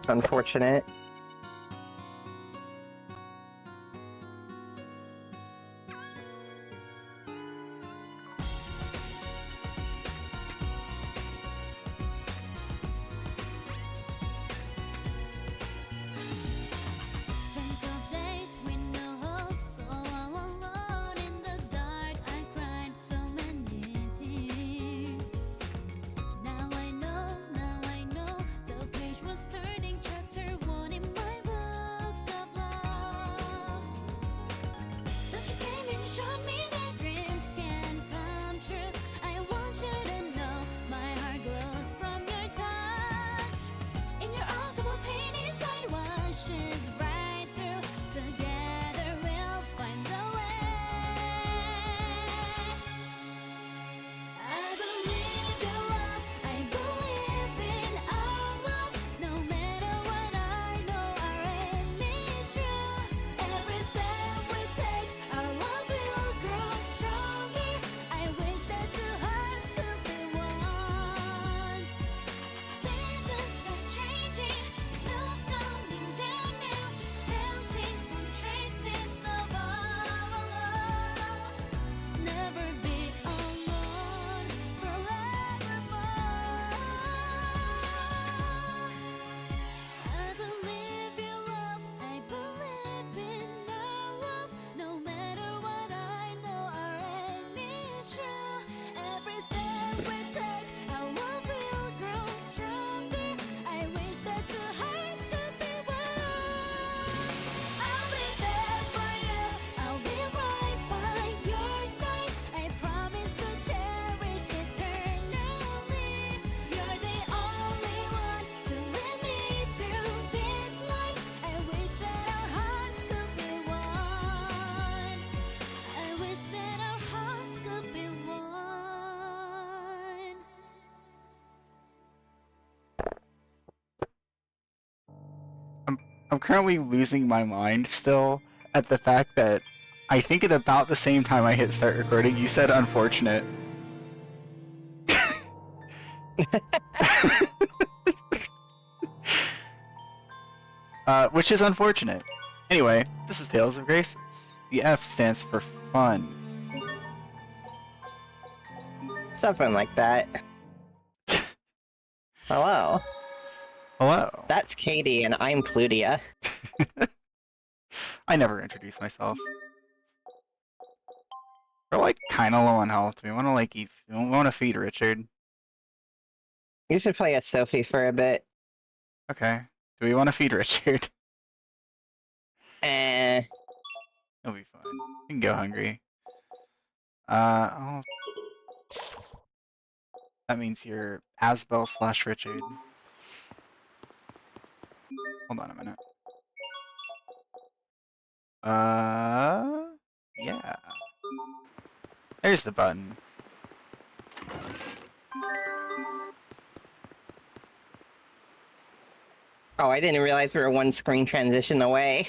Unfortunate. I'm currently losing my mind still at the fact that I think at about the same time I hit start recording, you said unfortunate. Which is unfortunate. Anyway, this is Tales of Graces. The F stands for fun. Something like that. Hello. Hello. That's Katie, and I'm Plutia. I never introduce myself. We're like kind of low on health. We want to like eat. We want to feed Richard. You should play as Sophie for a bit. Okay. Do we want to feed Richard? It'll be fine. You can go hungry. That means you're Asbel/Richard. Hold on a minute. Yeah. There's the button. Oh, I didn't realize we were one screen transition away.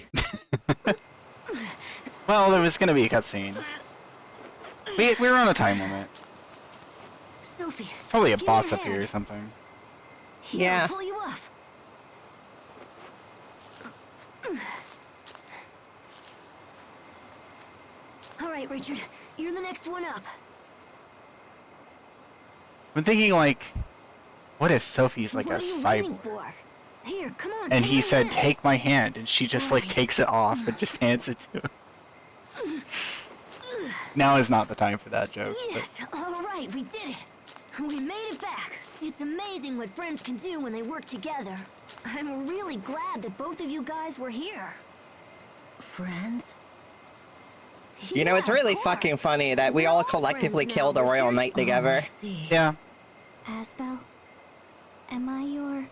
Well, there was gonna be a cutscene. We were on a time limit. Sophie, Probably a boss up here or something. Yeah. I'll pull you up. All right, Richard, you're the next one up. I'm thinking like, what if Sophie's like What a are you waiting cyborg? for? Here, come on. And take he my said, hand. "Take my hand," and she just like Right. takes it off and just hands it to him. Now is not the time for that joke. Yes, all right, we did it. We made it back. It's amazing what friends can do when they work together. I'm really glad that both of you guys were here. Friends? You know, it's really fucking funny that we all collectively killed a royal knight together. Yeah. Asbel, am I your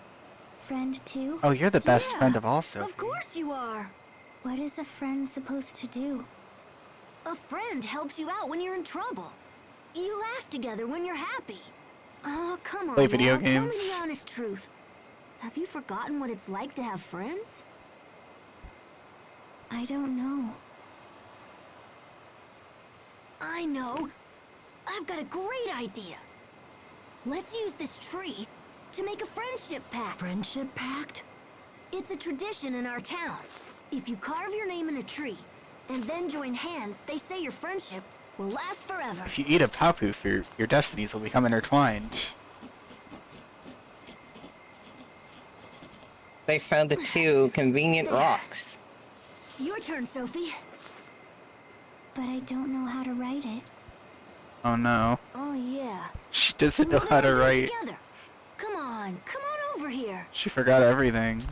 friend too? Oh, you're the best Yeah, friend of all, Sophie. Of course you are. What is a friend supposed to do? A friend helps you out when you're in trouble. You laugh together when you're happy. Oh, come on Play video now, tell me games. the honest truth. Have you forgotten what it's like to have friends? I don't know. I know. I've got a great idea. Let's use this tree to make a friendship pact. Friendship pact? It's a tradition in our town. If you carve your name in a tree, and then join hands, they say your friendship will last forever. If you eat a papoof, your destinies will become intertwined. They found the 2 convenient There. rocks. Your turn, Sophie. But I don't know how to write it. Oh no. Oh yeah. She doesn't know We're how gonna to do it write. together. Come on over here. She forgot everything.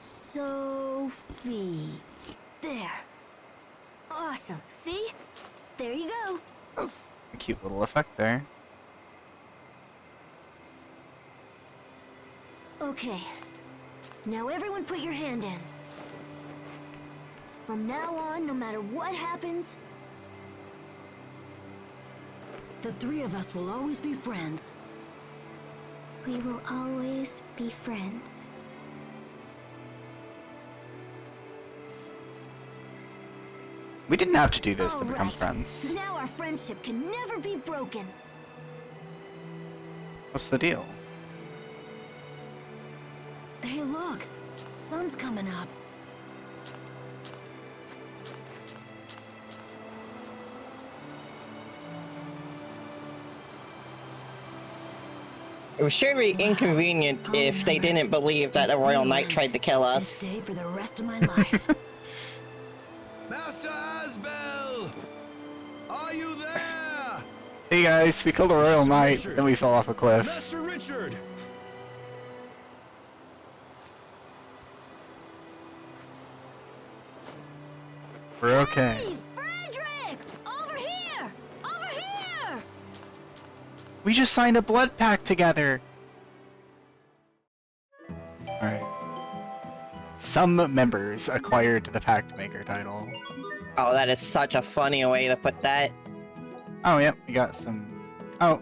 Sophie. There. Awesome. See? There you go. That's a cute little effect there. Okay. Now everyone put your hand in. From now on, no matter what happens, The 3 of us will always be friends. We will always be friends. We didn't have to do this to all become right. friends. Now our friendship can never be broken. What's the deal? Hey, look! Sun's coming up. It would sure be inconvenient if they didn't believe that the Royal Knight tried to kill This us. day for the rest of my life. Master Asbel! Are you there? Hey guys, we killed a Royal Knight, then we fell off a cliff. Master Richard! We're okay. Hey, Frederick! Over here! Over here! We just signed a blood pact together! Alright. Some members acquired the Pact Maker title. Oh, that is such a funny way to put that. Oh, yep, we got some... Oh.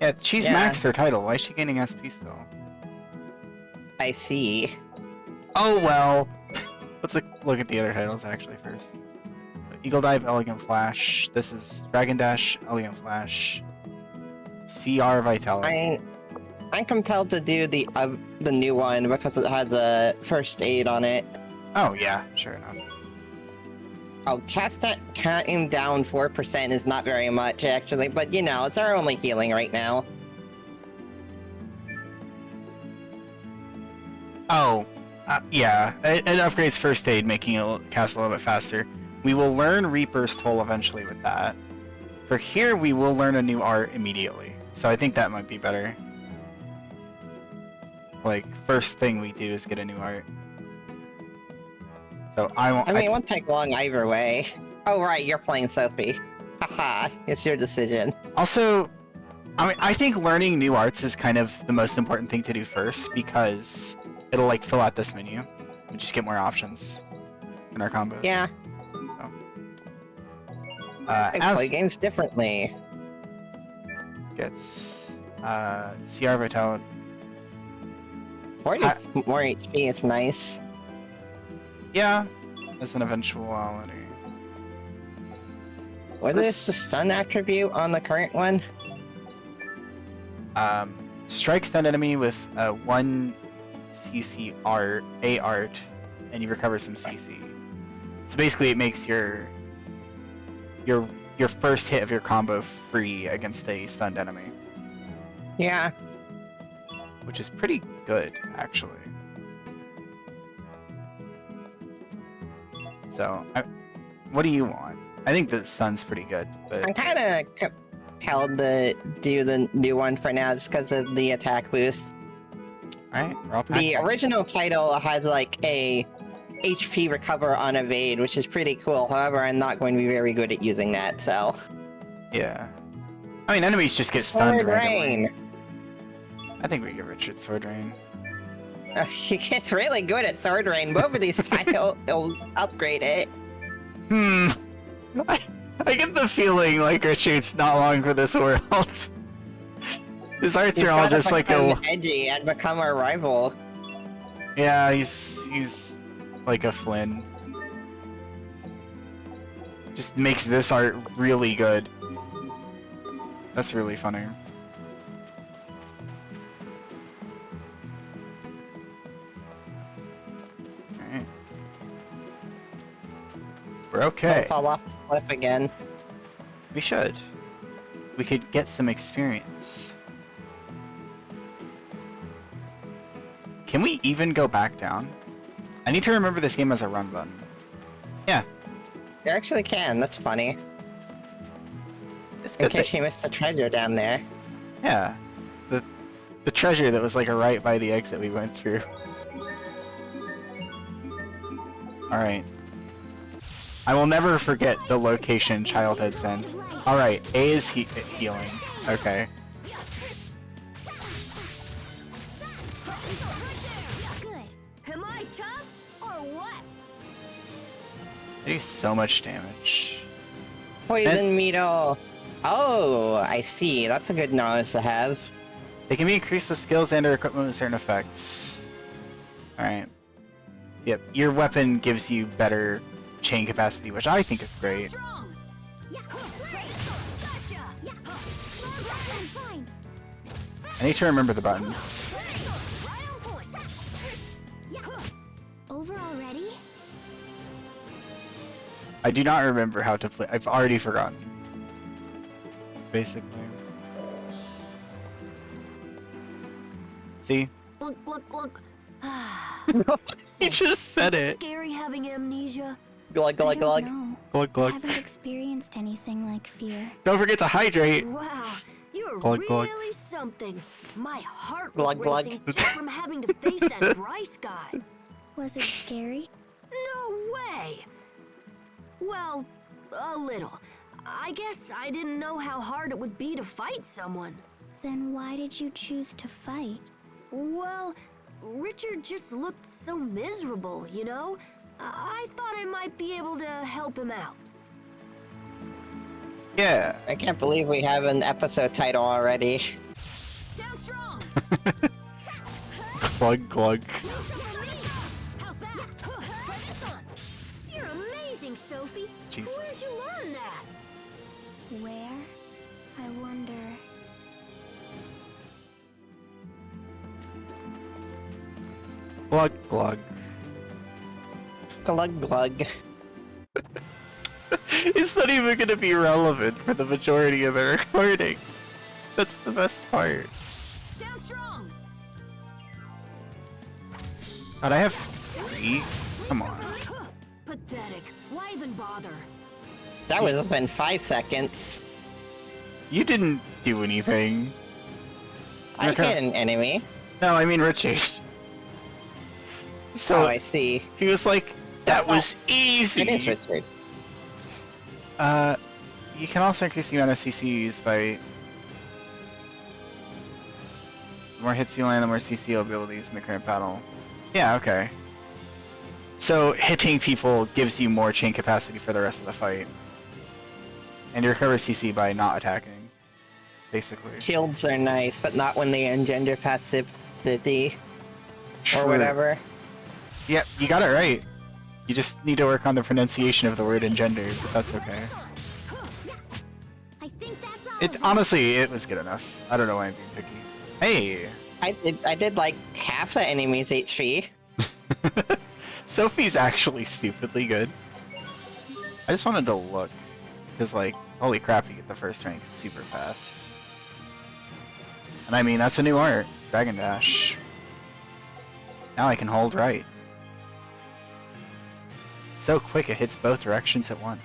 Yeah, she's Yeah. maxed her title. Why is she gaining SP still? I see. Oh, well. Let's look at the other titles actually first. Eagle Dive, Elegant Flash. This is Dragon Dash, Elegant Flash. CR Vitality. I'm compelled to do the new one because it has a first aid on it. Oh, yeah, sure enough. Oh, counting down 4% is not very much actually, but you know, it's our only healing right now. Oh, yeah, it upgrades first aid, making it cast a little bit faster. We will learn Reaper's Toll eventually with that. For here, we will learn a new art immediately, so I think that might be better. Like, first thing we do is get a new art. So I mean, it won't take long either way. Oh right, you're playing Sophie. Haha, it's your decision. Also, I mean, I think learning new arts is kind of the most important thing to do first, because it'll like fill out this menu and just get more options in our combos. Yeah, So. I play games differently. Gets CR Vitality. More HP is nice. Yeah, as an eventuality. What is the stun attribute on the current one? Strike stun enemy with 1 CC art, A art, and you recover some CC. So basically, it makes your first hit of your combo free against a stunned enemy, Yeah, which is pretty good, actually. So, what do you want? I think the stun's pretty good, but I'm kind of compelled to do the new one for now just because of the attack boost. alright, we're all The packed. original title has like a HP recover on evade, which is pretty cool. However, I'm not going to be very good at using that, so. Yeah. I mean, enemies just get stunned Sword randomly. Rain! I think we give Richard Sword Rain. He gets really good at Sword Rain. Both of these titles upgrade it. I get the feeling like Richard's not long for this world. His arts He's are all gotta just like become a... edgy and become our rival. Yeah, he's like a Flynn. Just makes this art really good. That's really funny. We're Don't okay. fall off the cliff again. We should. We could get some experience. Can we even go back down? I need to remember this game has a run button. Yeah, You actually can. That's funny. it's In good. case you missed a treasure down there. Yeah, the treasure that was like right by the exit we went through. All right. I will never forget the location Childhood sent. All right, A is healing. Okay. Good. Am I tough or what? They do so much damage. Poison needle. Oh, I see. That's a good knowledge to have. They can be increased with skills and/or equipment with certain effects. All right. Yep, your weapon gives you better chain capacity, which I think is great. Strong. Yeah. Gotcha. Yeah. I'm fine. I need to remember the buttons. Right on point. Yeah. Over already? I do not remember how to play. I've already forgotten. Basically. See? Look, look, look. He just said Is it it. scary having amnesia? Glug, glug, I glug. don't know. Glug I glug. haven't experienced anything like fear. Don't forget to hydrate. Wow, you're Glug, glug. really something. My heart Glug, was glug. racing just from having to face that Bryce guy. Was it scary? No way! Well, a little. I guess I didn't know how hard it would be to fight someone. Then why did you choose to fight? Well, Richard just looked so miserable, you know? I thought I might be able to help him out. Yeah. I can't believe we have an episode title already. Stand strong! Glug glug. How's that? Try this on. You're amazing, Sophie. Jesus. Where'd you learn that? Where? I wonder. Glug glug. Glug, glug. It's not even gonna be relevant for the majority of the recording. That's the best part. Stand strong! God, I have 3? Come on. Pathetic. Why even bother? That was within 5 seconds. You didn't do anything. I Okay. hit an enemy. No, I mean Richie. So Oh, I see. he was like, that was easy. It is Richard. You can also increase the amount of CC used by... The more hits you land, the more CC you'll be able to use in the current battle. Yeah, okay. So hitting people gives you more chain capacity for the rest of the fight. And you recover CC by not attacking, basically. Shields are nice, but not when they engender passivity or True. whatever. Yep, you got it right. You just need to work on the pronunciation of the word engender, but that's okay. I think that's all. It honestly, it was good enough. I don't know why I'm being picky. Hey, I did like half the enemy's HP. Sophie's actually stupidly good. I just wanted to look, because like, holy crap, you get the first rank super fast. And I mean, that's a new art, Dragon Dash. Now I can hold right. So quick, it hits both directions at once.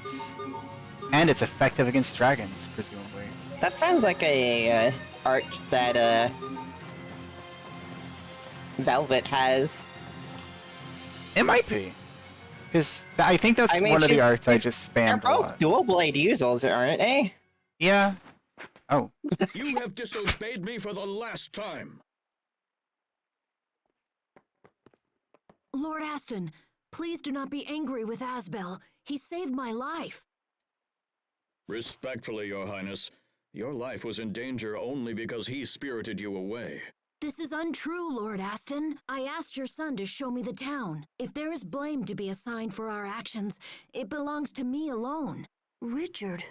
And it's effective against dragons, presumably. That sounds like a art that Velvet has. It might be. Because I think that's I mean, one of the she's- arts I she's- just They're spammed a both lot. dual blade users, aren't they? Yeah. Oh, You have disobeyed me for the last time. Lord Aston, please do not be angry with Asbel. He saved my life. Respectfully, Your Highness, your life was in danger only because he spirited you away. This is untrue, Lord Aston. I asked your son to show me the town. If there is blame to be assigned for our actions, it belongs to me alone. Richard.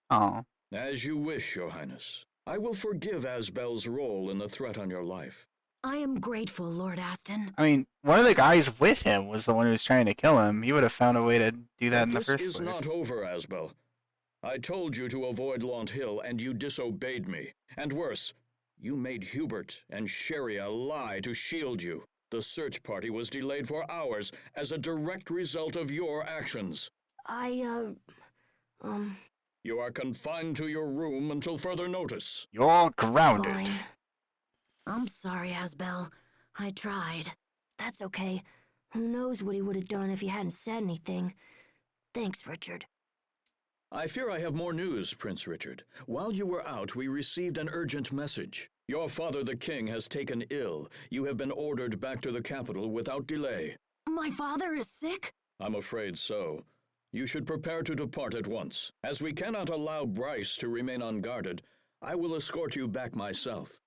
oh. As you wish, Your Highness. I will forgive Asbel's role in the threat on your life. I am grateful, Lord Aston. I mean, one of the guys with him was the one who was trying to kill him. He would have found a way to do that But in the this first is place. not over, Asbel. I told you to avoid Launt Hill, and you disobeyed me. And worse, you made Hubert and Sheria lie to shield you. The search party was delayed for hours as a direct result of your actions. You are confined to your room until further notice. You're grounded. Fine. I'm sorry, Asbel. I tried. That's okay. Who knows what he would have done if he hadn't said anything. Thanks, Richard. I fear I have more news, Prince Richard. While you were out, we received an urgent message. Your father, the king, has taken ill. You have been ordered back to the capital without delay. My father is sick? I'm afraid so. You should prepare to depart at once. As we cannot allow Bryce to remain unguarded, I will escort you back myself.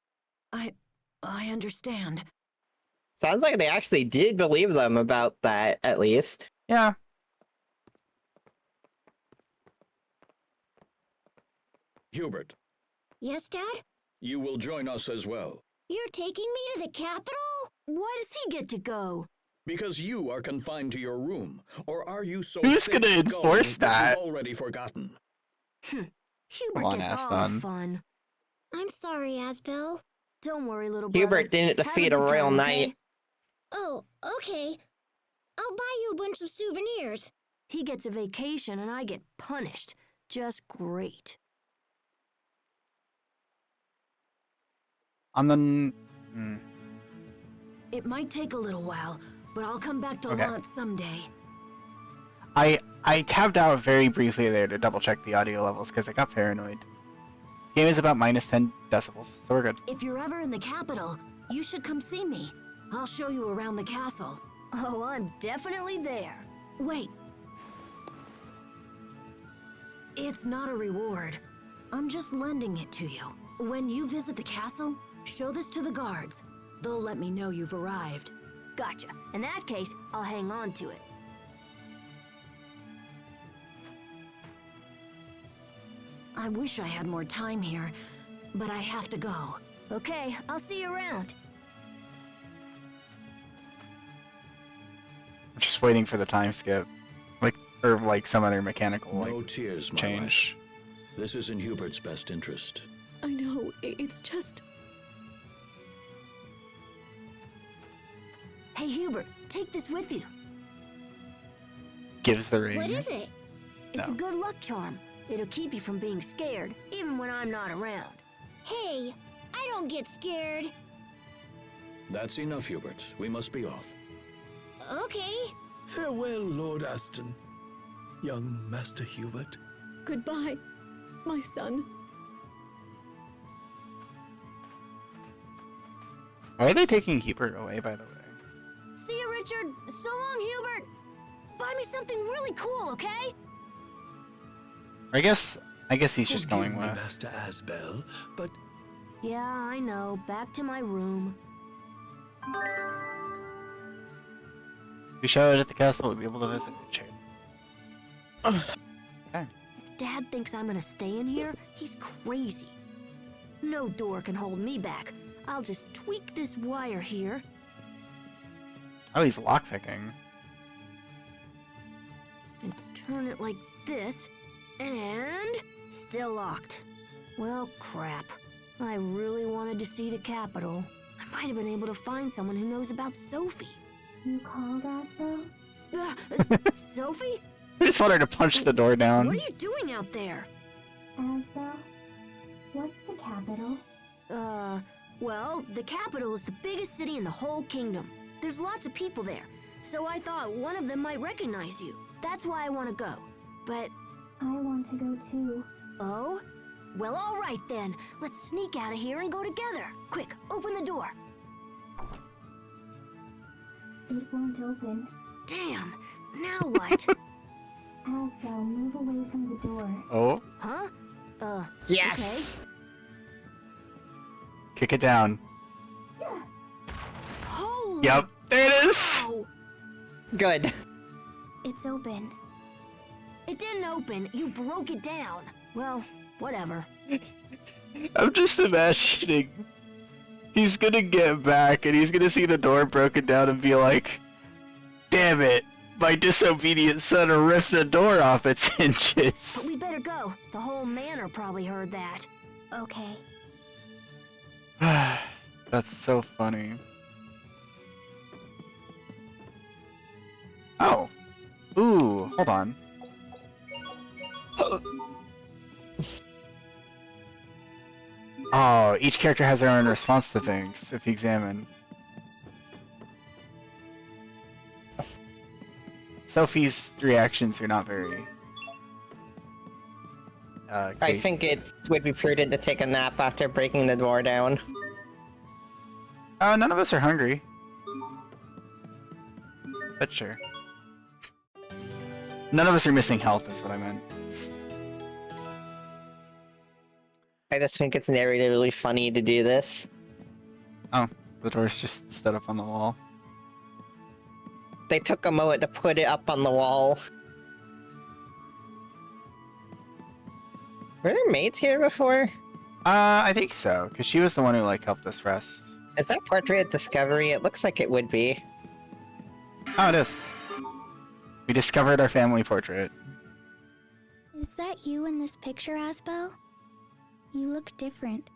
I understand. Sounds like they actually did believe them about that, at least. Yeah. Hubert, Yes, Dad? you will join us as well. You're taking me to the capital? Why does he get to go? Because you are confined to your room. Or are you so Who's gonna thick-skulled enforce that? you've already forgotten? Hubert Come on, gets all the Aston. fun. I'm sorry, Asbel. Don't worry, little brother. Hubert didn't Have defeat a good royal time, knight. okay? Oh, okay. I'll buy you a bunch of souvenirs. He gets a vacation and I get punished. Just great. On the... It might take a little while, but I'll come back to Okay. Launt someday. I tabbed out very briefly there to double check the audio levels because I got paranoid. Game is about minus 10 decibels, so we're good. If you're ever in the capital, you should come see me. I'll show you around the castle. Oh, I'm definitely there. Wait. It's not a reward. I'm just lending it to you. When you visit the castle, show this to the guards. They'll let me know you've arrived. Gotcha. In that case, I'll hang on to it. I wish I had more time here, but I have to go. Okay, I'll see you around. I'm just waiting for the time skip. Or like some other mechanical No tears, my change. wife. This is in Hubert's best interest. I know, it's just... Hey, Hubert, take this with you. Gives the ring. What is it? It's a No. good luck charm. It'll keep you from being scared, even when I'm not around. Hey, I don't get scared. That's enough, Hubert. We must be off. Okay. Farewell, Lord Aston. Young Master Hubert. Goodbye, my son. Why are they taking Hubert away, by the way? See you, Richard. So long, Hubert. Buy me something really cool, okay? I guess he's just Forgive going me, with. Master Asbel, but Yeah, I know. Back to my room. If we showed it at the castle, we'd be able to visit the chair. Okay. If Dad thinks I'm gonna stay in here, he's crazy. No door can hold me back. I'll just tweak this wire here. Oh, he's lockpicking. And turn it like this. And... still locked. Well, crap. I really wanted to see the capital. I might have been able to find someone who knows about Sophie. You called Asbel? Sophie? I just wanted to punch the door down. What are you doing out there? Asbel? What's the capital? Well, the capital is the biggest city in the whole kingdom. There's lots of people there, so I thought one of them might recognize you. That's why I want to go. But, I want to go too. oh? Well, all right then. Let's sneak out of here and go together. Quick, open the door. It won't open. Damn, now what? Asbel, move away from the door. Oh, Huh? Yes! kick it down. Holy Yep, there it is. cow! Good. It's open. It didn't open. You broke it down. Well, whatever. I'm just imagining He's gonna get back and he's gonna see the door broken down and be like, damn it, my disobedient son ripped the door off its But hinges. we better go. The whole manor probably heard that. Okay. That's so funny. Oh. Ooh, hold on. Oh, each character has their own response to things, if you examine. Sophie's reactions are not very... I think it would be prudent to take a nap after breaking the door down. None of us are hungry. But sure. None of us are missing health, is what I meant. I just think it's narratively funny to do this. Oh, the door's just stood up on the wall. They took a moment to put it up on the wall. Were there maids here before? I think so, because she was the one who, like, helped us rest. Is that portrait Discovery? It looks like it would be. Oh, it is. We discovered our family portrait. Is that you in this picture, Asbel? You look different.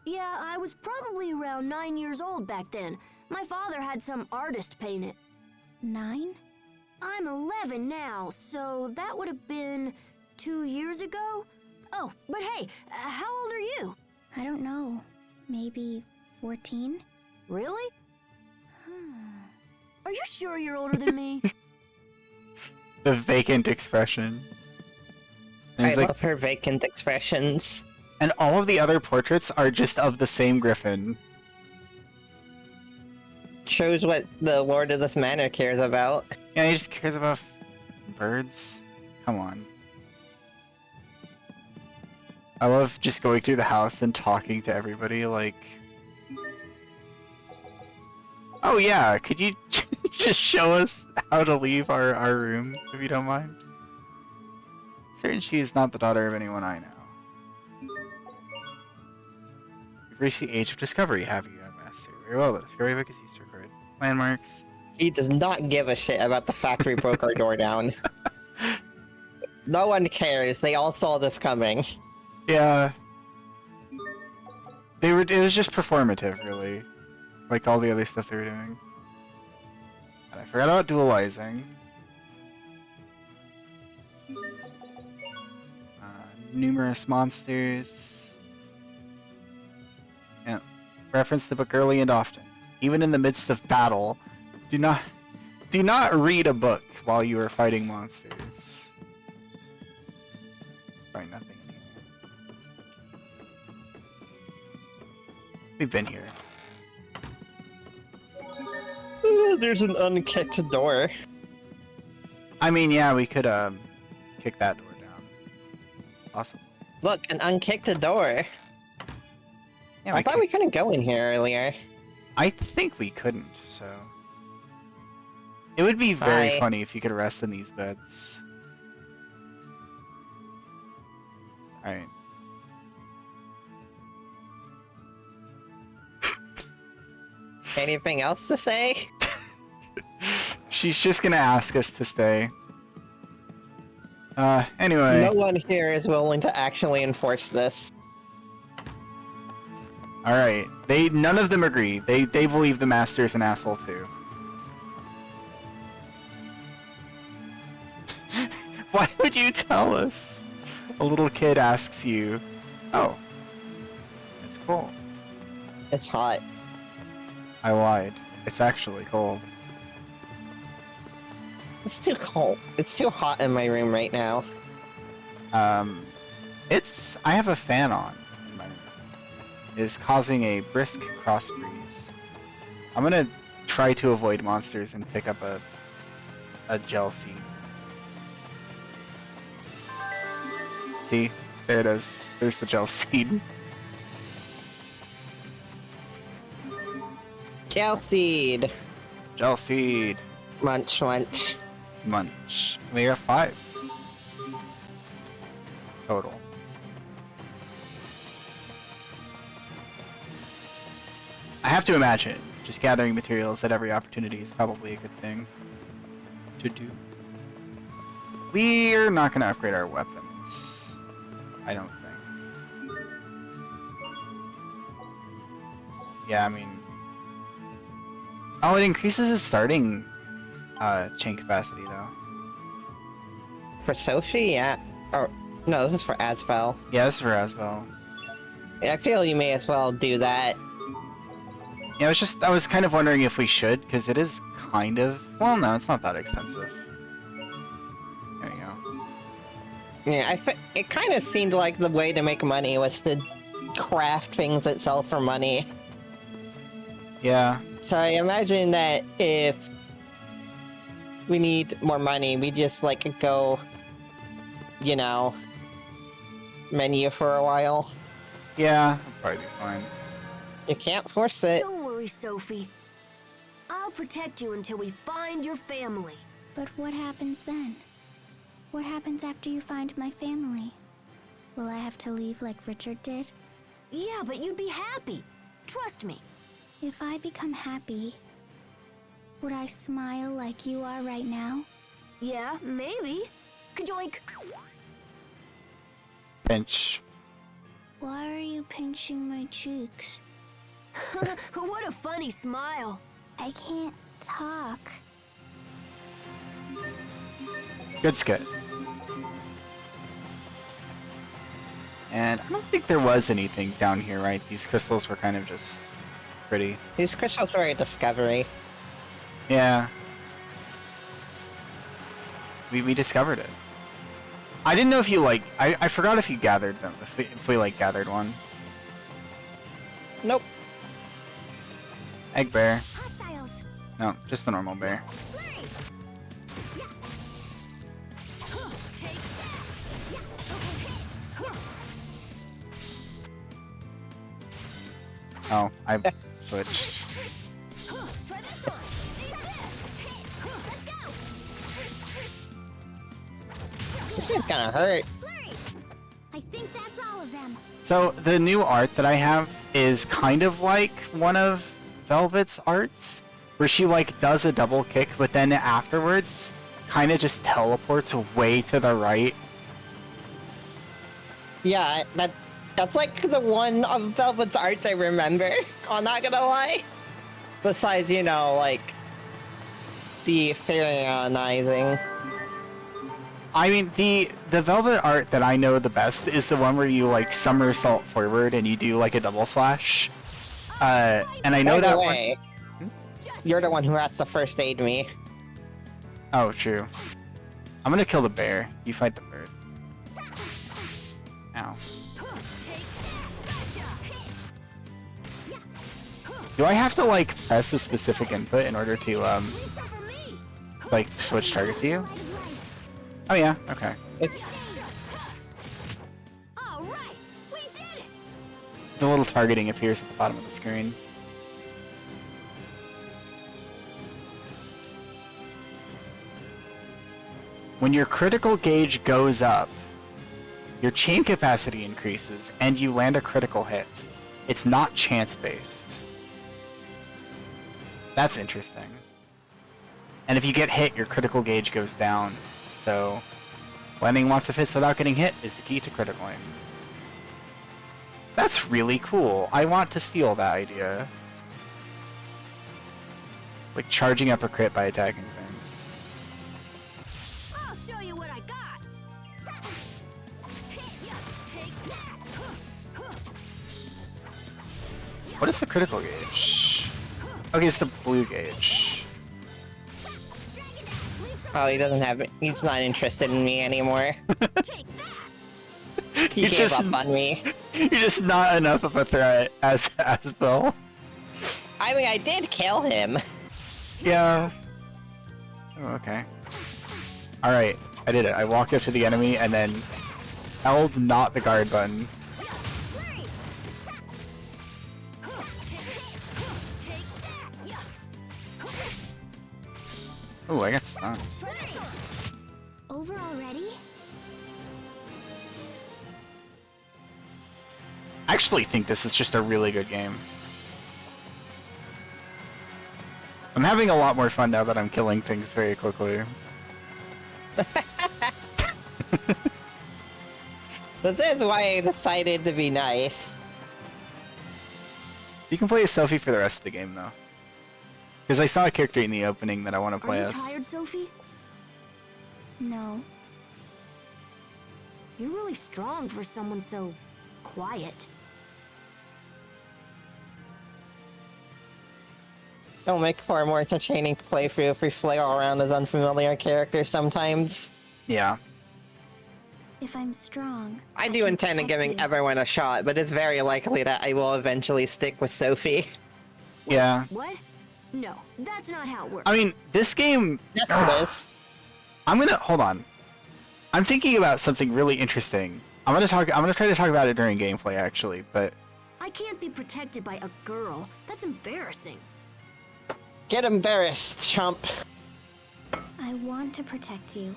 Yeah, I was probably around 9 years old back then. My father had some artist paint it. 9? I'm 11 now, so that would have been 2 years ago? Oh, but hey, how old are you? I don't know. Maybe 14? Really? Are you sure you're older than me? The vacant expression. And I he's like, love her vacant expressions. and all of the other portraits are just of the same griffin. Shows what the Lord of this Manor cares about. Yeah, he just cares about birds. Come on. I love just going through the house and talking to everybody, like... Oh yeah, could you just show us how to leave our room, if you don't mind? Certain she is not the daughter of anyone I know. You've reached the age of discovery, have you, young master? Very well, the discovery book is used to record landmarks. He does not give a shit about the fact we broke our door down. No one cares. They all saw this coming. Yeah. It was just performative, really. Like all the other stuff they were doing. And I forgot about dualizing. Numerous monsters. Yeah. Reference the book early and often. Even in the midst of battle, do not read a book while you are fighting monsters. There's probably nothing in here. We've been here. There's an unkicked door. I mean, yeah, we could kick that door down. Possibly. Look, an unkicked door. Yeah, I thought we couldn't go in here earlier. I think we couldn't, so... It would be very Bye. funny if you could rest in these beds. Alright. Anything else to say? She's just gonna ask us to stay. Anyway. No one here is willing to actually enforce this. Alright. None of them agree. They believe the master's an asshole too. Why would you tell us? A little kid asks you. Oh. It's cool. It's hot. I lied. It's actually cold. It's too cold. It's too hot in my room right now. I have a fan on in my room. It is causing a brisk cross breeze. I'm gonna try to avoid monsters and pick up a gel seed. See? There it is. There's the gel seed. Gel seed. Gel seed. Munch, munch. Munch. We have 5. Total. I have to imagine just gathering materials at every opportunity is probably a good thing to do. We're not going to upgrade our weapons, I don't think. Yeah, I mean... Oh, it increases his starting chain capacity, though. For Sophie, yeah. Or no, this is for Asbel. Yeah, this is for Asbel. I feel you may as well do that. Yeah, I was kind of wondering if we should, because it is kind of... Well, no, it's not that expensive. There you go. Yeah, it kind of seemed like the way to make money was to craft things that sell for money. Yeah. So I imagine that if we need more money, we just like go, you know, menu for a while. Yeah, that'll probably be fine. You can't force it. Don't worry, Sophie. I'll protect you until we find your family. But what happens then? What happens after you find my family? Will I have to leave like Richard did? Yeah, but you'd be happy. Trust me. If I become happy, would I smile like you are right now? Yeah, maybe. Kajoink. Pinch. Why are you pinching my cheeks? What a funny smile. I can't talk. Good skit. And I don't think there was anything down here, right? These crystals were kind of just pretty. These crystals were a discovery. Yeah. We discovered it. I didn't know if you, like... I forgot if you gathered them. If we like, gathered one. Nope. Egg bear. Hostiles! No, just a normal bear. Oh, I switched. This one's gonna hurt. I think that's all of them. So, the new art that I have is kind of like one of Velvet's arts, where she, like, does a double kick, but then afterwards kind of just teleports way to the right. Yeah, that's like the one of Velvet's arts I remember. I'm not gonna lie. Besides, you know, like the Pharaonizing. I mean, the Velvet art that I know the best is the one where you, like, somersault forward and you do, like, a double slash. And I know By the that way, you're the one who has to first aid me. Oh, true. I'm gonna kill the bear. You fight the bird. Ow. Do I have to, like, press a specific input in order to, like, switch target to you? Oh yeah, okay. All right, we did it. The little targeting appears at the bottom of the screen. When your critical gauge goes up, your chain capacity increases, and you land a critical hit. It's not chance-based. That's interesting. And if you get hit, your critical gauge goes down. So, landing lots of hits without getting hit is the key to criticaling. That's really cool. I want to steal that idea. Like charging up a crit by attacking things. I'll show you what I got. Take that. What is the critical gauge? Okay, it's the blue gauge. Oh, he doesn't have it. He's not interested in me anymore. Take that. He You're gave just- up on me. You're just not enough of a threat as Bill. I mean, I did kill him. Yeah. Oh, okay. Alright, I did it. I walked up to the enemy and then held not the guard button. Oh, I got stunned. Over already? I actually think this is just a really good game. I'm having a lot more fun now that I'm killing things very quickly. This is why I decided to be nice. You can play as Sophie for the rest of the game, though. Because I saw a character in the opening that I want to play Are you as. tired, Sophie? No. You're really strong for someone so quiet. Don't make for a more entertaining playthrough if we flail around as unfamiliar characters sometimes. Yeah. If I'm strong, I do can intend on protect giving you. everyone a shot, but it's very likely that I will eventually stick with Sophie. Yeah. What? No, that's not how it works. I mean, this game... Yes, it is. I'm gonna... Hold on. I'm thinking about something really interesting. I'm gonna try to talk about it during gameplay, actually, but... I can't be protected by a girl. That's embarrassing. Get embarrassed, chump. I want to protect you.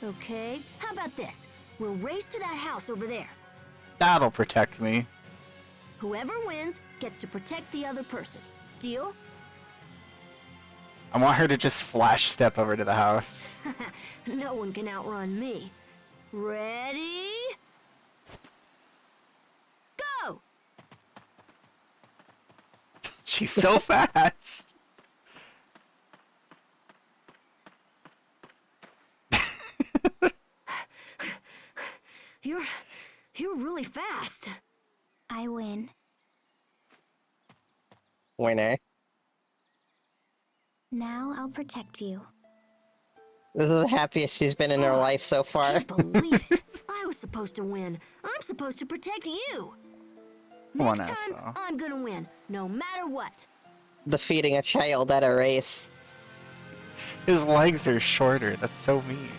Okay, how about this? We'll race to that house over there. That'll protect me. Whoever wins gets to protect the other person. Deal? I want her to just flash step over to the house. No one can outrun me. Ready? Go! She's so fast! You're really fast. I win. Winner. Now I'll protect you. This is the happiest she's been in her life so far. Can't believe it. I was supposed to win. I'm supposed to protect you. Come on, Next time, Asbel. I'm gonna win, no matter what. Defeating a child at a race. His legs are shorter. That's so mean.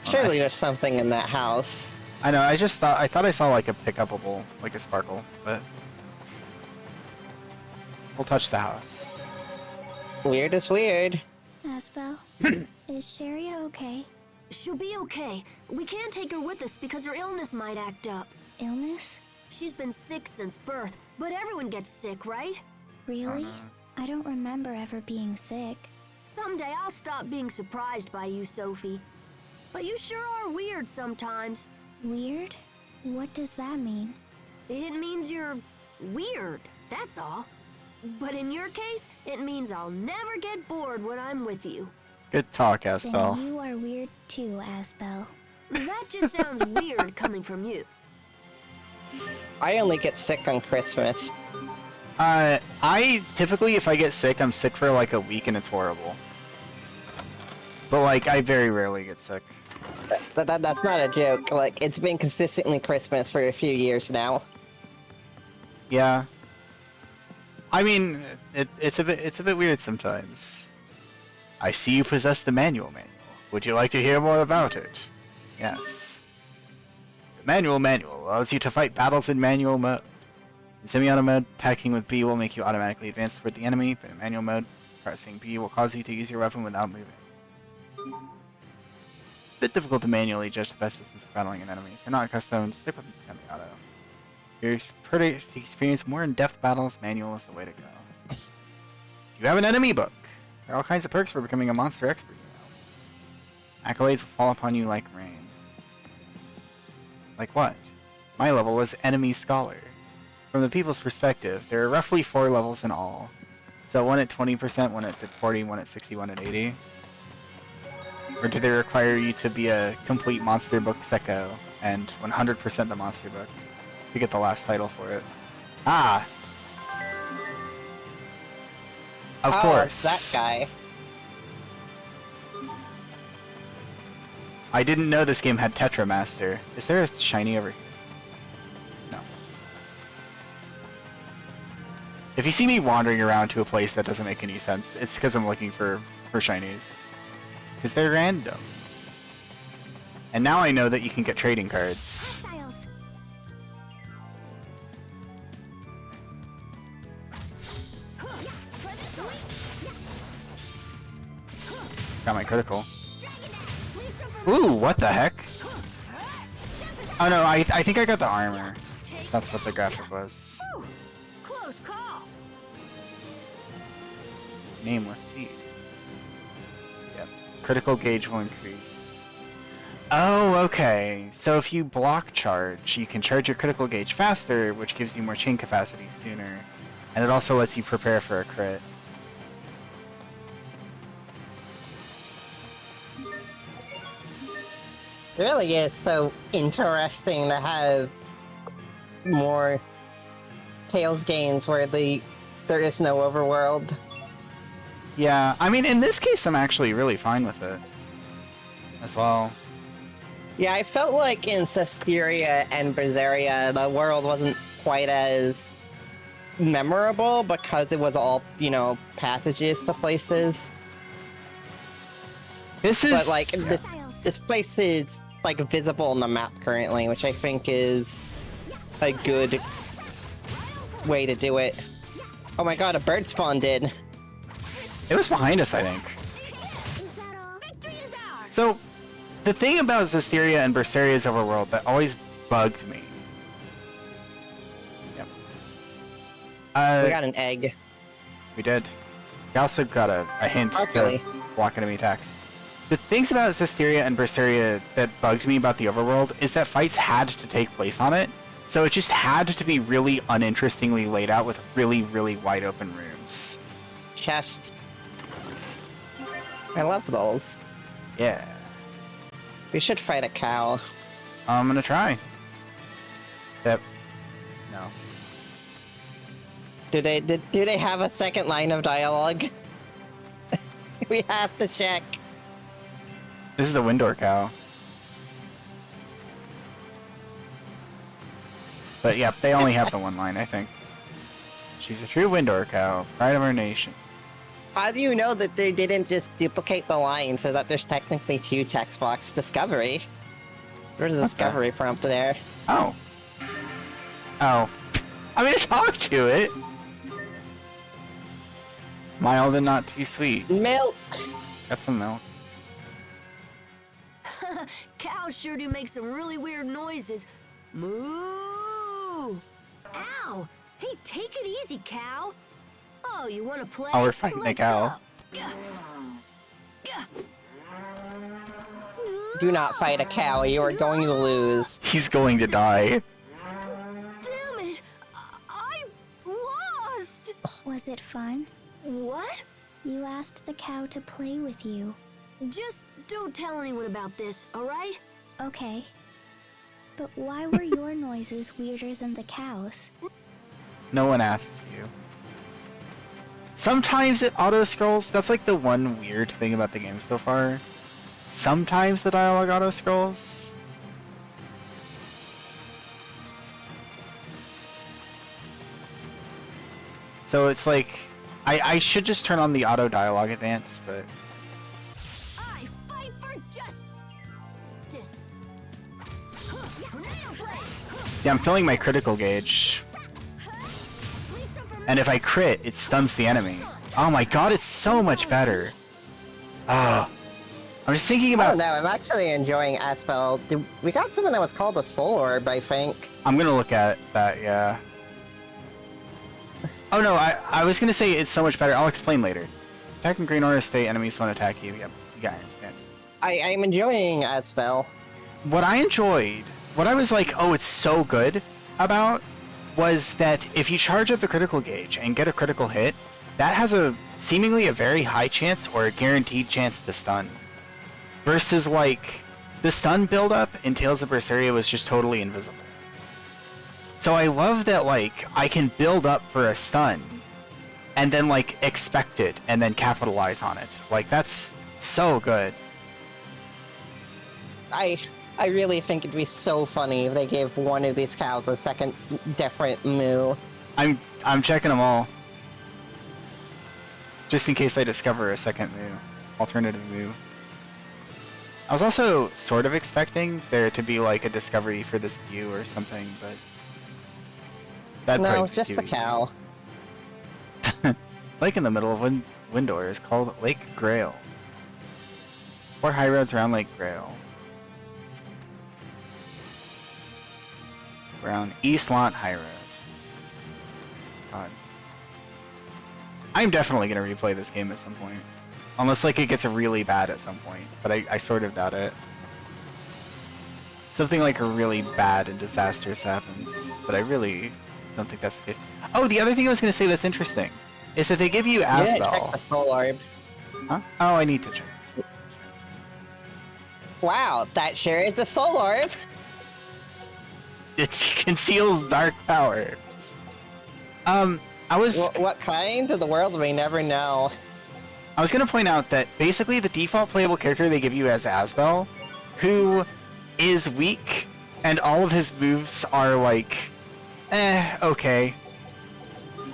Surely there's something in that house. I know. I thought I saw like a pickupable, like a sparkle, but we'll touch the house. Weird is weird. Asbel, is Sharia okay? She'll be okay. We can't take her with us because her illness might act up. Illness? She's been sick since birth, but everyone gets sick, right? Really? I don't remember ever being sick. Someday I'll stop being surprised by you, Sophie. But you sure are weird sometimes. Weird? What does that mean? It means you're weird, that's all. But in your case, it means I'll never get bored when I'm with you. Good talk, Then Asbel. you are weird too, Asbel. That just sounds weird coming from you. I only get sick on Christmas. I typically, if I get sick, I'm sick for like a week and it's horrible. But like, I very rarely get sick. That's not a joke. Like, it's been consistently Christmas for a few years now. Yeah. I mean, it's a bit weird sometimes. I see you possess the manual. Would you like to hear more about it? Yes. The manual allows you to fight battles in manual mode. In semi-auto mode, attacking with B will make you automatically advance toward the enemy, but in manual mode, pressing B will cause you to use your weapon without moving. It's a bit difficult to manually judge the best distance for battling an enemy. If you're not accustomed, stick with semi-auto. If you're to experience more in-depth battles, manual is the way to go. You have an enemy book. There are all kinds of perks for becoming a monster expert now. Accolades will fall upon you like rain. Like what? My level was Enemy Scholar. From the people's perspective, there are roughly 4 levels in all. So one at 20%, one at 40, one at 60, one at 80. Or do they require you to be a complete monster book secco and 100% the monster book to get the last title for it? Ah! Of course. It's that guy. I didn't know this game had Tetramaster. Is there a shiny over here? No. If you see me wandering around to a place that doesn't make any sense, it's because I'm looking for shinies. Because they're random. And now I know that you can get trading cards. Got my critical. Ooh, what the heck? Oh no, I think I got the armor. That's what the graphic was. Whew. Close call. Nameless seed. Yep. Critical gauge will increase. Oh, okay. So if you block charge, you can charge your critical gauge faster, which gives you more chain capacity sooner. And it also lets you prepare for a crit. It really is so interesting to have more Tales games where there is no overworld. Yeah, I mean, in this case, I'm actually really fine with it. As well. Yeah, I felt like in Susteria and Berseria, the world wasn't quite as memorable because it was all, you know, passages to places. This is... But, like, this place is, like, visible on the map currently, which I think is a good way to do it. Oh my god, a bird spawned in. It was behind us, I think. So, the thing about Zestiria and Berseria's overworld that always bugged me. Yep. We got an egg. We did. We also got a hint Luckily. to block enemy attacks. The things about Zestiria and Berseria that bugged me about the overworld is that fights had to take place on it, so it just had to be really uninterestingly laid out with really, really wide open rooms. Chest. I love those. Yeah. We should fight a cow. I'm gonna try. Yep. No. Do they have a second line of dialogue? We have to check. This is the Windor cow. But yeah, they only have the one line, I think. She's a true Windor cow, pride of our nation. How do you know that they didn't just duplicate the line so that there's technically two text box discovery? There's a discovery prompt there. Oh. Oh. I'm gonna talk to it! Mild and not too sweet. Milk! Got some milk. Cows sure do make some really weird noises. Moo! Ow! Hey, take it easy, cow. Oh, you want to play? Oh, we're fighting the Let's cow. go. Gah. Do not fight a cow, you are going to lose. He's going to die. Damn it! I lost! Was it fun? What? You asked the cow to play with you. Just don't tell anyone about this, alright? Okay. But why were your noises weirder than the cow's? No one asked you. Sometimes it auto-scrolls. That's like the one weird thing about the game so far. Sometimes the dialogue auto-scrolls. So it's like... I should just turn on the auto-dialogue advance, but... I fight for justice! Yeah, I'm filling my critical gauge. And if I crit, it stuns the enemy. Oh my god, it's so much better. Ah. I'm just thinking Oh about... no, I'm actually enjoying Aspel. We got something that was called a Soul Orb, I think. I'm gonna look at that, yeah. Oh no, I was gonna say it's so much better. I'll explain later. Attack in Green Aura State, enemies won't attack you. Yep, you got it. I'm enjoying Aspel. What I enjoyed, what I was like, oh, it's so good about, was that if you charge up the critical gauge and get a critical hit, that has a seemingly a very high chance or a guaranteed chance to stun. Versus like, the stun buildup in Tales of Berseria was just totally invisible. So I love that like, I can build up for a stun, and then like, expect it, and then capitalize on it. Like, that's so good. I really think it'd be so funny if they gave one of these cows a second different moo. I'm checking them all. Just in case I discover a second moo. Alternative moo. I was also sort of expecting there to be like a discovery for this view or something, but... that'd No, probably be just too the easy. cow. Lake in the middle of Windor is called Lake Grail. 4 high roads around Lake Grail. We're on East Lot High Road. God. I'm definitely gonna replay this game at some point. Unless like it gets really bad at some point, but I sort of doubt it. Something like really bad and disastrous happens, but I really don't think that's the case. Oh, the other thing I was gonna say that's interesting is that they give you You didn't check Asbel. the soul orb. Huh? Oh, I need to check. Wow, that sure is a soul orb. It conceals dark power. I was What kind? The world may never know. I was gonna point out that basically the default playable character they give you as Asbel, who is weak, and all of his moves are like, okay.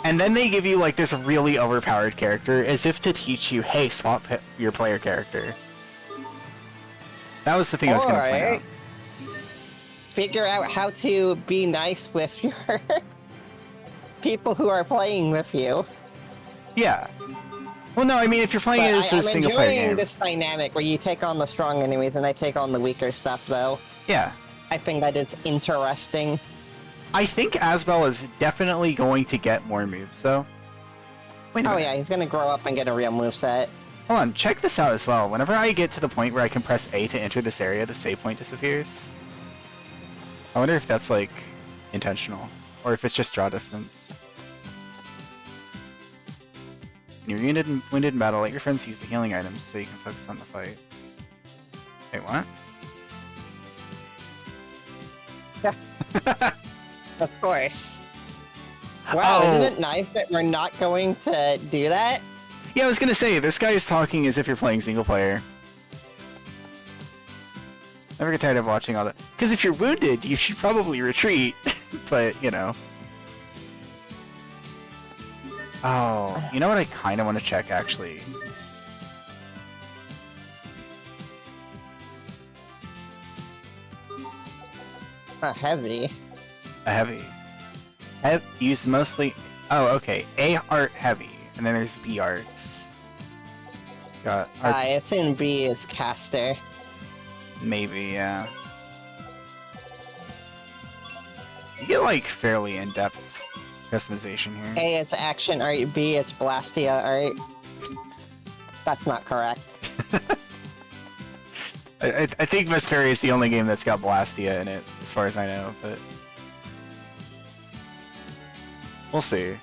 And then they give you like this really overpowered character as if to teach you, hey, swap your player character. That was the thing I was gonna point out. Alright. Figure out how to be nice with your people who are playing with you. Yeah. Well, no, I mean, if you're playing it as a I'm single player enjoying game. this dynamic where you take on the strong enemies and I take on the weaker stuff, though. Yeah. I think that is interesting. I think Asbel is definitely going to get more moves, though. Wait a Oh minute. yeah, he's gonna grow up and get a real moveset. Hold on, check this out as well. Whenever I get to the point where I can press A to enter this area, the save point disappears. I wonder if that's, like, intentional. Or if it's just draw distance. When you're wounded in battle, let your friends use the healing items so you can focus on the fight. Wait, what? Of course. Wow, Oh. isn't it nice that we're not going to do that? Yeah, I was gonna say, this guy is talking as if you're playing single player. Never get tired of watching all that. Because if you're wounded, you should probably retreat. But, you know. Oh, you know what I kind of want to check, actually? Heavy. A heavy. Used mostly... Oh, okay. A art heavy. And then there's B arts. Got arts... I assume B is caster. Maybe, yeah. You get, like, fairly in-depth customization here. A is action art, B is Blastia art. That's not correct. I think Vesperia is the only game that's got Blastia in it, as far as I know, but... We'll see.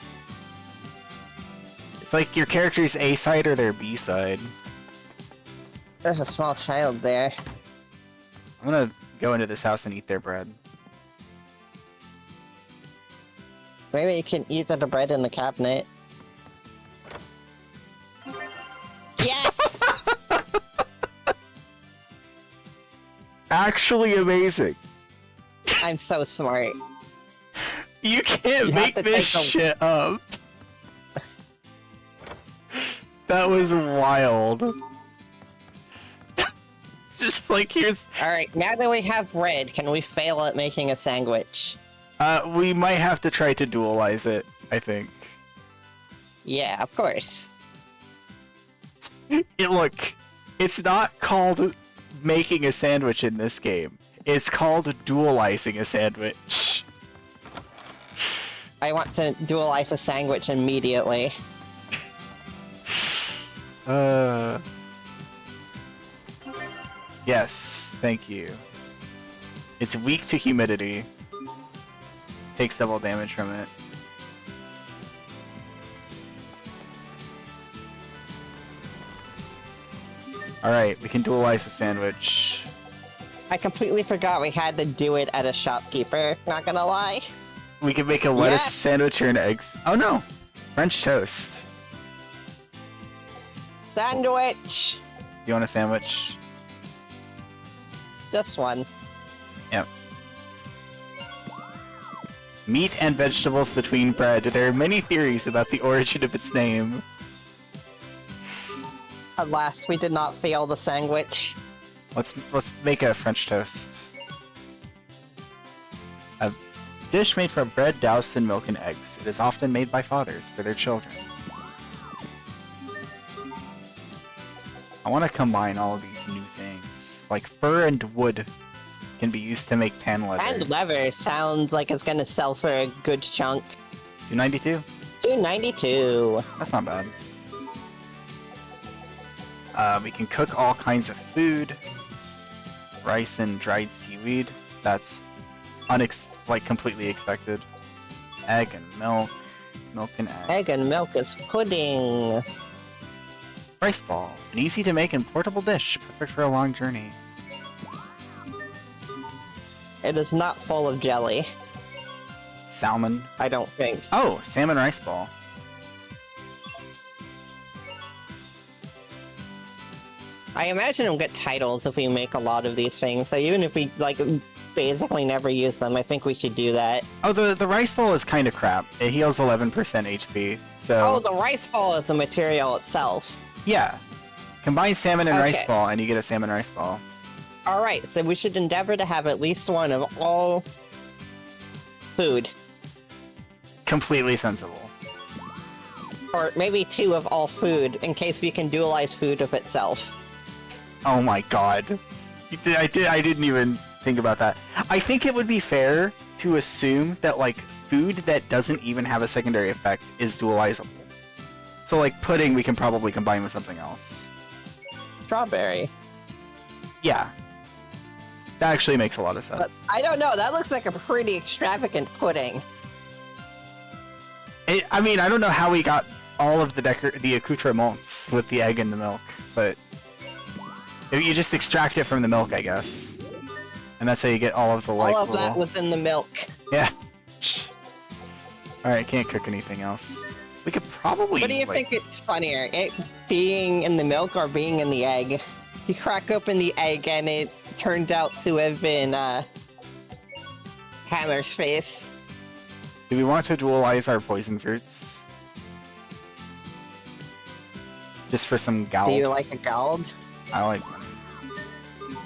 It's like your character's A side or their B side. There's a small child there. I'm gonna go into this house and eat their bread. Maybe you can eat the bread in the cabinet. Yes! Actually amazing! I'm so smart. You can't You have make to this take a- shit up! That was wild. It's just like, here's... Alright, now that we have bread, can we fail at making a sandwich? we might have to try to dualize it, I think. Yeah, of course. Look, it's not called making a sandwich in this game. It's called dualizing a sandwich. I want to dualize a sandwich immediately. Yes, thank you. It's weak to humidity. Takes double damage from it. Alright, we can dualize the sandwich. I completely forgot we had to do it at a shopkeeper, not gonna lie. We can make a lettuce Yes! sandwich or an egg. Oh no! French toast. Sandwich! You want a sandwich? Just one. Yep. Meat and vegetables between bread. There are many theories about the origin of its name. Alas, we did not fail the sandwich. Let's make a French toast. A dish made from bread doused in milk and eggs. It is often made by fathers for their children. I want to combine all of these new things, like fur and wood. can be used to make tan leather. And leather sounds like it's gonna sell for a good chunk. 292. $2.92. That's not bad. We can cook all kinds of food. Rice and dried seaweed. That's completely expected. Egg and milk. Milk and egg. Egg and milk is pudding. Rice ball. An easy to make and portable dish. Perfect for a long journey. It is not full of jelly, Salmon. I don't think. Oh, salmon rice ball. I imagine we'll get titles if we make a lot of these things, so even if we, like, basically never use them, I think we should do that. Oh, the rice ball is kind of crap. It heals 11% HP, so... Oh, the rice ball is the material itself. Yeah. Combine salmon and rice Okay. ball, and you get a salmon rice ball. Alright, so we should endeavor to have at least one of all food. Completely sensible. Or maybe two of all food, in case we can dualize food with itself. Oh my god. I didn't even think about that. I think it would be fair to assume that, like, food that doesn't even have a secondary effect is dualizable. So, like, pudding we can probably combine with something else. Strawberry. Yeah. That actually makes a lot of sense. But I don't know, that looks like a pretty extravagant pudding. I mean, I don't know how we got all of the accoutrements with the egg and the milk, but you just extract it from the milk, I guess. And that's how you get all of the, like, All of that little... was in the milk. Yeah. Alright, can't cook anything else. We could probably, What do you think it's funnier, it being in the milk or being in the egg? You crack open the egg and it turned out to have been, Hammer's face. Do we want to dualize our poison fruits? Just for some gulp? Do you like a gald? I like them.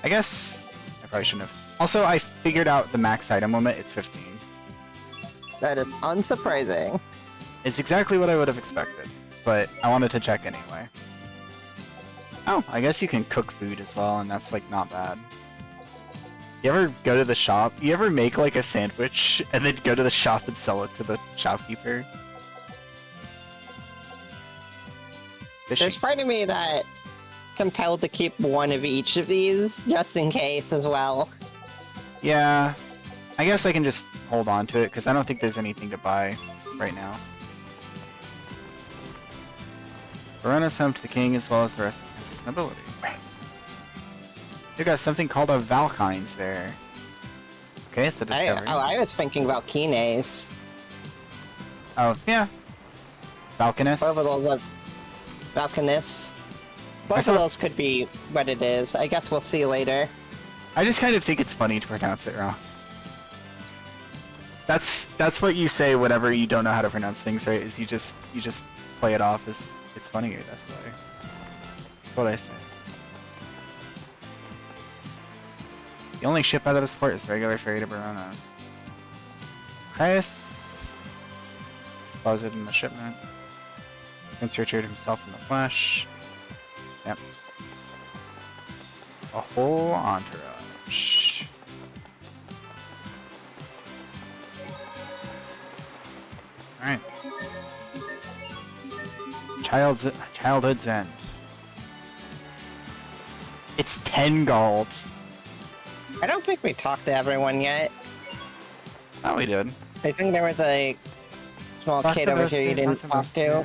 I guess I probably shouldn't have. Also, I figured out the max item limit, it's 15. That is unsurprising. It's exactly what I would have expected, but I wanted to check anyway. Oh, I guess you can cook food as well, and that's, like, not bad. You ever go to the shop? You ever make, like, a sandwich, and then go to the shop and sell it to the shopkeeper? Fishing. There's part of me that compelled to keep one of each of these, just in case as well. Yeah, I guess I can just hold on to it, because I don't think there's anything to buy right now. Verona's home to the king as well as the rest of the country's nobility. You got something called a Valkynes there. Okay, it's a discovery. I was thinking about Kines. Oh, yeah. Falconess. Both of those are Falconess. Both of those could be what it is. I guess we'll see later. I just kind of think it's funny to pronounce it wrong. That's what you say whenever you don't know how to pronounce things, right? Is you just play it off as it's funnier this way. That's what I say. The only ship out of this port is the regular ferry to Verona. Caius deposited in the shipment. Prince Richard himself in the flesh. Yep. A whole entourage. Alright. Childhood's End. It's 10 gold. I don't think we talked to everyone yet. Oh, we did. I think there was a small kid over here you didn't talk to.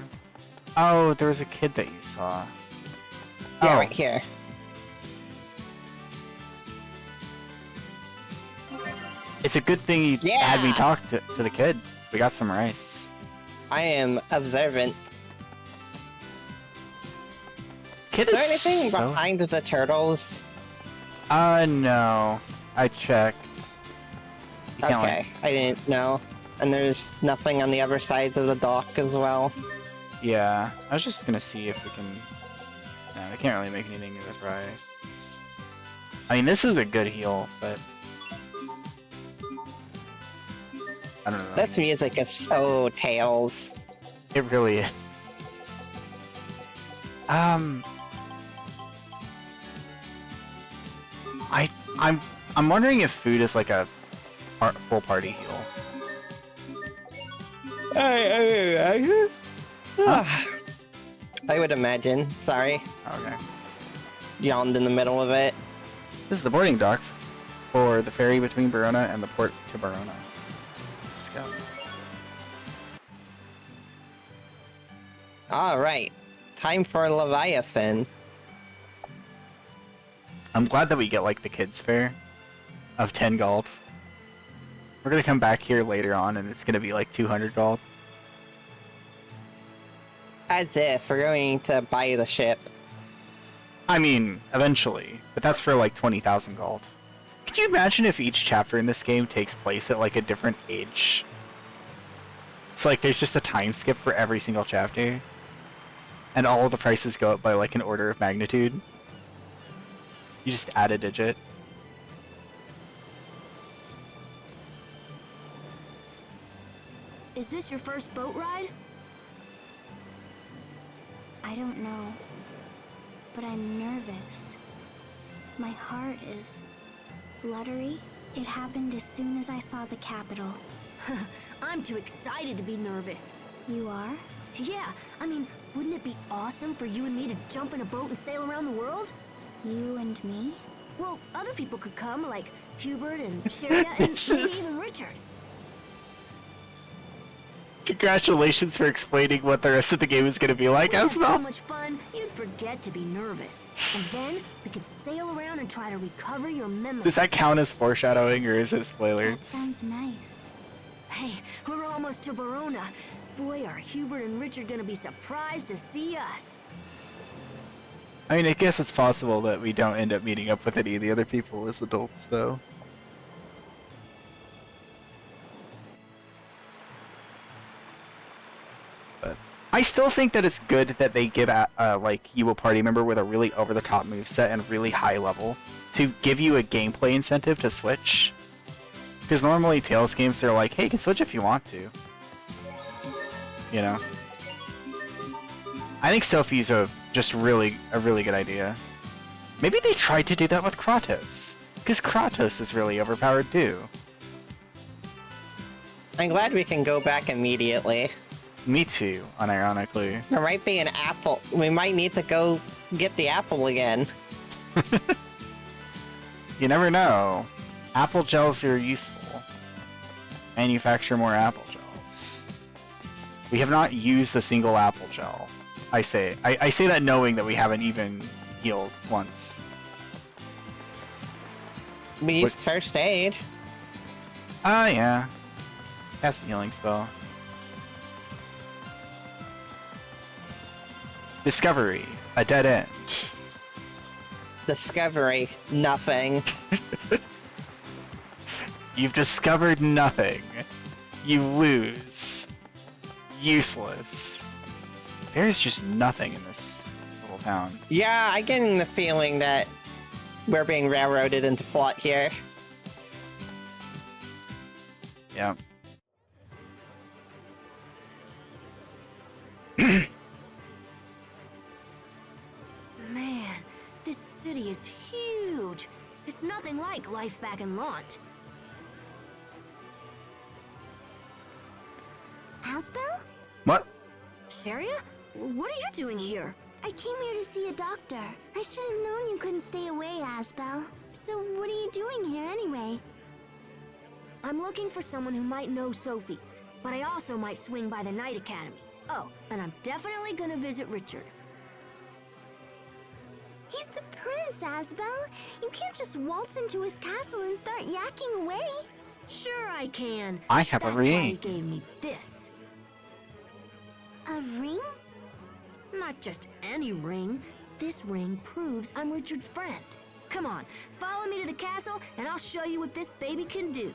Oh, there was a kid that you saw. Yeah, Oh. right here. It's a good thing you had me talk to the kid. We got some rice. I am observant. Kid Is there is anything so... behind the turtles? No. I checked. You can't, Okay, like... I didn't know. And there's nothing on the other sides of the dock as well. Yeah, I was just gonna see if we can... No, we can't really make anything with rice. I mean, this is a good heal, but... I don't know. This music is so Tales. It really is. I'm wondering if food is like a full party heal. I would imagine. Sorry, Okay. yawned in the middle of it. This is the boarding dock for the ferry between Verona and the port to Verona. Let's go. All right, time for Leviathan. I'm glad that we get like the kids fair of 10 gold. We're gonna come back here later on and it's gonna be like 200 gold. As if we're going to buy the ship. I mean, eventually, but that's for like 20,000 gold. Could you imagine if each chapter in this game takes place at like a different age? So like there's just a time skip for every single chapter, and all of the prices go up by like an order of magnitude. You just add a digit. Is this your first boat ride? I don't know, but I'm nervous. My heart is fluttery. It happened as soon as I saw the capital. I'm too excited to be nervous. You are? Yeah, I mean, wouldn't it be awesome for you and me to jump in a boat and sail around the world? You and me? Well, other people could come, like Hubert and Sharia and maybe even Richard. Congratulations for explaining what the rest of the game is going to be like, We'd have so Asmel. much fun, you'd forget to be nervous. And then we could sail around and try to recover your memory. Does that count as foreshadowing or is it That spoilers? sounds nice. Hey, we're almost to Verona. Boy, are Hubert and Richard gonna be surprised to see us. I mean, I guess it's possible that we don't end up meeting up with any of the other people as adults, though. But I still think that it's good that they give like you a party member with a really over-the-top moveset and really high level to give you a gameplay incentive to switch. Because normally Tales games, they're like, hey, you can switch if you want to. You know? I think Sophie's just a really good idea. Maybe they tried to do that with Kratos, because Kratos is really overpowered too. I'm glad we can go back immediately. Me too, unironically. There might be an apple. We might need to go get the apple again. You never know. Apple gels are useful. Manufacture more apple gels. We have not used a single apple gel. I say that knowing that we haven't even healed once. We used first aid. Ah, yeah. Cast the healing spell. Discovery. A dead end. Discovery. Nothing. You've discovered nothing. You lose. Useless. There's just nothing in this little town. Yeah, I'm getting the feeling that we're being railroaded into plot here. Yeah. Man, this city is huge. It's nothing like life back in Lont. Asbel? What? Sharia? What are you doing here? I came here to see a doctor. I should have known you couldn't stay away, Asbel. So what are you doing here anyway? I'm looking for someone who might know Sophie, but I also might swing by the Knight Academy. Oh, and I'm definitely gonna visit Richard. He's the prince, Asbel. You can't just waltz into his castle and start yakking away. Sure I can. I have a That's why he ring. gave me this. A ring? Not just any ring. This ring proves I'm Richard's friend. Come on, follow me to the castle and I'll show you what this baby can do.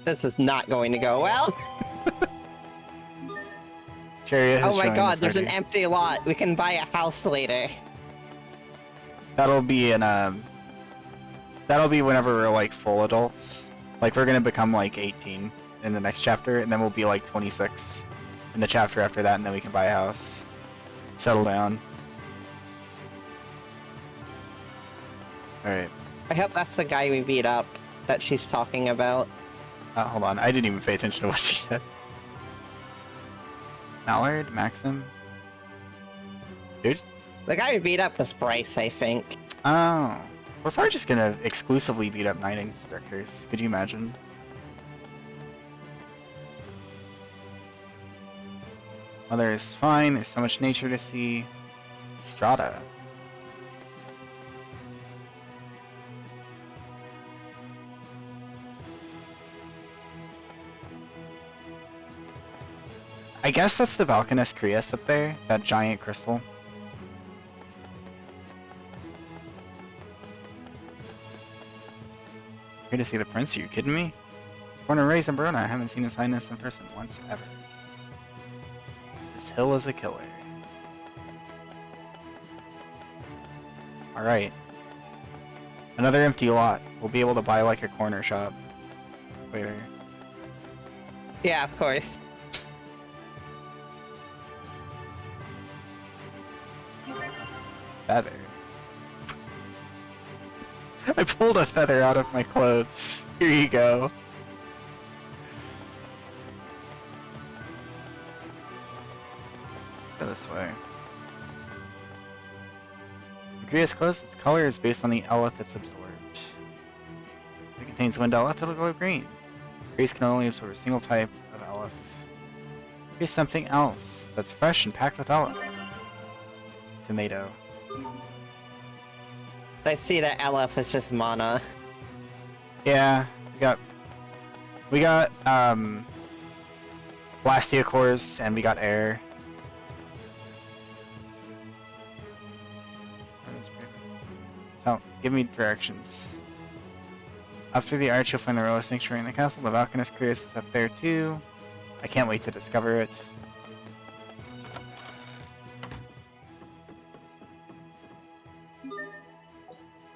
This is not going to go well. Chariot has Oh my joined god, the there's an party. empty lot. We can buy a house later. That'll be in that'll be whenever we're like full adults. Like we're gonna become like 18 in the next chapter, and then we'll be like 26 in the chapter after that, and then we can buy a house. Settle down. Alright. I hope that's the guy we beat up that she's talking about. Hold on, I didn't even pay attention to what she said. Mallard, Maxim, dude. The guy we beat up was Bryce, I think. Oh, we're probably just gonna exclusively beat up knight instructors. Could you imagine? Weather is fine. There's so much nature to see. Strata. I guess that's the Valkanus Crius up there, that giant crystal. Here to see the prince, are you kidding me? He's born and raised in Verona. I haven't seen his highness in person once ever. This hill is a killer. Alright. Another empty lot. We'll be able to buy like a corner shop later. Yeah, of course. Feather. I pulled a feather out of my clothes. Here you go. Go this way. The Gria's clothes, its color is based on the eleth it's absorbed. If it contains wind eleth, it'll glow green. Grace can only absorb a single type of eleth. Here's something else that's fresh and packed with eleth. Tomato. I see that LF is just mana. Yeah, we got Blastia cores and we got air. Oh, give me directions. After the arch, you'll find the royal sanctuary in the castle. The Valkanus Crius is up there too. I can't wait to discover it.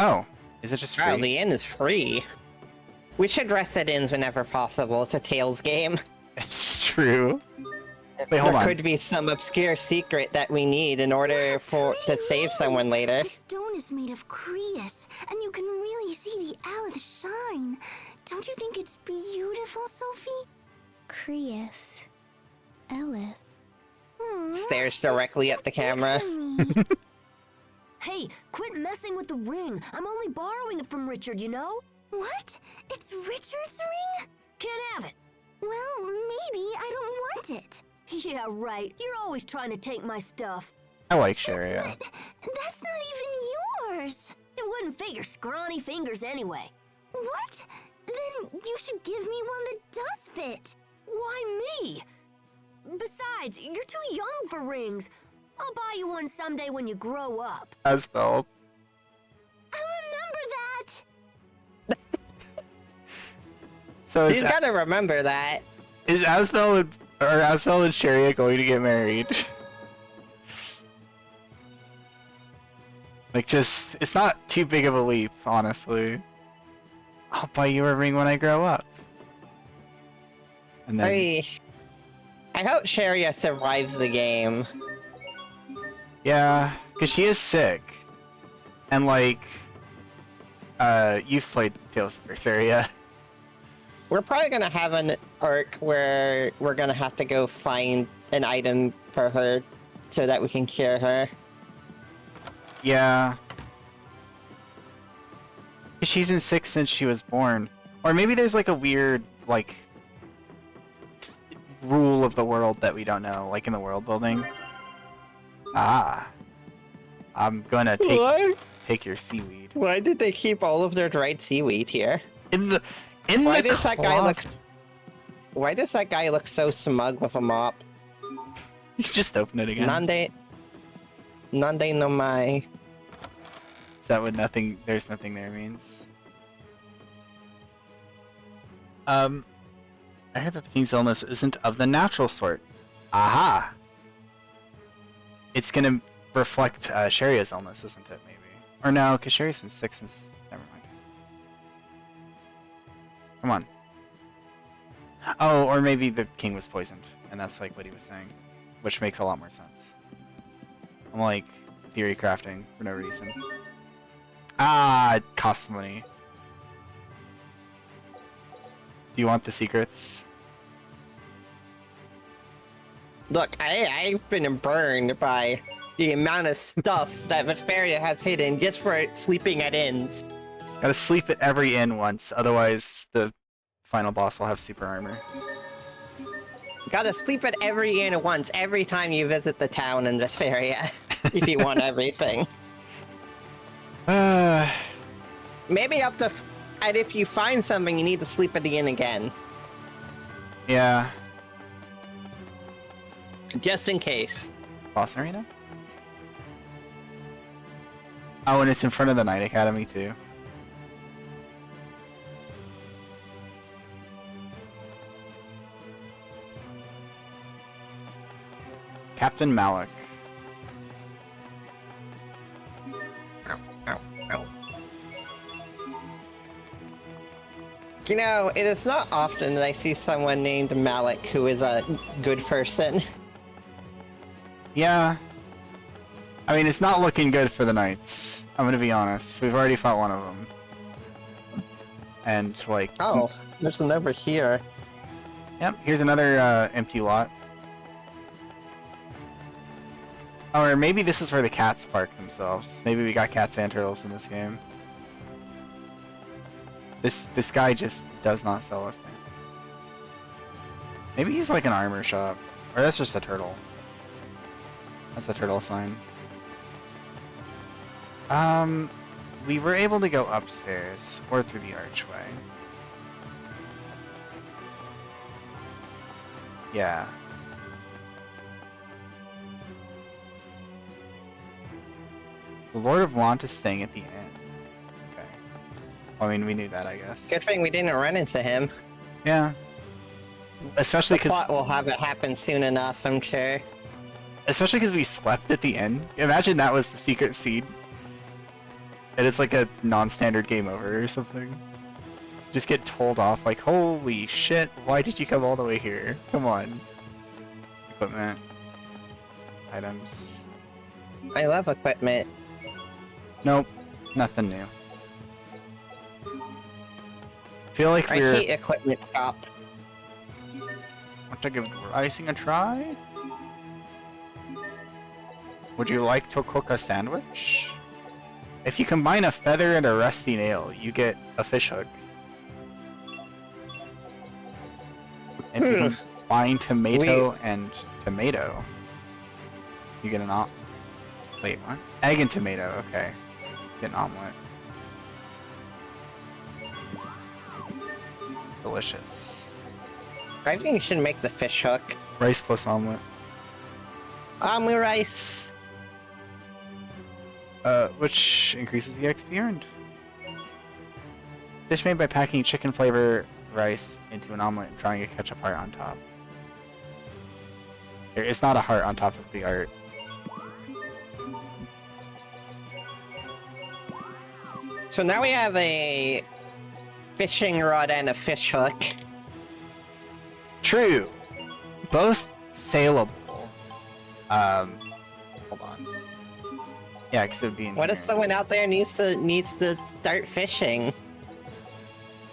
Oh, is it just free? Oh, the inn is free. We should rest at inns whenever possible. It's a Tales game. It's true. Wait, hold there on. could be some obscure secret that we need in order to save someone later. The stone is made of Crius, and you can really see the Aleth shine. Don't you think it's beautiful, Sophie? Crius. Eleth. Stares directly at the camera. Hey, quit messing with the ring. I'm only borrowing it from Richard, you know? What? It's Richard's ring? Can't have it. Well, maybe I don't want it. Yeah, right. You're always trying to take my stuff. I like Sharia. But that's not even yours. It wouldn't fit your scrawny fingers anyway. What? Then you should give me one that does fit. Why me? Besides, you're too young for rings. I'll buy you one someday when you grow up. As spelled. I'll remember that. So He's gotta remember that. is Asbel and Sharia going to get married? Like, just, it's not too big of a leap, honestly. I'll buy you a ring when I grow up. And then, I hope Sharia survives the game. yeah, because she is sick. And, like, you've played Tales of Berseria. We're probably gonna have an arc where we're gonna have to go find an item for her so that we can cure her. Yeah. She's been sick since she was born. Or maybe there's like a weird, like, rule of the world that we don't know, like in the world building. Ah. I'm gonna take your seaweed. Why did they keep all of their dried seaweed here? Why does that guy look so smug with a mop? You just open it again. Nande no mai. Is that what there's nothing there means? I heard that the king's illness isn't of the natural sort. Aha! It's gonna reflect Sharia's illness, isn't it, maybe? Or no, because Sharia's been sick since... Never mind. Come on. Oh, or maybe the king was poisoned, and that's like what he was saying. Which makes a lot more sense. I'm like, theory crafting for no reason. Ah, It costs money. Do you want the secrets? Look, I've been burned by the amount of stuff that Vesperia has hidden just for sleeping at inns. Gotta sleep at every inn once, otherwise the final boss will have super armor. Gotta sleep at every inn once every time you visit the town in Vesperia, if you want everything. Maybe up to... and if you find something, you need to sleep at the inn again. Yeah. Just in case. Boss arena? Oh, and it's in front of the Knight Academy too. Captain Malik. You know, it is not often that I see someone named Malik who is a good person. Yeah. I mean, it's not looking good for the Knights. I'm gonna be honest. We've already fought one of them. And, like... Oh, there's an over here. Yep, here's another empty lot. Oh, or maybe this is where the cats park themselves. Maybe we got cats and turtles in this game. This guy just does not sell us things. Maybe he's like an armor shop. Or that's just a turtle. That's a turtle sign. We were able to go upstairs, or through the archway. Yeah. The Lord of Want is staying at the inn. Okay. I mean, we knew that, I guess. Good thing we didn't run into him. Yeah. Especially The because... plot will have it happen soon enough, I'm sure. Especially because we slept at the inn. Imagine that was the secret seed. And it's like a non-standard game over or something. Just get told off like, holy shit, why did you come all the way here? Come on. Equipment. Items. I love equipment. Nope. Nothing new. Feel like I we're... hate equipment shop. Want to give icing a try? Would you like to cook a sandwich? If you combine a feather and a rusty nail, you get a fish hook. If you combine tomato and tomato, you get an omelet. Wait, what? Egg and tomato, okay. Get an omelet. Delicious. I think you should make the fish hook. Rice plus omelet. Rice. Which increases the XP earned. Dish made by packing chicken flavor rice into an omelet and drawing a ketchup heart on top. It's not a heart on top of the art. So now we have a fishing rod and a fish hook. True. Both saleable. Hold on. Yeah, because it would be in What here. if someone out there needs to start fishing?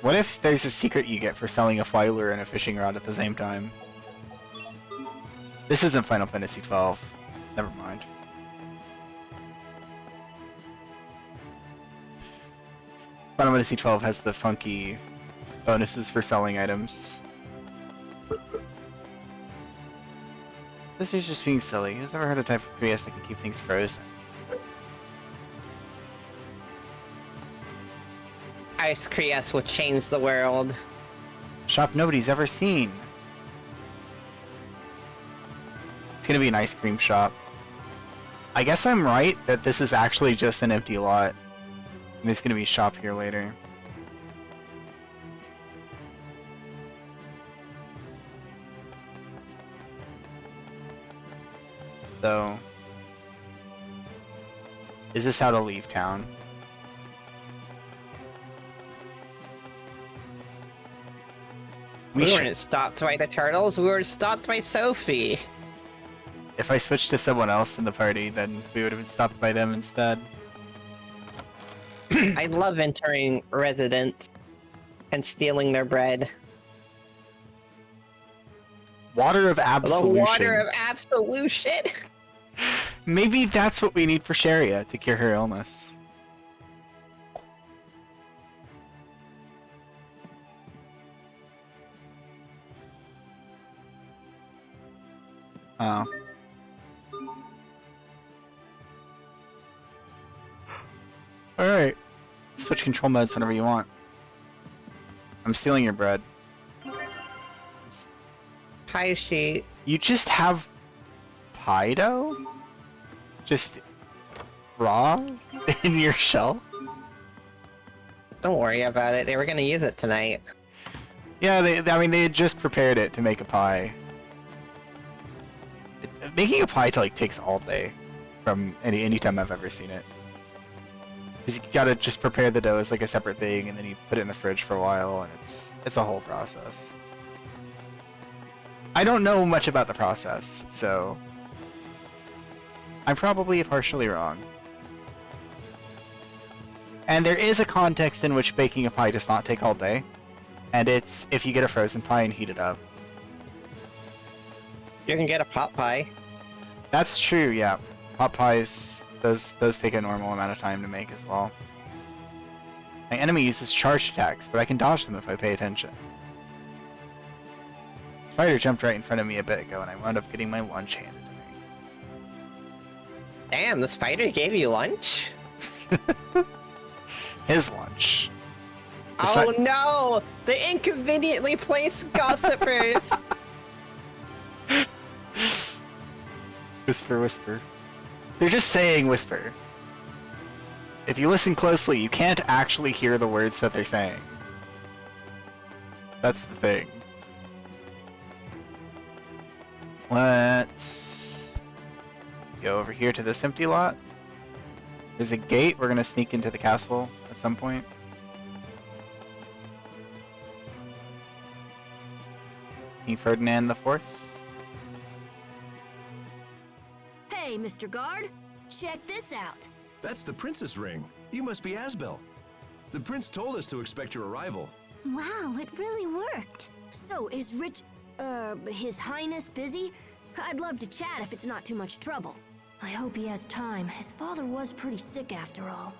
What if there's a secret you get for selling a fly lure and a fishing rod at the same time? This isn't Final Fantasy XII. Never mind. Final Fantasy XII has the funky bonuses for selling items. This is just being silly. Who's ever heard of a type of Prius that can keep things frozen? Ice Creas will change the world. Shop nobody's ever seen. It's gonna be an ice cream shop. I guess I'm right that this is actually just an empty lot. And there's gonna be a shop here later. So... is this how to leave town? We should- weren't stopped by the turtles, we were stopped by Sophie. If I switched to someone else in the party, then we would have been stopped by them instead. I love entering residents and stealing their bread. Water of The absolution. water of absolution. Maybe that's what we need for Sharia to cure her illness. Oh. Alright. Switch control modes whenever you want. I'm stealing your bread. Pie sheet. You just have pie dough? Just raw in your shell? Don't worry about it. They were gonna use it tonight. Yeah, I mean, they had just prepared it to make a pie. Making a pie like takes all day, from any time I've ever seen it. Because you gotta just prepare the dough as like a separate thing, and then you put it in the fridge for a while, and it's a whole process. I don't know much about the process, so I'm probably partially wrong. And there is a context in which baking a pie does not take all day, and it's if you get a frozen pie and heat it up. You can get a pot pie. That's true, yeah. Pot pies, those take a normal amount of time to make as well. My enemy uses charged attacks, but I can dodge them if I pay attention. Spider jumped right in front of me a bit ago, and I wound up getting my lunch handed to me. Damn, the spider gave you lunch? His lunch. Oh no! The inconveniently placed gossipers! Whisper, whisper. They're just saying whisper. If you listen closely, you can't actually hear the words that they're saying. That's the thing. Let's go over here to this empty lot. There's a gate. We're gonna sneak into the castle at some point. King Ferdinand IV. Hey, Mr. Guard, check this out. That's the princess ring. You must be Asbel. The prince told us to expect your arrival. Wow, it really worked. So, is His Highness busy? I'd love to chat if it's not too much trouble. I hope he has time. His father was pretty sick after all.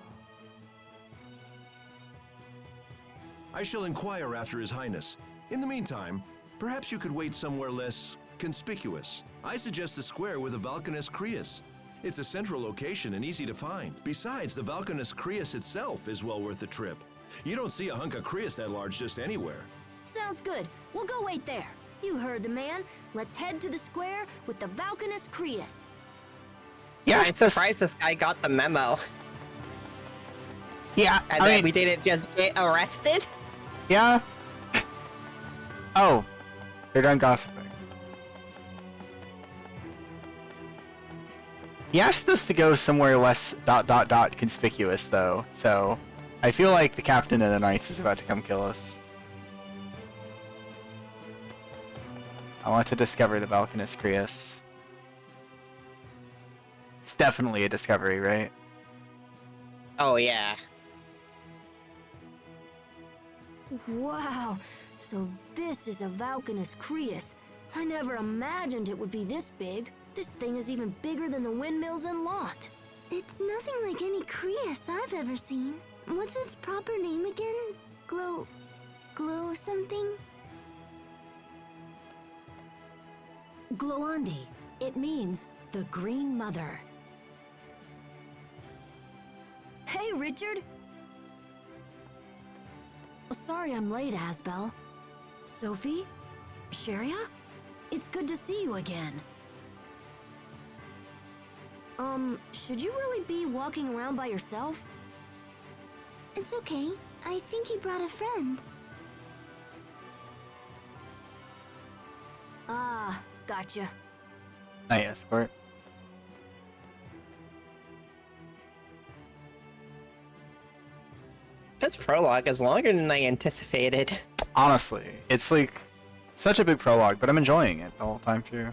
I shall inquire after His Highness. In the meantime, perhaps you could wait somewhere less conspicuous. I suggest the square with the Valkanus Creus. It's a central location and easy to find. Besides, the Valkanus Creus itself is well worth the trip. You don't see a hunk of Creus that large just anywhere. Sounds good. We'll go wait there. You heard the man. Let's head to the square with the Valkanus Creus. Yeah, I'm surprised this guy got the memo. Yeah, And then we didn't just get arrested? Yeah. Oh, they're done gossiping. He asked us to go somewhere less ... conspicuous, though, so I feel like the captain of the Knights is about to come kill us. I want to discover the Valkanus Creus. It's definitely a discovery, right? Oh yeah. Wow, so this is a Valkanus Creus. I never imagined it would be this big. This thing is even bigger than the windmills in Lot. It's nothing like any Creus I've ever seen. What's its proper name again? Glow something? Gloandi. It means the Green Mother. Hey, Richard. Sorry I'm late, Asbel. Sophie? Sharia? It's good to see you again. Should you really be walking around by yourself? It's okay. I think he brought a friend. Ah, gotcha. Night escort. This prologue is longer than I anticipated. Honestly, it's like such a big prologue, but I'm enjoying it the whole time through.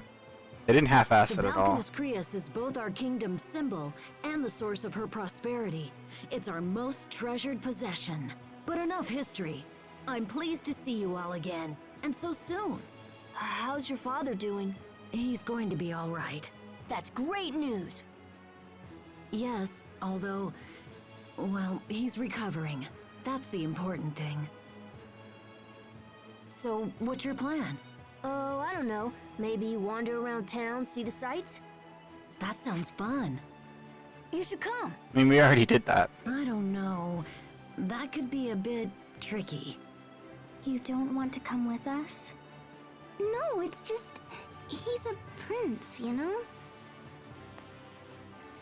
They didn't half-ass The it at all. Valkanus Crius is both our kingdom's symbol and the source of her prosperity. It's our most treasured possession. But enough history. I'm pleased to see you all again, and so soon. How's your father doing? He's going to be all right. That's great news. Yes, although, well, he's recovering. That's the important thing. So, what's your plan? Oh, I don't know. Maybe wander around town, see the sights? That sounds fun. You should come. I mean, we already did that. I don't know. That could be a bit tricky. You don't want to come with us? No, it's just... he's a prince, you know?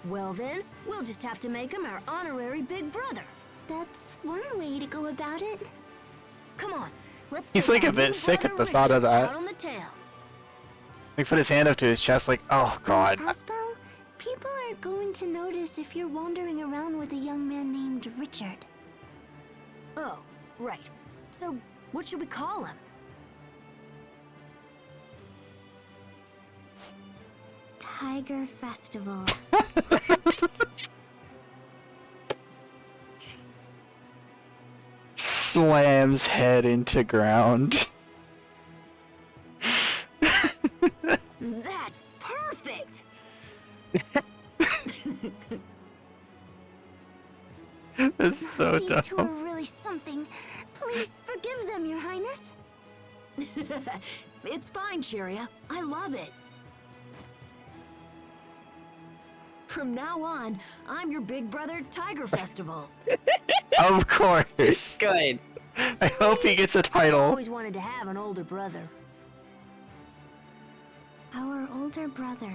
Well then, we'll just have to make him our honorary big brother. That's one way to go about it. Come on, let's He's take like a our bit new sick brother at the thought of Richard that. Out on the town. He put his hand up to his chest like, oh god. Asbel, people are going to notice if you're wandering around with a young man named Richard. Oh, right. So, what should we call him? Tiger Festival. Slams head into ground. That's perfect! That's so These two are dumb. really something. Please forgive them, Your Highness. It's fine, Sharia. I love it. From now on, I'm your big brother, Tiger Festival. Of course. Good. I hope he gets a I title. always wanted to have an older brother. Our older brother,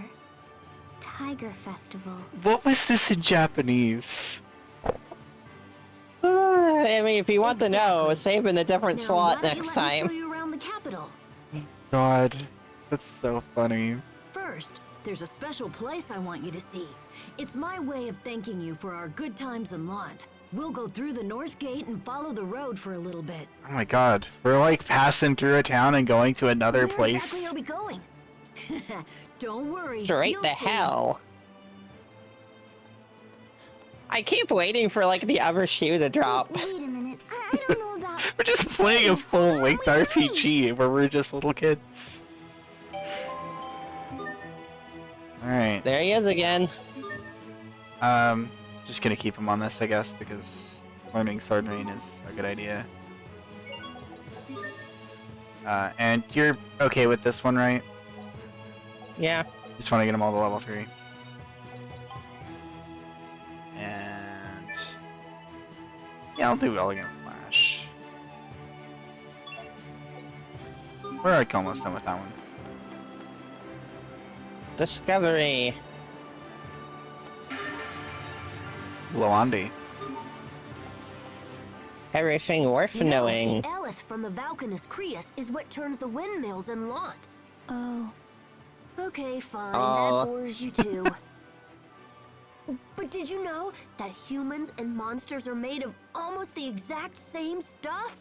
Tiger Festival. What was this in Japanese? I mean, if you want to know, save in a different Now, slot why don't you next let me time. show you around the capital? God, that's so funny. First, there's a special place I want you to see. It's my way of thanking you for our good times in Lont. We'll go through the north gate and follow the road for a little bit. Oh my god, we're like passing through a town and going to another Where place. exactly are we going? Don't worry. Straight you'll the see. hell. I keep waiting for like the other shoe to drop. Wait a minute. I don't know about... We're just playing a full-length RPG where we're just little kids. Alright. There he is again. Just gonna keep him on this, I guess, because learning Sword Rain is a good idea. And you're okay with this one, right? Yeah. Just want to get them all to level 3. And... yeah, I'll do Elegant Flash. We're like almost done with that one. Discovery. Loandi. Everything worth knowing. The Elith from the Valkanus Crius is what turns the windmills in Lont. Oh, Okay, fine. Oh. That bores you too. But did you know that humans and monsters are made of almost the exact same stuff?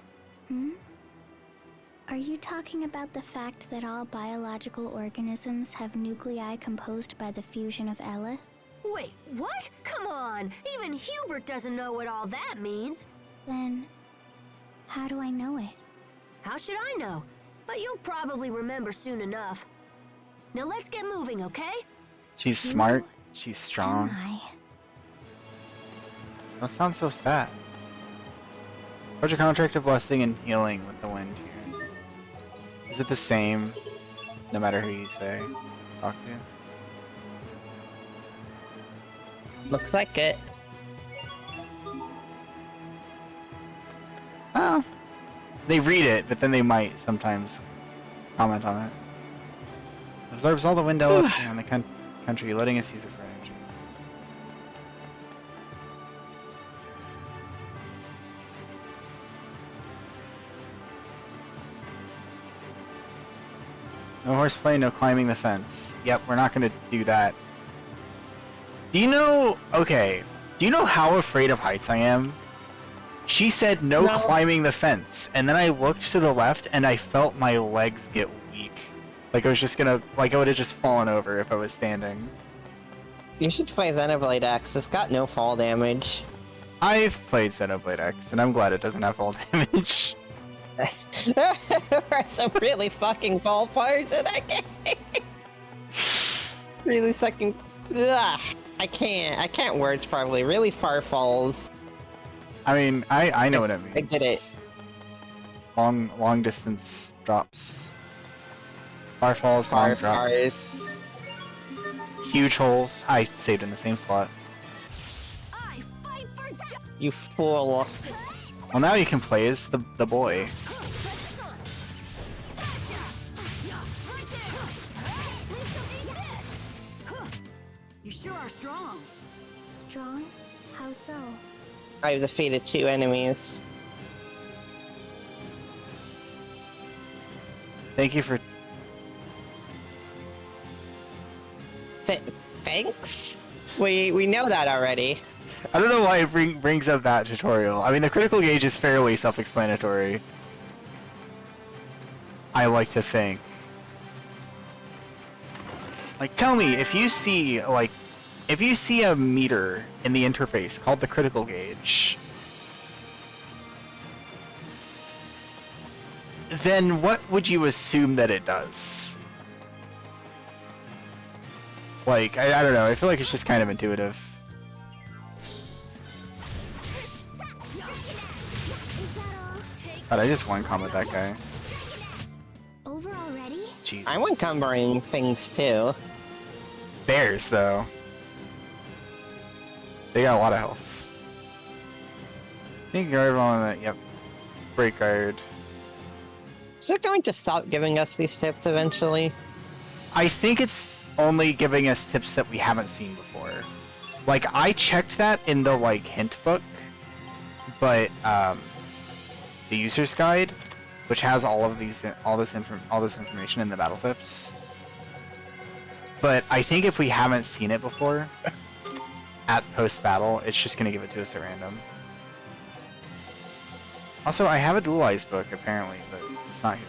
are you talking about the fact that all biological organisms have nuclei composed by the fusion of Elith? Wait, what? Come on! Even Hubert doesn't know what all that means. Then, how do I know it? How should I know? But you'll probably remember soon enough. Now let's get moving, okay? She's smart. She's Am strong. I? That sounds so sad. What's your contract of blessing and healing with the wind here? Is it the same, no matter who you say talk to? Looks like it. Oh. They read it, but then they might sometimes comment on it. Absorbs all the wind elephant in the country, letting us use it for energy. No horseplay, no climbing the fence. Yep, we're not gonna do that. Do you know... okay. Do you know how afraid of heights I am? She said no, No. climbing the fence, and then I looked to the left and I felt my legs get weak. Like I was just gonna, like I would have just fallen over if I was standing. You should play Xenoblade X. It's got no fall damage. I've played Xenoblade X, and I'm glad it doesn't have fall damage. There are some really fucking fall fires in that game. It's really sucking. Ugh, I can't words probably. Really far falls. I mean, I know what it means. I did it. Long distance drops. Far falls, Far long drops. fires. Huge holes. I saved in the same slot. I fight for justice. You fool. Well, now you can play as the boy. You sure are strong. Strong? How so? I've defeated 2 enemies. Thank you for. Thanks? We know that already. I don't know why it brings up that tutorial. I mean, the critical gauge is fairly self-explanatory. I like to think. Like, tell me, if you see a meter in the interface called the critical gauge, then what would you assume that it does? Like, I don't know, I feel like it's just kind of intuitive. God, I just one-combat that guy. Over already? Jeez. I'm encumbering things too. Bears, though. They got a lot of health. I think guard on that, yep. Break guard. Is it going to stop giving us these tips eventually? I think it's only giving us tips that we haven't seen before. Like, I checked that in the, like, hint book, but, the user's guide, which has all this information in the battle tips. But I think if we haven't seen it before, at post-battle, it's just gonna give it to us at random. Also, I have a dualized book, apparently, but it's not here.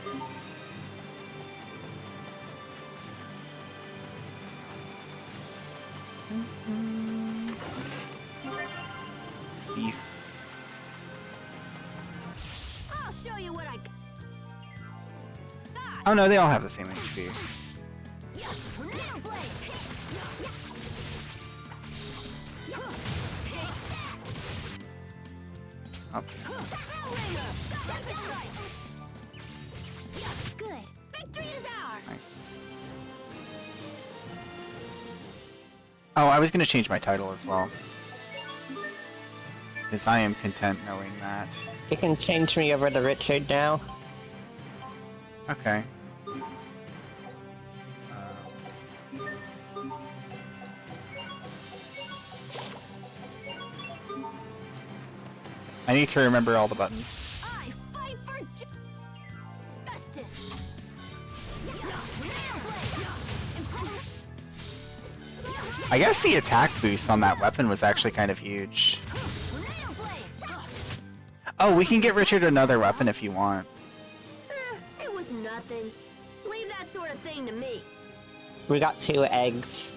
Beef. I'll show you what I got. Oh no, they all have the same HP. Tornado blade. Oh. Good. Victory is ours. Nice. Oh, I was gonna change my title as well. Because I am content knowing that. You can change me over to Richard now. Okay. I need to remember all the buttons. I fight for justice. I guess the attack boost on that weapon was actually kind of huge. Oh, we can get Richard another weapon if you want. It was nothing. Leave that sort of thing to me. We got 2 eggs.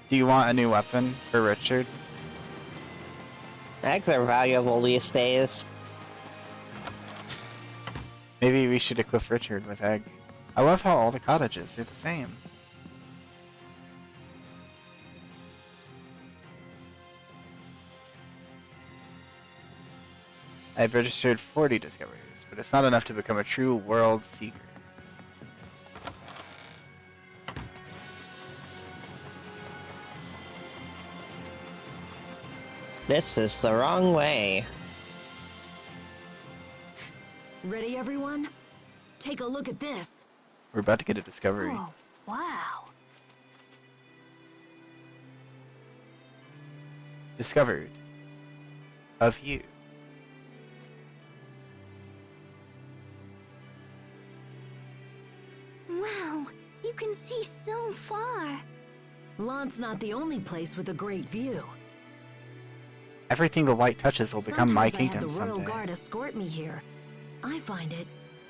Do you want a new weapon for Richard? Eggs are valuable these days. Maybe we should equip Richard with egg. I love how all the cottages are the same. I've registered 40 discoveries, but it's not enough to become a true world seeker. This is the wrong way. Ready, everyone? Take a look at this. We're about to get a discovery. Oh, wow. Discovered. Of you. Wow, you can see so far. Lawnt's not the only place with a great view. Everything the light touches will become my Sometimes I kingdom have the Royal someday. Guard escort me here. I find it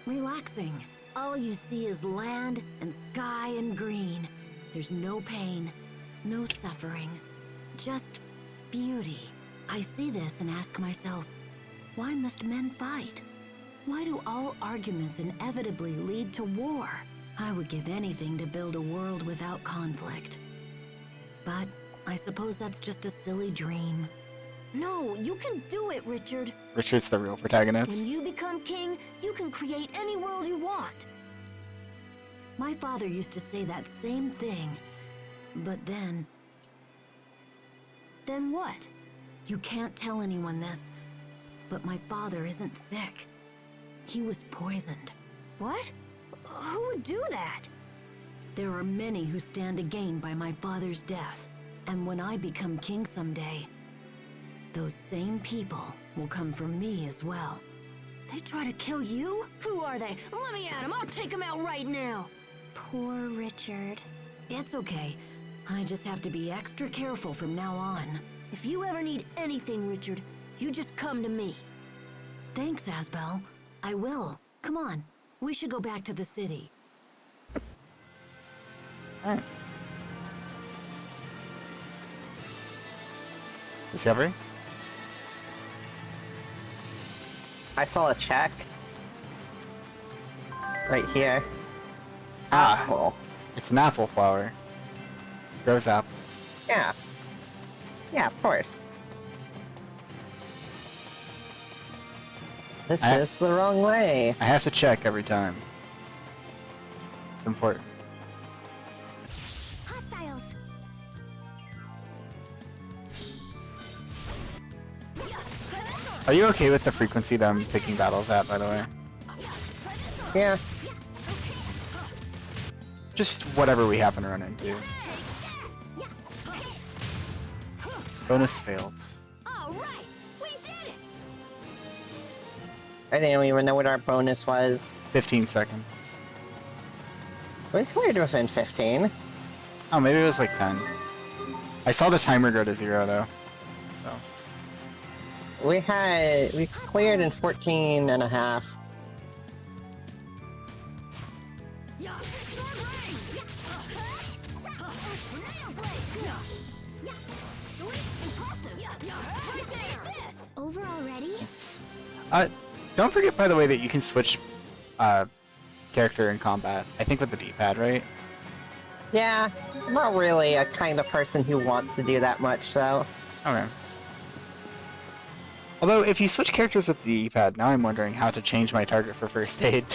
relaxing. All you see is land and sky and green. There's no pain, no suffering, just beauty. I see this and ask myself, why must men fight? Why do all arguments inevitably lead to war? I would give anything to build a world without conflict. But I suppose that's just a silly dream. No, you can do it, Richard. Richard's the real protagonist. When you become king, you can create any world you want. My father used to say that same thing, but then... Then what? You can't tell anyone this, but my father isn't sick. He was poisoned. What? Who would do that? There are many who stand to gain by my father's death, and when I become king someday, those same people will come for me as well. They try to kill you? Who are they? Let me at them. I'll take them out right now. Poor Richard. It's okay. I just have to be extra careful from now on. If you ever need anything, Richard, you just come to me. Thanks, Asbel. I will. Come on. We should go back to the city. Alright. Discovery? I saw a check. Right here. Ah. Apple. It's an apple flower. Grows apples. Yeah. Yeah, of course. This is the wrong way. I have to check every time. It's important. Hostiles. Are you okay with the frequency that I'm picking battles at, by the way? Yeah. Just whatever we happen to run into. Bonus failed. All right, we did it. I didn't even know what our bonus was. 15 seconds. We cleared within 15. Oh, maybe it was like 10. I saw the timer go to 0 though. So. We cleared in 14 and a half. Over already? Don't forget, by the way, that you can switch character in combat. I think with the D-pad, right? Yeah, not really a kind of person who wants to do that much, though. Okay. Although, if you switch characters with the D-pad, now I'm wondering how to change my target for first aid.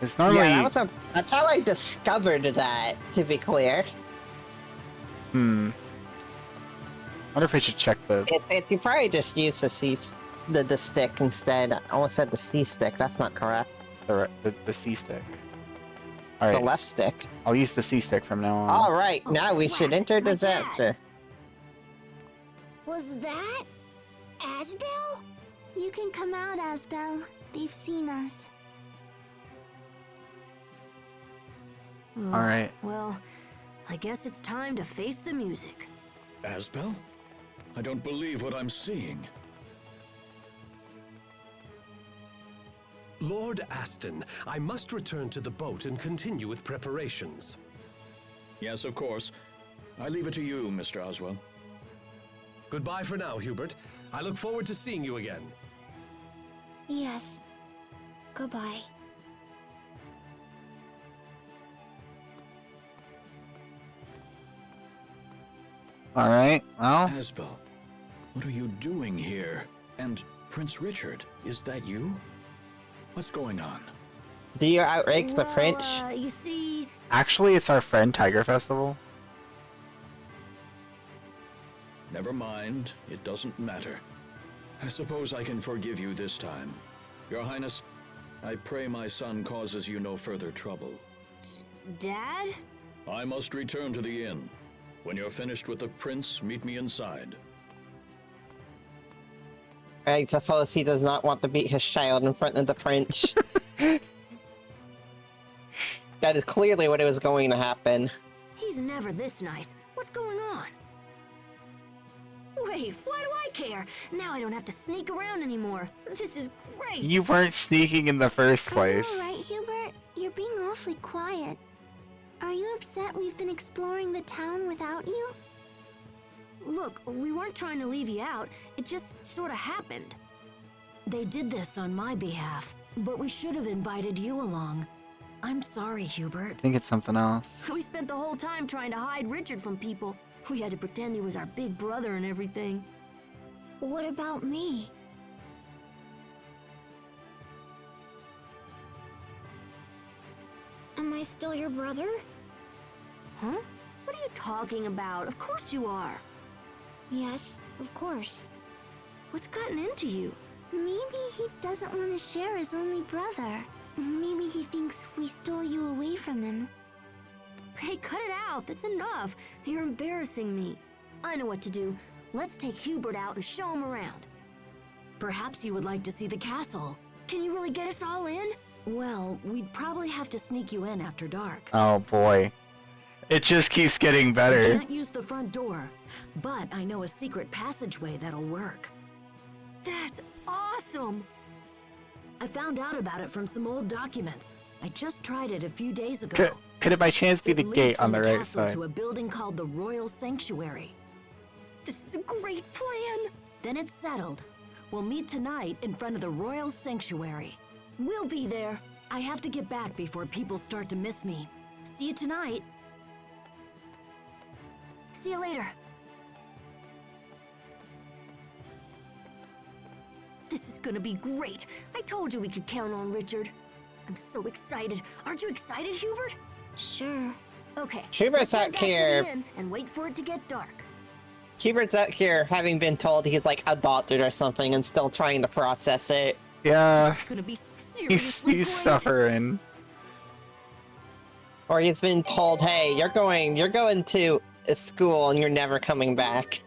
It's normally... Yeah, that's how I discovered that, to be clear. I wonder if I should check the... You probably just use the stick instead. I almost said the C stick, that's not correct. the C stick. The Alright, left stick. I'll use the C stick from now on. Alright, Oh, now we should crap, enter it's my dad. disaster. Was that Asbel? You can come out, Asbel. They've seen us. Alright. Well, I guess it's time to face the music. Asbel? I don't believe what I'm seeing. Lord Aston, I must return to the boat and continue with preparations. Yes, of course. I leave it to you, Mr. Oswell. Goodbye for now, Hubert. I look forward to seeing you again. Yes. Goodbye. Alright, well... Asbel, what are you doing here? And Prince Richard, is that you? What's going on? Do you outrank the Well, French? You see, Actually, it's our friend Tiger Festival. Never mind, it doesn't matter. I suppose I can forgive you this time. Your Highness, I pray my son causes you no further trouble. Dad? I must return to the inn. When you're finished with the prince, meet me inside. I suppose he does not want to beat his child in front of the French. That is clearly what was going to happen. He's never this nice. What's going on? Wait, why do I care? Now I don't have to sneak around anymore. This is great! You weren't sneaking in the first Are you place. alright, Hubert? You're being awfully quiet. Are you upset we've been exploring the town without you? Look, we weren't trying to leave you out. It just sort of happened. They did this on my behalf, but we should have invited you along. I'm sorry, Hubert. I think it's something else. We spent the whole time trying to hide Richard from people. We had to pretend he was our big brother and everything. What about me? Am I still your brother? Huh? What are you talking about? Of course you are. Yes, of course. What's gotten into you? Maybe he doesn't want to share his only brother. Maybe he thinks we stole you away from him. Hey, cut it out. That's enough. You're embarrassing me. I know what to do. Let's take Hubert out and show him around. Perhaps you would like to see the castle. Can you really get us all in? Well, we'd probably have to sneak you in after dark. Oh boy. It just keeps getting I better. can't use the front door, but I know a secret passageway that'll work. That's awesome! I found out about it from some old documents. I just tried it a few days ago. Could it by chance be It the leads gate on from the right castle side? to a building called the Royal Sanctuary. This is a great plan! Then it's settled. We'll meet tonight in front of the Royal Sanctuary. We'll be there. I have to get back before people start to miss me. See you tonight. See you later. This is gonna be great. I told you we could count on Richard. I'm so excited. Aren't you excited, Hubert? Sure. Okay. Hubert's let's head out back to the here. inn and wait for it to get dark. Hubert's out here having been told he's like adopted or something and still trying to process it. Yeah, It's gonna be he's seriously great. suffering. Or he's been told, hey, you're going to a school and you're never coming back.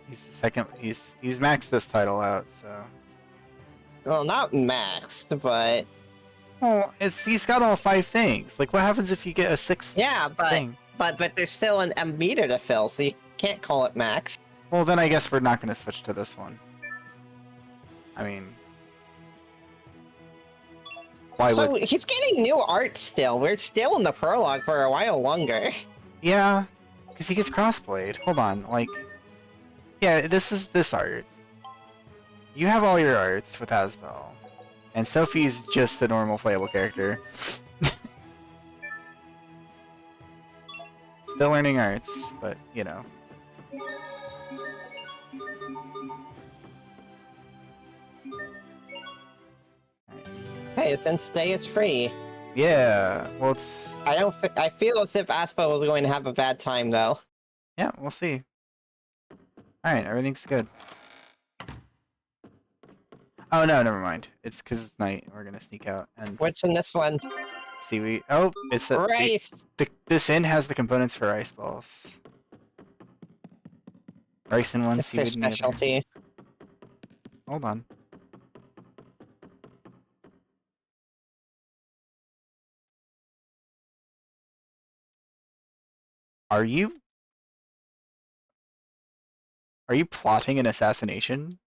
He's the second. He's maxed this title out, so. Well, not maxed, but Well, he's got all 5 things. Like, what happens if you get a 6th yeah, thing? but there's still a meter to fill, so you can't call it max. Well, then I guess we're not going to switch to this one. I mean, why So would? he's getting new art still. We're still in the prologue for a while longer. Yeah, because he gets crossblade. Hold on, like, yeah, this is this art. You have all your arts with Asbel, and Sophie's just a normal playable character. Still learning arts, but you know. Hey, since stay is free. Yeah, well, it's I feel as if Aspo was going to have a bad time though. yeah, we'll see. All right, everything's good. Oh no, never mind. It's because it's night. We're gonna sneak out and What's in this one? see. It's a Rice. this inn has the components for ice balls. Rice in one, It's their seaweed in the other. specialty. Hold on. Are you plotting an assassination?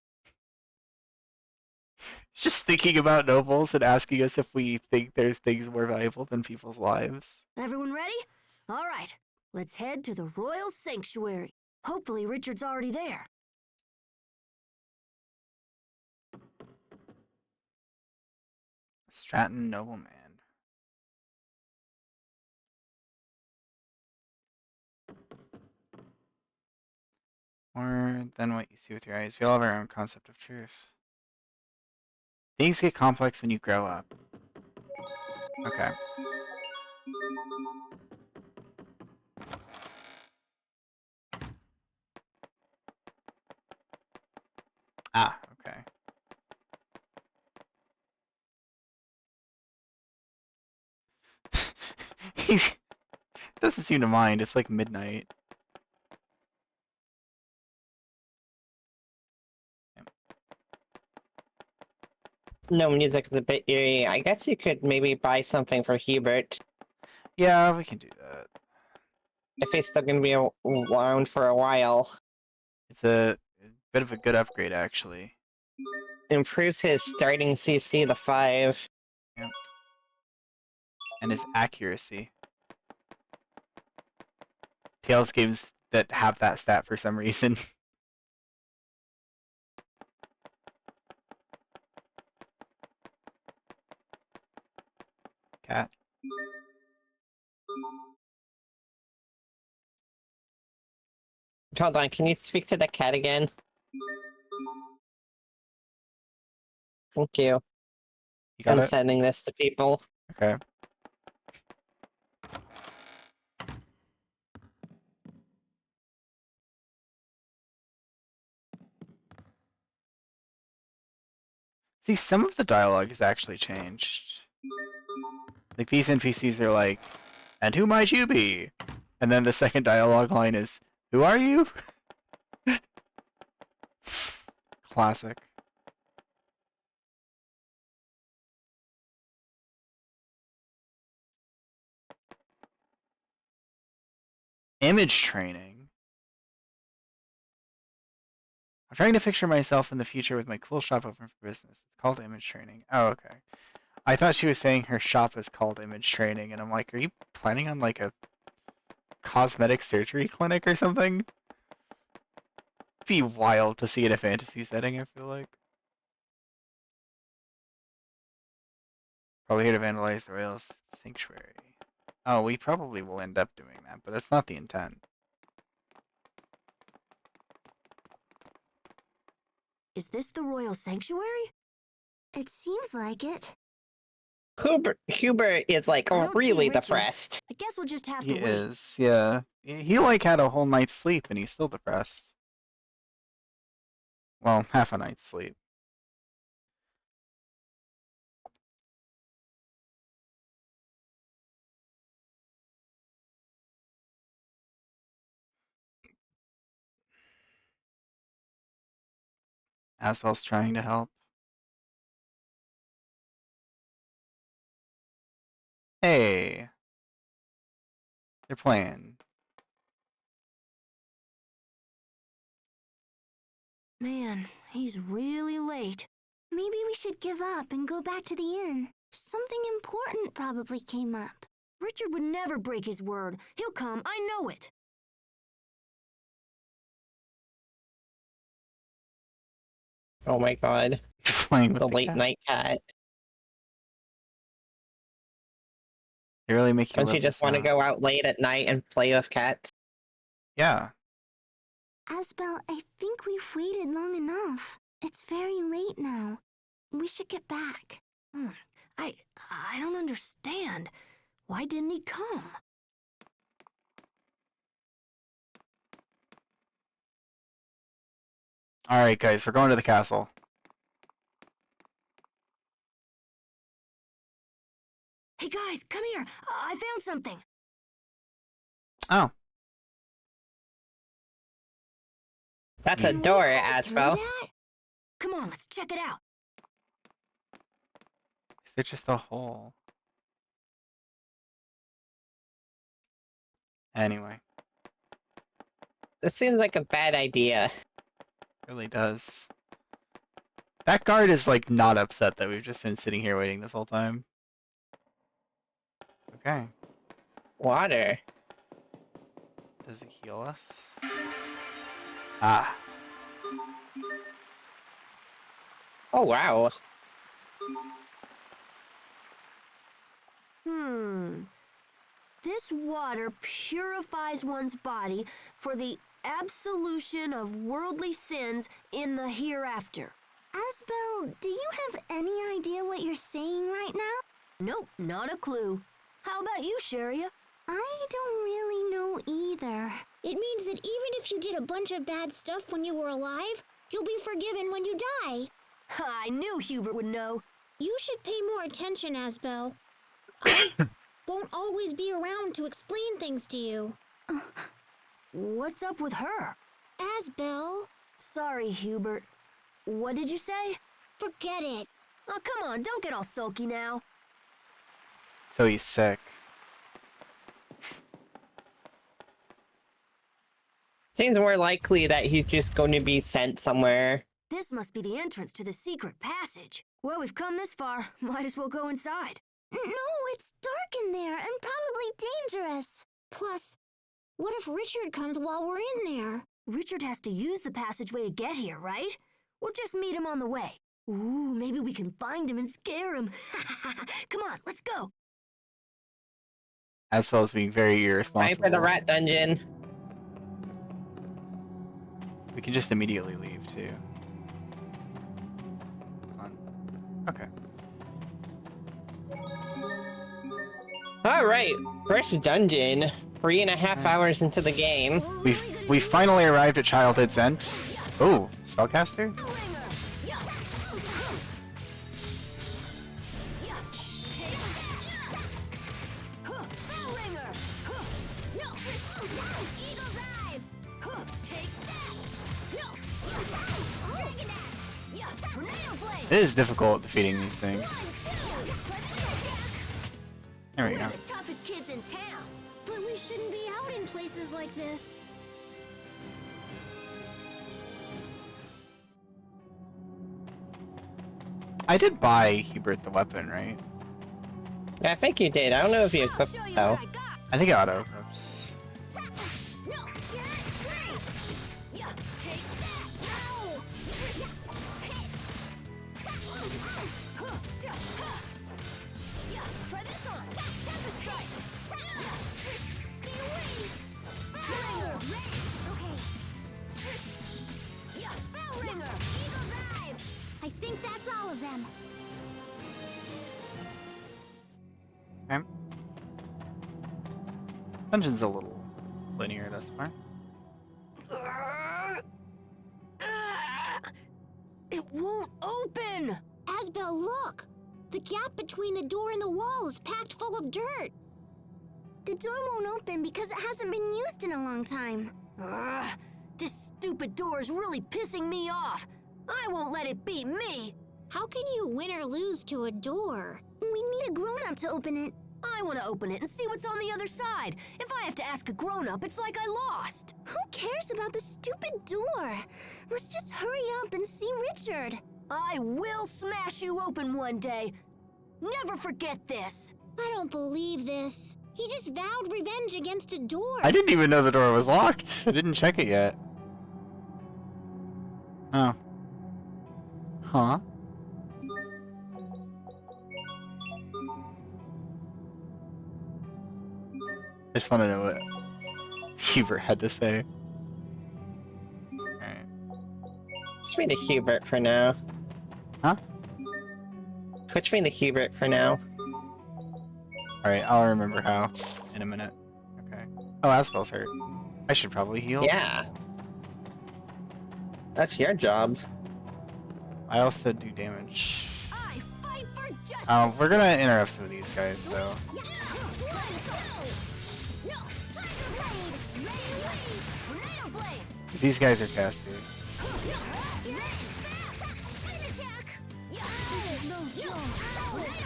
Just thinking about nobles and asking us if we think there's things more valuable than people's lives. Everyone ready? All right. Let's head to the Royal Sanctuary. Hopefully Richard's already there. Stratton nobleman. More than what you see with your eyes. We all have our own concept of truth. Things get complex when you grow up. Okay. Ah, okay. He doesn't seem to mind. It's like midnight. No music is a bit eerie. I guess you could maybe buy something for Hubert. Yeah, we can do that. if he's still gonna be around for a while. It's a bit of a good upgrade, actually. Improves his starting CC to 5. Yep. And his accuracy. Tales games that have that stat for some reason. Cat. Hold on, can you speak to the cat again? Thank you. You got I'm it? sending this to people. Okay. See, some of the dialogue has actually changed. Like, these NPCs are like, and who might you be? And then the second dialogue line is, who are you? Classic. Image training. I'm trying to picture myself in the future with my cool shop open for business. It's called image training. Oh, okay. I thought she was saying her shop is called image training, and I'm like, are you planning on like a cosmetic surgery clinic or something? It'd be wild to see in a fantasy setting, I feel like. Probably here to vandalize the Royal Sanctuary. Oh, we probably will end up doing that, but that's not the intent. Is this the Royal Sanctuary? It seems like it. Hubert is like I don't see really Richard. depressed. I guess we'll just have He to wait. is, yeah. He like had a whole night's sleep and he's still depressed. Well, half a night's sleep. Asbel's trying to help. Hey, they're playing. Man, he's really late. Maybe we should give up and go back to the inn. Something important probably came up. Richard would never break his word. He'll come, I know it. Oh my god. Playing with The the late cat. night cat. They really make you Don't live you just this want to out. go out late at night and play with cats? Yeah. Asbel, I think we've waited long enough. It's very late now. We should get back. I don't understand. Why didn't he come? Alright, guys, we're going to the castle. Hey guys, come here. I found something. Oh. That's a Can we door, crawl through Asbel. that? Come on, let's check it out. Is it just a hole? Anyway, This seems like a bad idea. it really does. That guard is like not upset that we've just been sitting here waiting this whole time. Okay. Water. Does it heal us? Ah. Oh wow. This water purifies one's body for the absolution of worldly sins in the hereafter. Asbel, do you have any idea what you're saying right now? Nope, not a clue. How about you, Sharia? I don't really know either. It means that even if you did a bunch of bad stuff when you were alive, you'll be forgiven when you die. I knew Hubert would know. You should pay more attention, Asbel. I won't always be around to explain things to you. What's up with her? Asbel, Sorry, Hubert. What did you say? forget it. Oh, come on, don't get all sulky now. So he's sick. Seems more likely that he's just going to be sent somewhere. This must be the entrance to the secret passage. Well, we've come this far. Might as well go inside. No, it's dark in there and probably dangerous. Plus, what if Richard comes while we're in there? Richard has to use the passageway to get here, right? We'll just meet him on the way. Ooh, maybe we can find him and scare him. Come on, let's go. As well as being very Time irresponsible. for the rat dungeon. We can just immediately leave too. Okay. Alright, first dungeon. 3.5 hours into the game. We finally arrived at Childhood's End. Oh, spellcaster? It is difficult defeating these things. There we go. The toughest kids in town. But we shouldn't be out in places like this. I did buy Hubert the weapon, right? Yeah, I think you did. I don't know if you I'll equipped show it you though. what I got. I think it auto equips. No, yeah, take that. No. Yeah, try this on. Tempest strike. Stay away. Okay. Yeah, bell ringer. Eagle dive. I think that's all of them. Okay. Dungeon's a little linear thus far. It won't open. Asbel, look! The gap between the door and the wall is packed full of dirt. The door won't open because it hasn't been used in a long time. This stupid door is really pissing me off. I won't let it beat me. How can you win or lose to a door? We need a grown-up to open it. I want to open it and see what's on the other side. If I have to ask a grown-up, it's like I lost. Who cares about the stupid door? Let's just hurry up and see Richard. I will smash you open one day. Never forget this. I don't believe this. He just vowed revenge against a door. I didn't even know the door was locked. I didn't check it yet. Oh. Huh? I just want to know what Hubert had to say. Alright. Switch me to Hubert for now. Huh? Switch me to Hubert for now. Alright, I'll remember how in a minute. Okay. Oh, Aspel's hurt. I should probably heal. Yeah. That's your job. I also do damage. I fight for justice. We're gonna interrupt some of these guys, though. These guys are casters.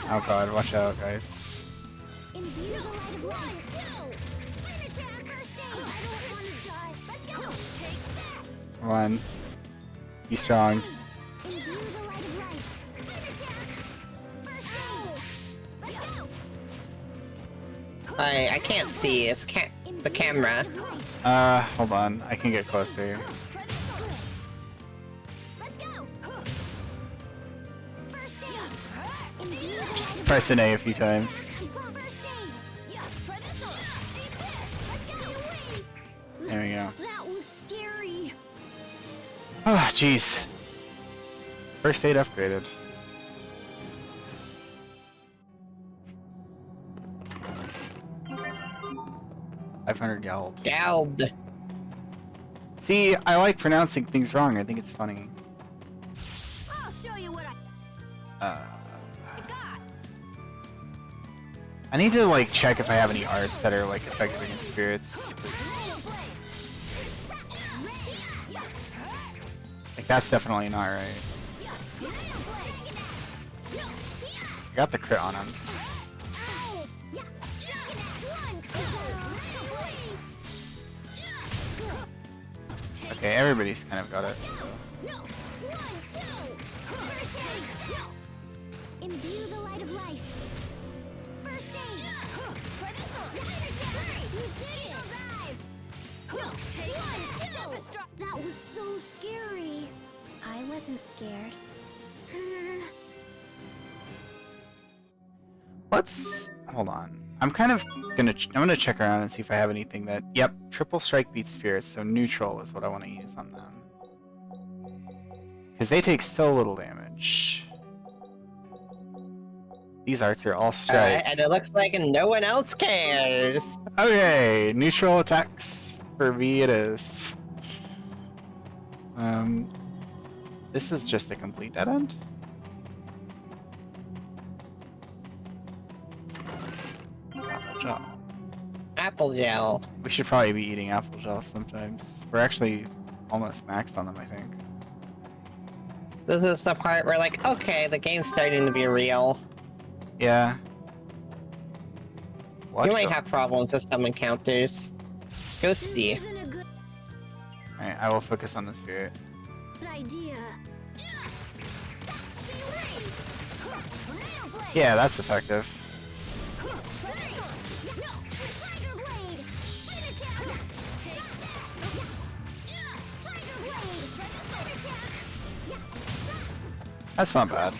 Oh god, watch out, guys. Come on. Be strong. I can't see. It's the camera. Hold on. I can get closer. Just press an A a few times. There we go. That was scary. Oh, jeez. First aid upgraded. $500 gold. Gald. See, I like pronouncing things wrong. I think it's funny. I'll show you what I got. I need to like check if I have any arts that are like effective against spirits. 'Cause, like that's definitely not right. I got the crit on him. Okay, everybody's kind of got it. Imbue the light of life. First aid. That was so scary. I wasn't scared. Hold on. I'm kind of I'm gonna check around and see if I have anything that. Yep, triple strike beats spirits, so neutral is what I want to use on them. Because they take so little damage. These arts are all strike. And it looks like no one else cares. Okay, neutral attacks for me it is. This is just a complete dead end. Apple gel. Apple gel. We should probably be eating apple gel sometimes. We're actually almost maxed on them, I think. This is the part where, like, okay, the game's starting to be real. Yeah. You might have problems with some encounters. Ghosty. Alright, I will focus on the spirit. Good idea. Yeah, that's effective. That's not bad.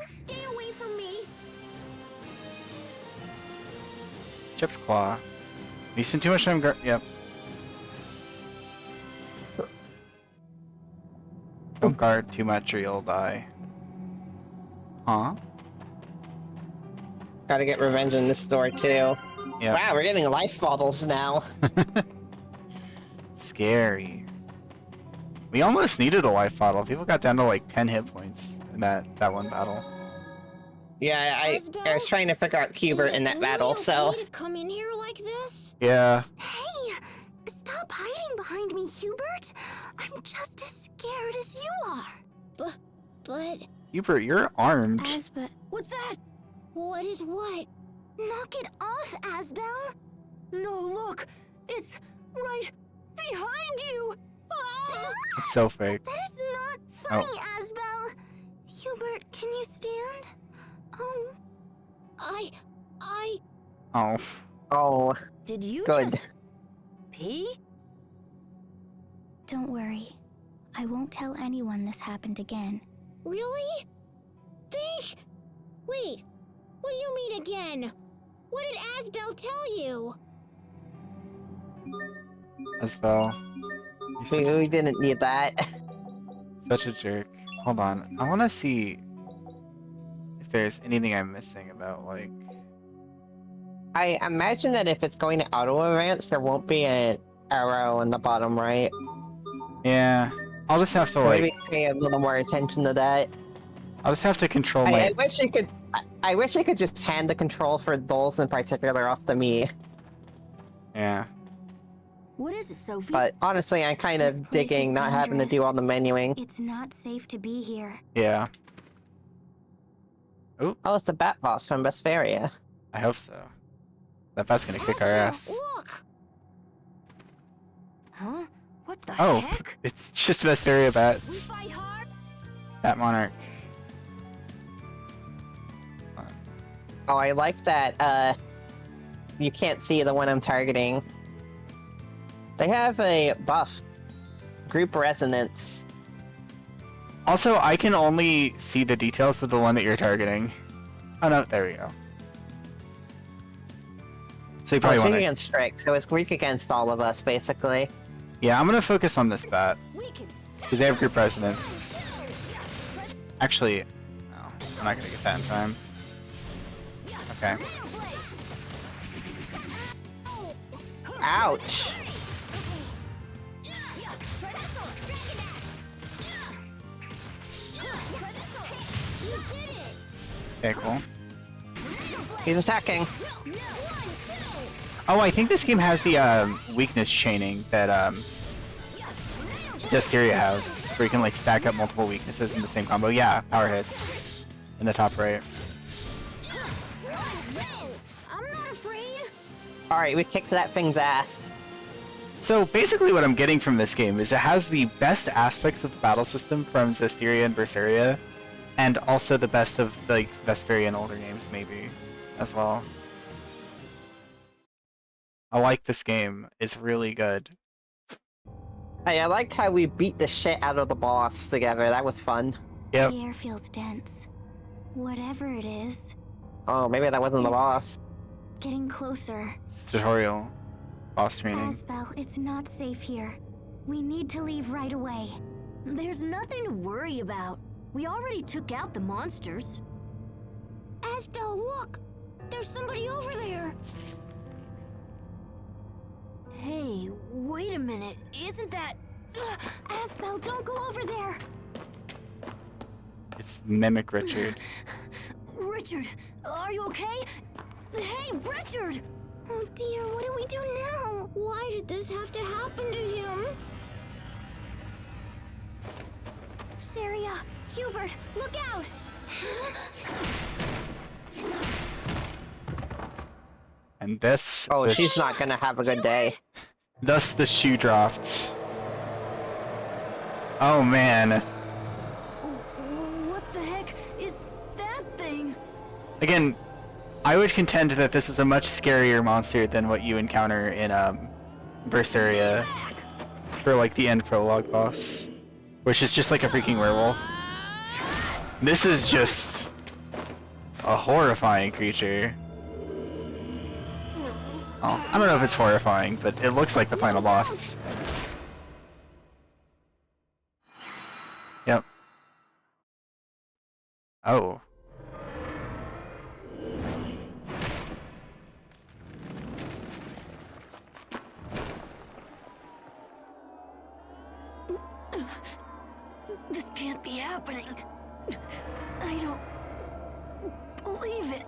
Stay away from me. Chipped claw. You spend too much time yep. Don't guard too much or you'll die. Huh? Gotta get revenge in this store too. Yeah. Wow, we're getting life bottles now. Scary. We almost needed a life bottle. People got down to like 10 hit points in that one battle. Yeah, I was trying to figure out Hubert in that battle, so... To come in here like this? Yeah. Hey, stop hiding behind me, Hubert. I'm just as scared as you are. But... Hubert, you're armed. Asbel, What's that? What is what? knock it off, Asbel. No, look! It's right behind you! Ah! It's so fake. That is not funny, Asbel. Hubert, can you stand? Oh. I... Oh. Oh, Did you good. just pee? Don't worry. I won't tell anyone this happened again. Really? Wait, what do you mean again? What did Asbel tell you? As well. We didn't need that. Such a jerk. Hold on. I want to see if there's anything I'm missing about, like... I imagine that if it's going to auto-advance, there won't be an arrow in the bottom right. Yeah. I'll just have to, So like... maybe pay a little more attention to that. I'll just have to control my... I wish you could... I wish I could just hand the control for those in particular off to me. Yeah. What is it, Sophie? But honestly, I'm kind This of place digging is not having to do dangerous. all the menuing. It's not safe to be here. Yeah. Oh, it's the Bat Boss from Vesperia. I hope so. That bat's gonna kick our Asbel, ass. Look! Huh? What the Oh, heck? it's just Vesperia bat. We fight hard? Bat Monarch. Oh, I like that, you can't see the one I'm targeting. They have a buff. Group Resonance. Also, I can only see the details of the one that you're targeting. Oh no, there we go. So you Oh, probably it's want weak to... against Strike, so it's weak against all of us, basically. Yeah, I'm gonna focus on this bat. We can... Because they have group resonance. Actually, no, I'm not gonna get that in time. Okay. Ouch! Okay, cool. He's attacking. Oh, I think this game has the weakness chaining that Syria has, where you can like stack up multiple weaknesses in the same combo. Yeah, power hits in the top right. I'm not afraid. Alright, we kicked that thing's ass. So basically what I'm getting from this game is it has the best aspects of the battle system from Zestiria and Berseria, and also the best of like Vesperia and older games maybe as well. I like this game. It's really good. Hey, I liked how we beat the shit out of the boss together. That was fun. Yep. The air feels dense. Whatever it is, Oh, maybe that wasn't the It's- boss. getting closer. Tutorial. Boss training. Asbel, it's not safe here. We need to leave right away. There's nothing to worry about. We already took out the monsters. Asbel, look! There's somebody over there! Hey, wait a minute. Isn't that... Asbel, don't go over there! It's Mimic Richard. Richard, are you okay? Hey, Richard! Oh dear, what do we do now? Why did this have to happen to him? Sharia, Hubert, look out! And this. Oh, the she's not gonna have a good day. Thus the shoe dropped. Oh man. What the heck is that thing? Again, I would contend that this is a much scarier monster than what you encounter in Berseria for like the end prologue boss, which is just like a freaking werewolf. This is just a horrifying creature. Oh, I don't know if it's horrifying, but it looks like the final boss. Yep. Oh. This can't be happening. I don't believe it.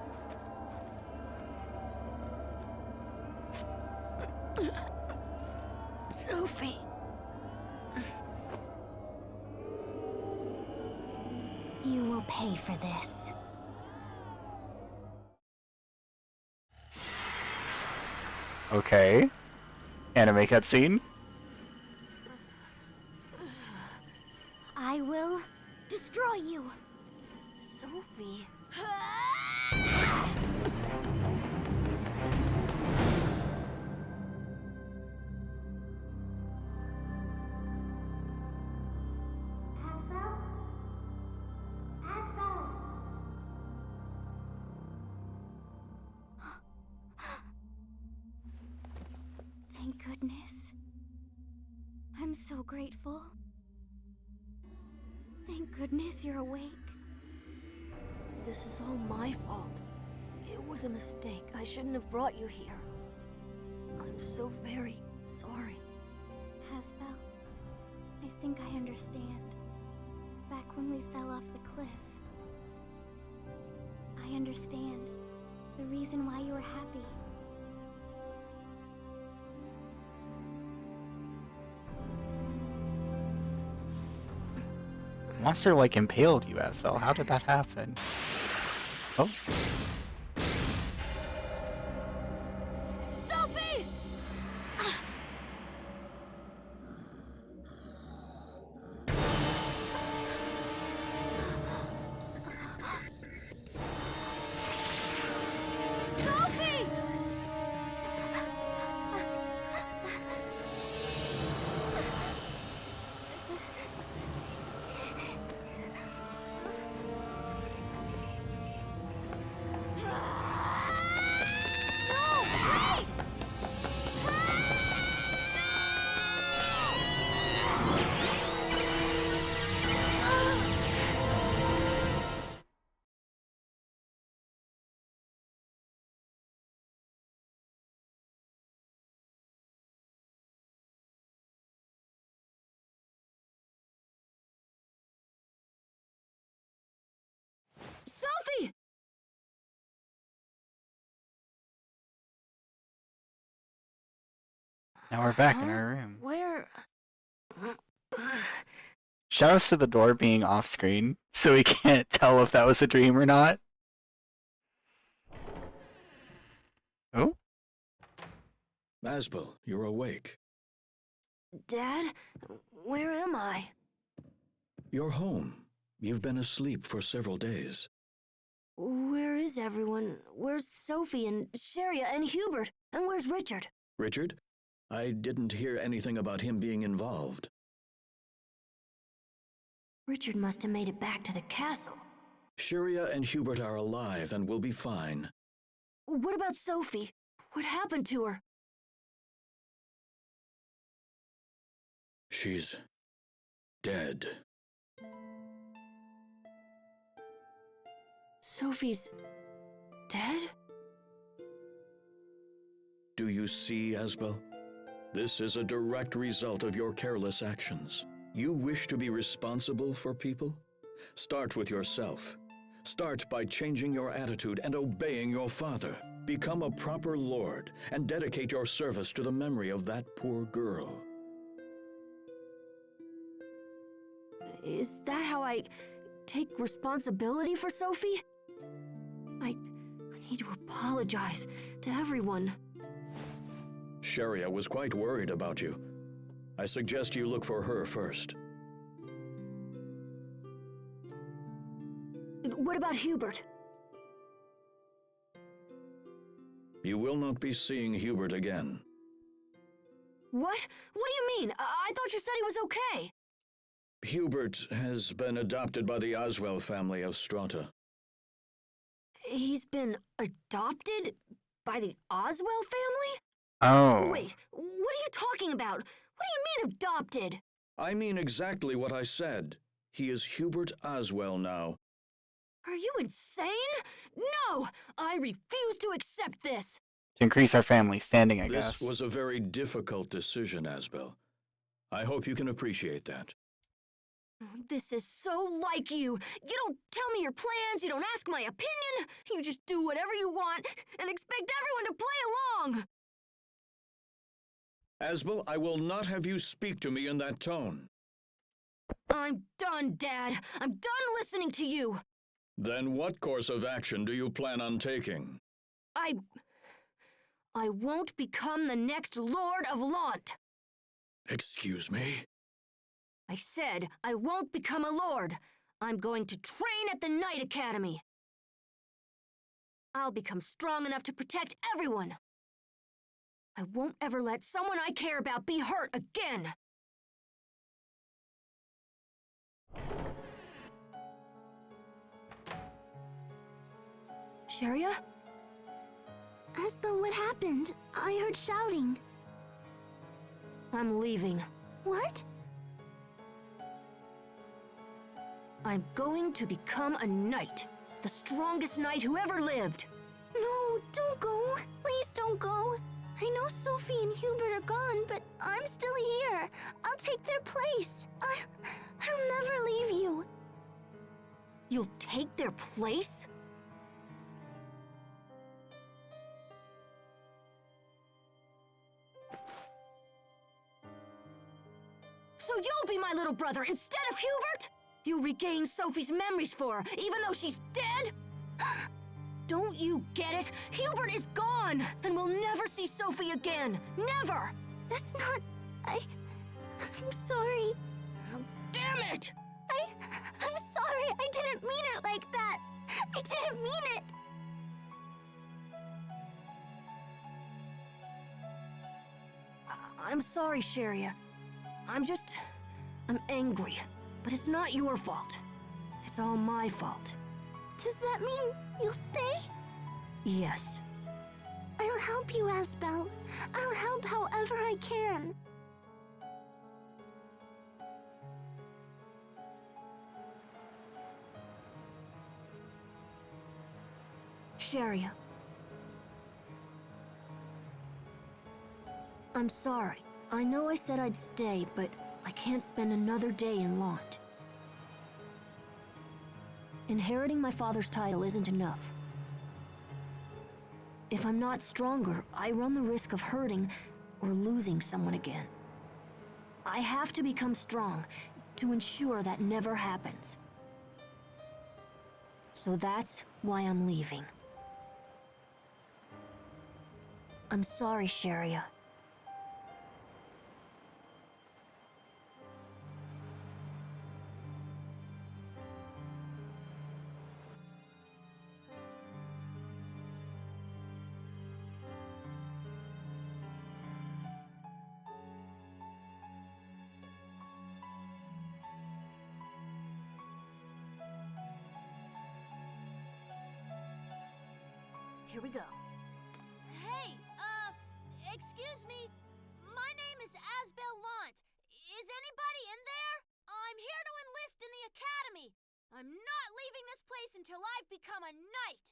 Sophie. You will pay for this. Okay. Anime cutscene. I will destroy you. Sophie. Thank goodness. I'm so grateful. Thank goodness you're awake. This is all my fault. It was a mistake. I shouldn't have brought you here. I'm so very sorry. Asbel, I think I understand. Back when we fell off the cliff. I understand. The reason why you were happy. Monster like impaled you, Asbel. How did that happen? Oh. Sophie! Sophie! No, wait! Sophie! Now we're back in our room. Where? Shout outs to the door being off screen, so we can't tell if that was a dream or not. Oh? Asbel, you're awake. Dad, where am I? You're home. You've been asleep for several days. Where is everyone? Where's Sophie and Sharia and Hubert? And where's Richard? Richard? I didn't hear anything about him being involved. Richard must have made it back to the castle. Sharia and Hubert are alive and will be fine. What about Sophie? What happened to her? She's dead. Sophie's dead? Do you see, Asbel? This is a direct result of your careless actions. You wish to be responsible for people? Start with yourself. Start by changing your attitude and obeying your father. Become a proper lord and dedicate your service to the memory of that poor girl. Is that how I take responsibility for Sophie? I need to apologize to everyone. Sharia was quite worried about you. I suggest you look for her first. What about Hubert? You will not be seeing Hubert again. What? What do you mean? I thought you said he was okay. Hubert has been adopted by the Oswell family of Strata. He's been adopted by the Oswell family? Oh. Wait, what are you talking about? What do you mean adopted? I mean exactly what I said. He is Hubert Oswell now. Are you insane? No! I refuse to accept this! To increase our family standing, I guess. This was a very difficult decision, Asbel. I hope you can appreciate that. This is so like you. You don't tell me your plans, you don't ask my opinion. You just do whatever you want and expect everyone to play along. Asbel, I will not have you speak to me in that tone. I'm done, Dad. I'm done listening to you. Then what course of action do you plan on taking? I won't become the next Lord of Launt. Excuse me? I said I won't become a lord. I'm going to train at the Knight Academy. I'll become strong enough to protect everyone. I won't ever let someone I care about be hurt again. Sharia? Asbel, what happened? I heard shouting. I'm leaving. What? I'm going to become a knight. The strongest knight who ever lived. No, don't go. Please don't go. I know Sophie and Hubert are gone, but I'm still here. I'll take their place. I'll never leave you. You'll take their place? So you'll be my little brother instead of Hubert? You regain Sophie's memories for her, even though she's dead? Don't you get it? Hubert is gone, and we'll never see Sophie again. Never! That's not... I'm sorry. Oh, damn it! I'm sorry. I didn't mean it like that. I didn't mean it. I'm sorry, Sharia. I'm angry. But it's not your fault. It's all my fault. Does that mean you'll stay? Yes. I'll help you, Asbel. I'll help however I can. Sharia. I'm sorry. I know I said I'd stay, but I can't spend another day in Launt. Inheriting my father's title isn't enough. If I'm not stronger, I run the risk of hurting or losing someone again. I have to become strong to ensure that never happens. So that's why I'm leaving. I'm sorry, Sharia. Here we go. Hey, excuse me. My name is Asbel Lant. Is anybody in there? I'm here to enlist in the academy. I'm not leaving this place until I've become a knight.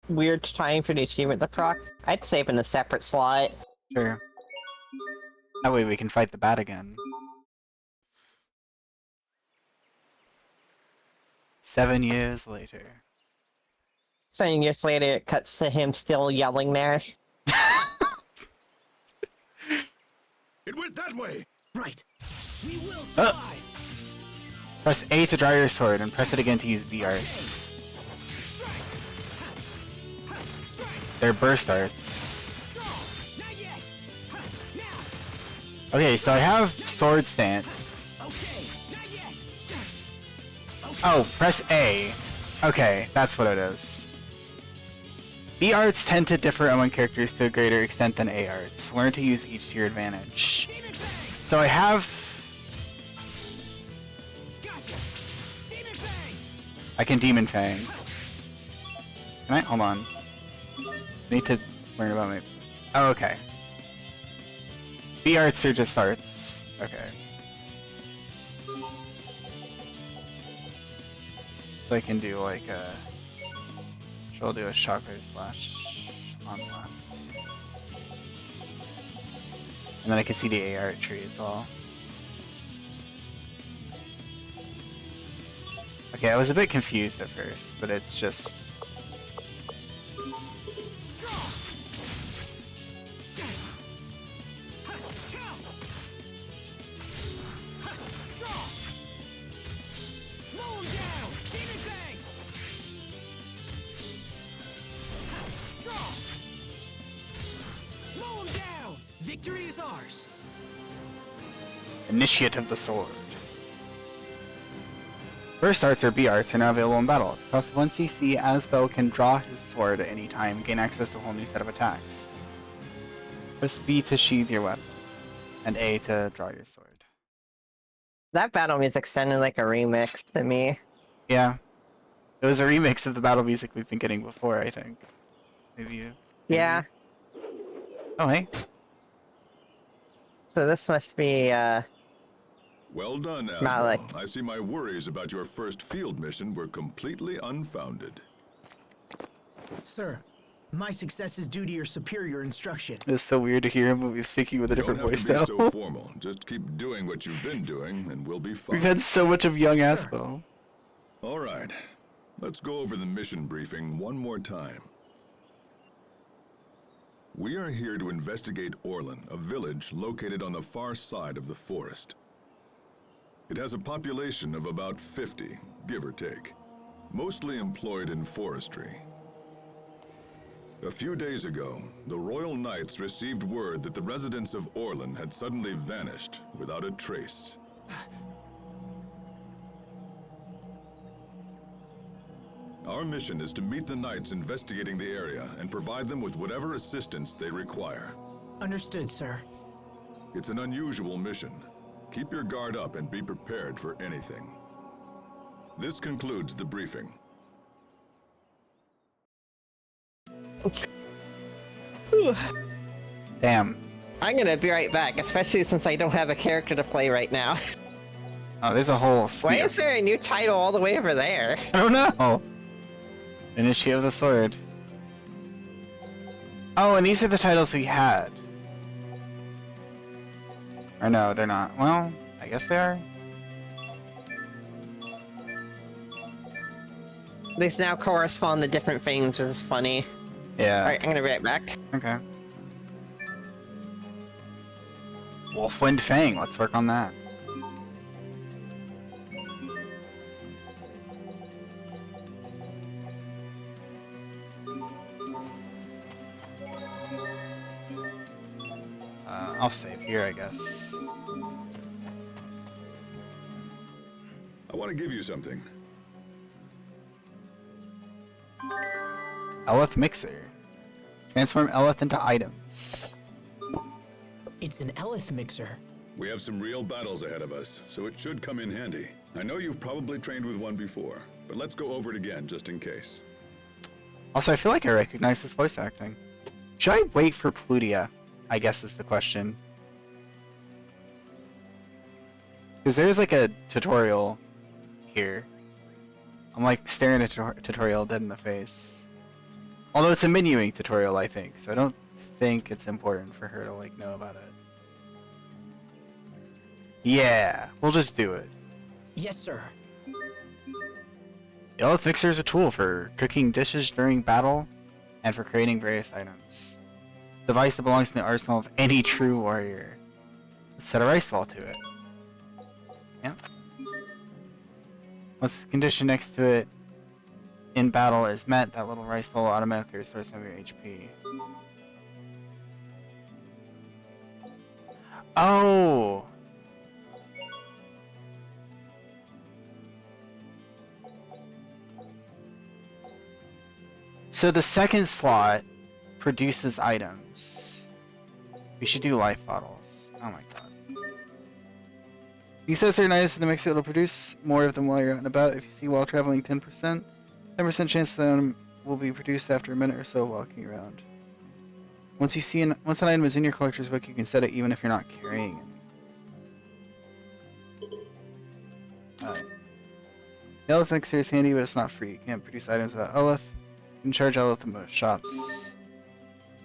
Weird time for the achievement to proc. I'd save in a separate slot. Sure. That way we can fight the bat again. 7 years later. 7 years later, it cuts to him still yelling there. It went that way! Right. We will survive. Press A to draw your sword, and press it again to use B arts. They're burst arts. Not yet. Now. Okay, so I have sword stance. Okay. Not yet. Oh, press A. Okay, that's what it is. B arts tend to differ among characters to a greater extent than A arts. Learn to use each to your advantage. Demon Fang. So I have... Gotcha. Demon Fang. I can Demon Fang. Can I? Hold on. I need to learn about my... Oh, okay. B arts are just arts. Okay. So I can do like a... I'll do a shocker slash on left. And then I can see the A art tree as well. Okay, I was a bit confused at first, but it's just... Victory is ours. Initiate of the Sword. Burst arts or B arts are now available in battle. Plus 1 CC, Asbel can draw his sword at any time, gain access to a whole new set of attacks. Press B to sheathe your weapon, and A to draw your sword. That battle music sounded like a remix to me. Yeah. It was a remix of the battle music we've been getting before, I think. Maybe you... Yeah. Oh, hey. So this must be, Well done, Asbel. Malik. I see my worries about your first field mission were completely unfounded. Sir, my success is due to your superior instruction. It's so weird to hear him speaking with a different You don't voice have to be now. so formal. Just keep doing what you've been doing, and we'll be fine. We've had so much of young Sure. Asbel. All right. Let's go over the mission briefing one more time. We are here to investigate Orlin, a village located on the far side of the forest. It has a population of about 50, give or take, mostly employed in forestry. A few days ago, the Royal Knights received word that the residents of Orlin had suddenly vanished without a trace. Our mission is to meet the Knights investigating the area and provide them with whatever assistance they require. Understood, sir. It's an unusual mission. Keep your guard up and be prepared for anything. This concludes the briefing. Damn. I'm gonna be right back, especially since I don't have a character to play right now. Oh, there's a whole Why suite. is there a new title all the way over there? I don't know. Initiate of the Sword. Oh, and these are the titles we had. Or no, they're not. Well, I guess they are. These now correspond to different things, which is funny. Yeah. Alright, I'm gonna be right back. Okay. Wolfwind Fang, let's work on that. I'll save here, I guess. I want to give you something. Eleth Mixer. Transform Eleth into items. It's an Eleth mixer. We have some real battles ahead of us, so it should come in handy. I know you've probably trained with one before, but let's go over it again just in case. Also, I feel like I recognize this voice acting. Should I wait for Plutia? I guess is the question. Because there's like a tutorial here. I'm like staring at a tutorial dead in the face. Although it's a menuing tutorial, I think, so I don't think it's important for her to like know about it. Yeah, we'll just do it. Yes, sir. The Elith Mixer is a tool for cooking dishes during battle and for creating various items. Device that belongs to the arsenal of any true warrior. Let's set a rice ball to it. Yeah. Once the condition next to it in battle is met, that little rice ball will automatically restore some of your HP. Oh! So the second slot produces items. We should do life bottles. Oh my god. You said certain items in the mixer will produce more of them while you're out and about. If you see while traveling 10%, 10% chance that them will be produced after a minute or so walking around. Once an item is in your collector's book, you can set it even if you're not carrying it. Alright. The Elith Mixer is handy, but it's not free. You can't produce items without Elith. You can charge Elith in most shops.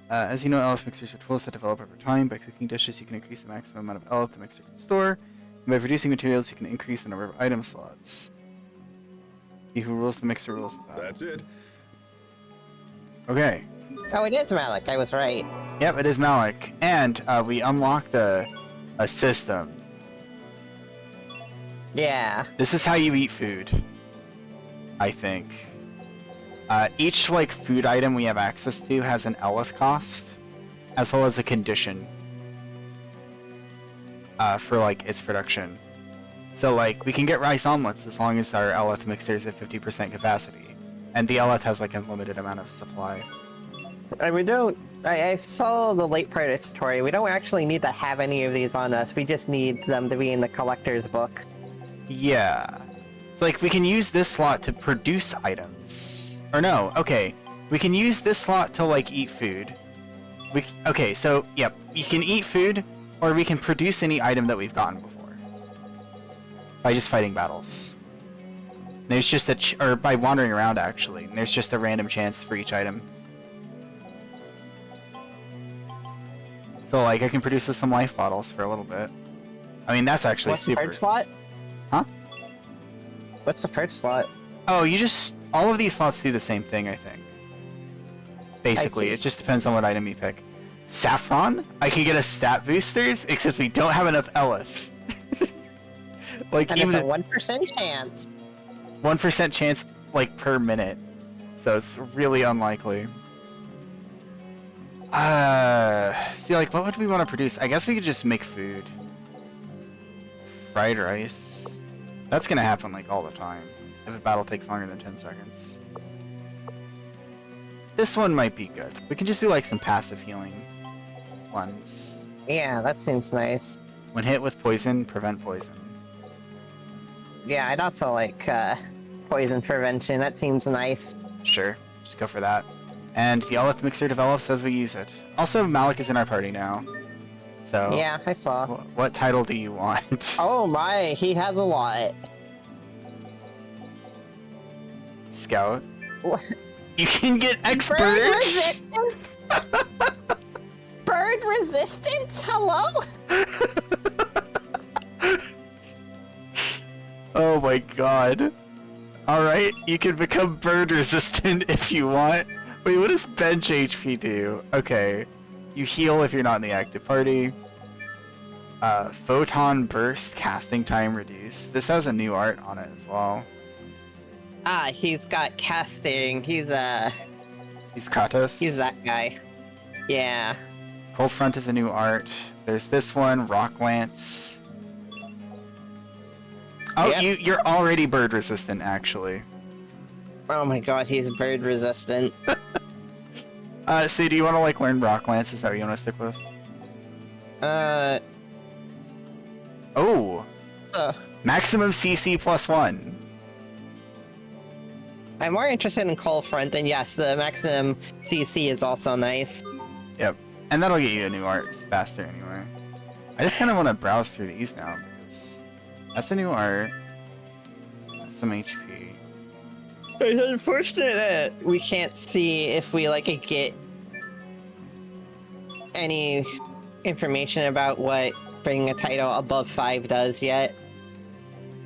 As you know, Elith Mixers are tools that develop over time. By cooking dishes, you can increase the maximum amount of Elith the mixer can store. And by producing materials, you can increase the number of item slots. He who rules the mixer rules the battle. That's it. Okay. Oh, it is Malik. I was right. Yep, it is Malik. And we unlocked a system. Yeah. This is how you eat food, I think. Each like food item we have access to has an Elith cost, as well as a condition for like its production. So like we can get rice omelets as long as our Elith mixer is at 50% capacity, and the Elith has like a limited amount of supply. And we don't. I saw the late part of the tutorial. We don't actually need to have any of these on us. We just need them to be in the collector's book. Yeah. So like we can use this slot to produce items. Or no, okay. We can use this slot to like eat food. Okay, so yep, you can eat food, or we can produce any item that we've gotten before. By just fighting battles. There's just or by wandering around actually. And there's just a random chance for each item. So like I can produce some life bottles for a little bit. I mean that's actually What's super. the third slot? Huh? What's the third slot? Oh, you just all of these slots do the same thing, I think. Basically, see. it just depends on what item you pick. Saffron, I can get a stat boosters, except we don't have enough Elith. Like And even it's a 1% chance. 1% chance like per minute, so it's really unlikely. See, like what would we want to produce? I guess we could just make food. Fried rice. That's gonna happen like all the time. If a battle takes longer than 10 seconds. This one might be good. We can just do like some passive healing ones. Yeah, that seems nice. When hit with poison, prevent poison. Yeah, I'd also like poison prevention. That seems nice. Sure, just go for that. And the Elith mixer develops as we use it. Also, Malik is in our party now. So Yeah, I saw. What title do you want? Oh my, he has a lot. Scout. What? You can get expert. Bird resistance? Bird resistance? Hello? Oh my god. Alright, you can become bird resistant if you want. Wait, what does bench HP do? Okay. You heal if you're not in the active party. Photon burst casting time reduced. This has a new art on it as well. Ah, he's got casting. He's Katos. he's that guy. Yeah. Cold Front is a new art. There's this one, Rock Lance. Oh, Yep. you're already bird resistant, actually. Oh my god, he's bird resistant. So do you want to like learn Rock Lance? Is that what you want to stick with? Oh, maximum CC +1. I'm more interested in Cold Front, and yes, the maximum CC is also nice. Yep. And that'll get you a new art faster anyway. I just kind of want to browse through these now because that's a new art. That's some HP. It's unfortunate that we can't see if we like get any information about what bringing a title above 5 does yet.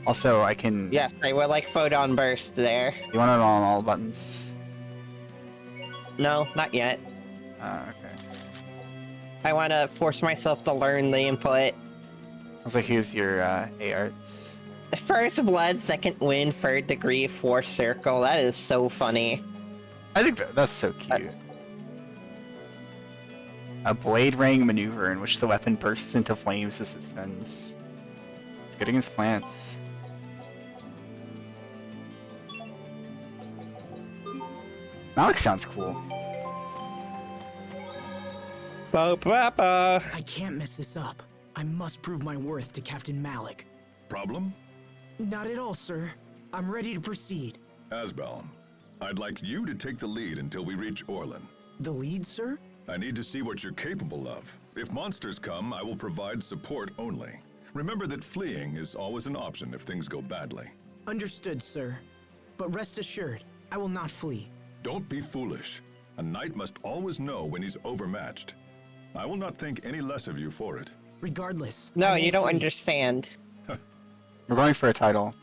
Also, I can. Yes, I would like Photon Burst there. You want it on all buttons? No, not yet. Okay. I want to force myself to learn the input. I was like, here's your A arts. First blood, second wind, third degree, fourth circle. That is so funny. I think that's so cute. A blade ring maneuver in which the weapon bursts into flames as it spins. It's good against plants. Malik sounds cool. I can't mess this up. I must prove my worth to Captain Malik. Problem? Not at all, sir. I'm ready to proceed. Asbel, I'd like you to take the lead until we reach Orlin. The lead, sir? I need to see what you're capable of. If monsters come, I will provide support only. Remember that fleeing is always an option if things go badly. Understood, sir. But rest assured, I will not flee. Don't be foolish. A knight must always know when he's overmatched. I will not think any less of you for it. Regardless. No, I you won't don't flee. understand. We're going for a title.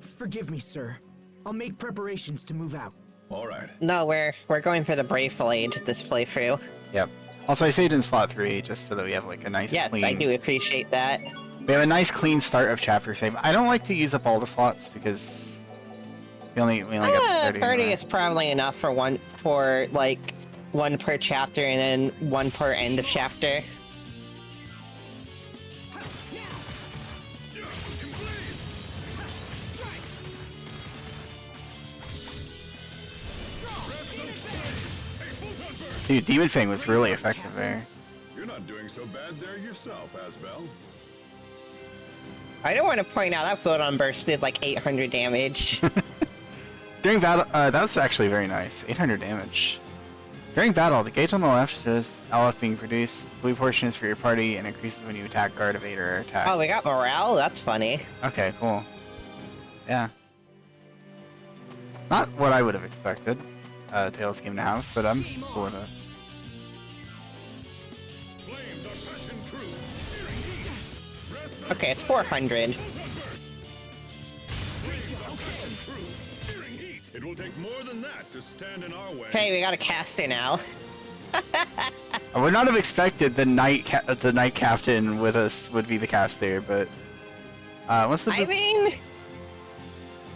Forgive me, sir. I'll make preparations to move out. All right. No, we're going for the Brave Blade this playthrough. Yep. Also, I saved in slot 3 just so that we have like a nice Yes, clean. I do appreciate that. We have a nice clean start of chapter save. I don't like to use up all the slots because we only got 30. 30 anyway. is probably enough for one per chapter and then one per end of chapter. Dude, Demon Fang was really effective there. You're not doing so bad there yourself, Asbel. I do want to point out that Photon Burst did like 800 damage. During battle, that was actually very nice. 800 damage. During battle, the gauge on the left shows LF being produced. The blue portion is for your party and increases when you attack, guard, evade, or attack. Oh, we got morale? That's funny. Okay, cool. Yeah. Not what I would have expected Tails game to have, but I'm cool with it. Okay, it's 400. It will take more than that to stand in our way. Hey, we got a caster now. I would not have expected the knight captain with us would be the caster, but what's the I mean,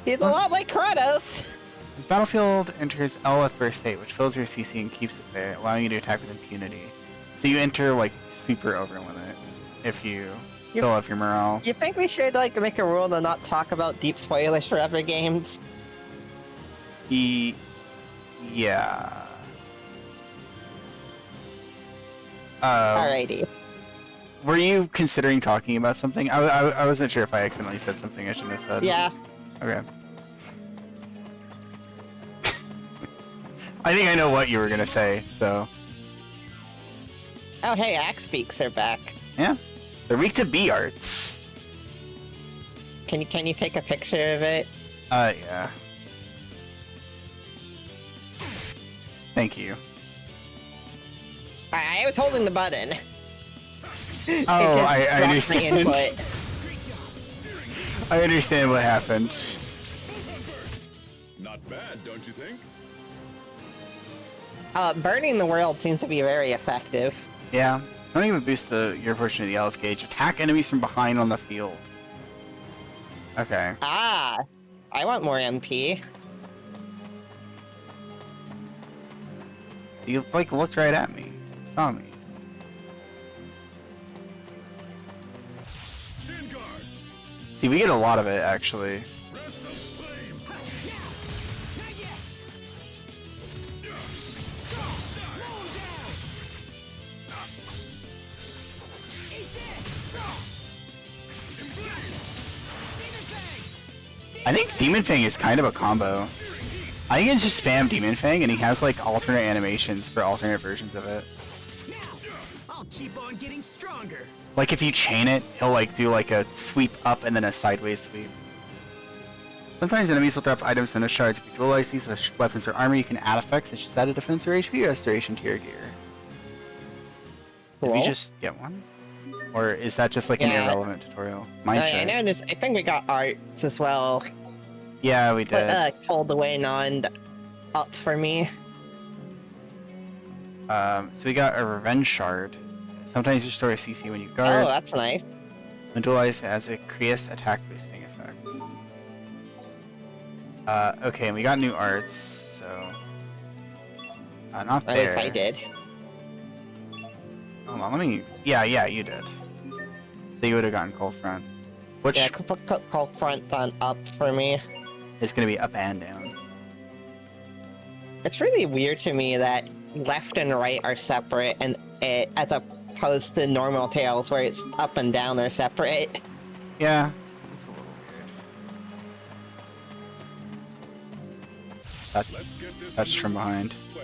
he's a lot like Kratos. The battlefield enters LF burst state, which fills your CC and keeps it there, allowing you to attack with impunity. So you enter like super overlimit if you fill up your morale. You think we should like make a rule to not talk about deep spoilers for other games? Yeah. Alrighty. Were you considering talking about something? I wasn't sure if I accidentally said something I shouldn't have said. Yeah. Okay. I think I know what you were gonna say, so. Oh, hey, Axe Peaks are back. Yeah. They're weak to B arts. Can you take a picture of it? Yeah. Thank you. I was holding the button. Oh, I dropped my understand. input. I understand what happened. Not bad, don't you think? Burning the world seems to be very effective. Yeah. Don't even boost your portion of the LF gauge. Attack enemies from behind on the field. Okay. Ah, I want more MP. You like looked right at me. Saw me. Stand guard. See, we get a lot of it actually. Breath of flame. I think Demon Fang is kind of a combo. I think it's just spam Demon Fang, and he has like alternate animations for alternate versions of it. Now, I'll keep on getting stronger. Like if you chain it, he'll like do like a sweep up and then a sideways sweep. Sometimes enemies will drop items in a shard. If you dualize these with weapons or armor, you can add effects such as added defense or HP restoration to your gear. Did we Cool. just get one? Or is that just like an Yeah. irrelevant tutorial? Mine I should. noticed. I think we got arts as well. Yeah, we did. Pulled away on up for me. So we got a revenge shard. Sometimes you store a CC when you Oh, guard. that's nice. When dualized, it has a Creus attack boosting effect. Okay, and we got new arts, so... not At there. least I did. Hold on, let me... Yeah, you did. So you would have gotten Cold Front. Which Yeah, call front on up for me. is going to be up and down. It's really weird to me that left and right are separate, and as opposed to normal Tales where it's up and down are separate. Yeah. It's a little weird. Let's get this Touched from behind. way.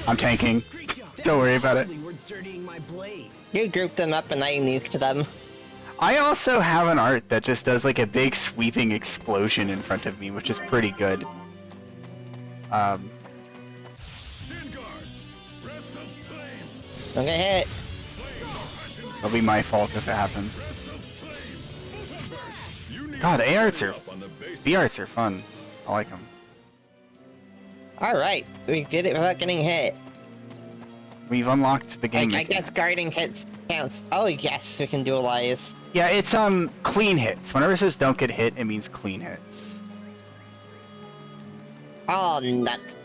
I'm tanking. Great job. Don't worry about it. We're dirtying my blade. You grouped them up and I nuked them. I also have an art that just does like a big sweeping explosion in front of me, which is pretty good. Stand guard. Breath of flame. Don't get hit. It'll be my fault if it happens. You need God, to A arts read are... up on the basics. B arts are fun. I like them. Alright, we did it without getting hit. We've unlocked the game. I guess guarding hits counts. Oh yes, we can dualize. Yeah, it's clean hits. Whenever it says don't get hit, it means clean hits. Oh, nuts.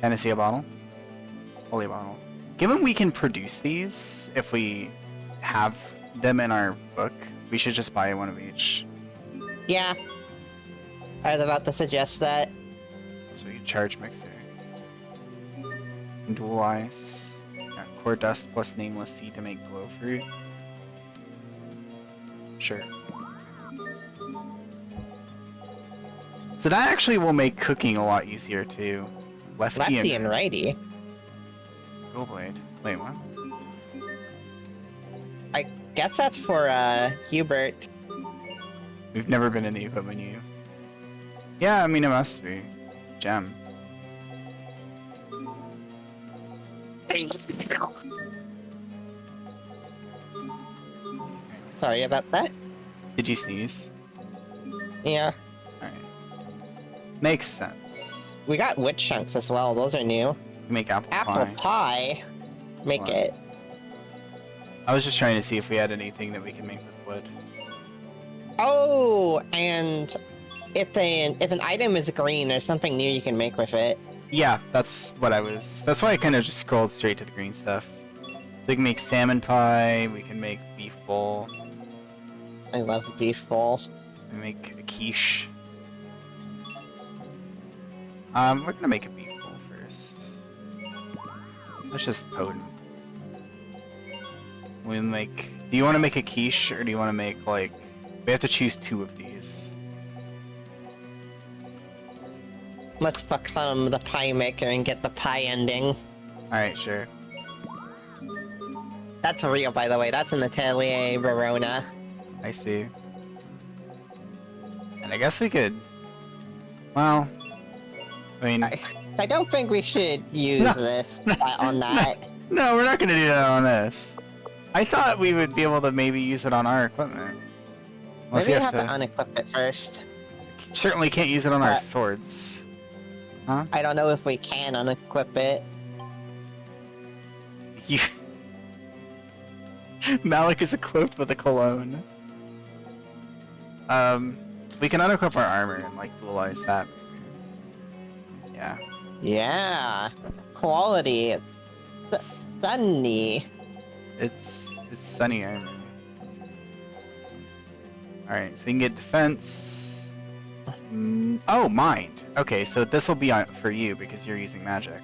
Fantasy a bottle? Holy bottle. Given we can produce these, if we have them in our book, we should just buy one of each. Yeah. I was about to suggest that. So we can charge mixer. Dualize. Got core dust plus nameless seed to make glow fruit. Sure. So that actually will make cooking a lot easier too. Lefty and righty. Dual blade. Wait, what? I guess that's for Hubert. We've never been in the equipment menu. Yeah, I mean it must be. Gem. Sorry about that. Did you sneeze? Yeah. Alright. Makes sense. We got wood chunks as well. Those are new. We make apple Apple pie. pie. Make What? it. I was just trying to see if we had anything that we can make with wood. Oh, and if an item is green, there's something new you can make with it. Yeah, that's what I was. That's why I kind of just scrolled straight to the green stuff. We can make salmon pie. We can make beef bowl. I love beef bowls. We make a quiche. We're gonna make a beef bowl first. That's just potent. We make. Do you want to make a quiche or do you want to make like? We have to choose two of these. Let's become the pie maker and get the pie ending. All right, sure. That's real, by the way. That's in Atelier Verona. I see. And I guess we could. Well, I mean, I don't think we should use No. this on that. no, we're not gonna do that on this. I thought we would be able to maybe use it on our equipment. Unless Maybe we we have to unequip it first. Certainly can't use it on our Uh, swords. Huh? I don't know if we can unequip it. You... Malik is equipped with a cologne. We can unequip our armor and like dualize that. Maybe. Yeah. Yeah. Quality. It's sunny. It's sunny armor. Alright, so we can get defense. Oh, mind. Okay, so this will be on for you because you're using magic.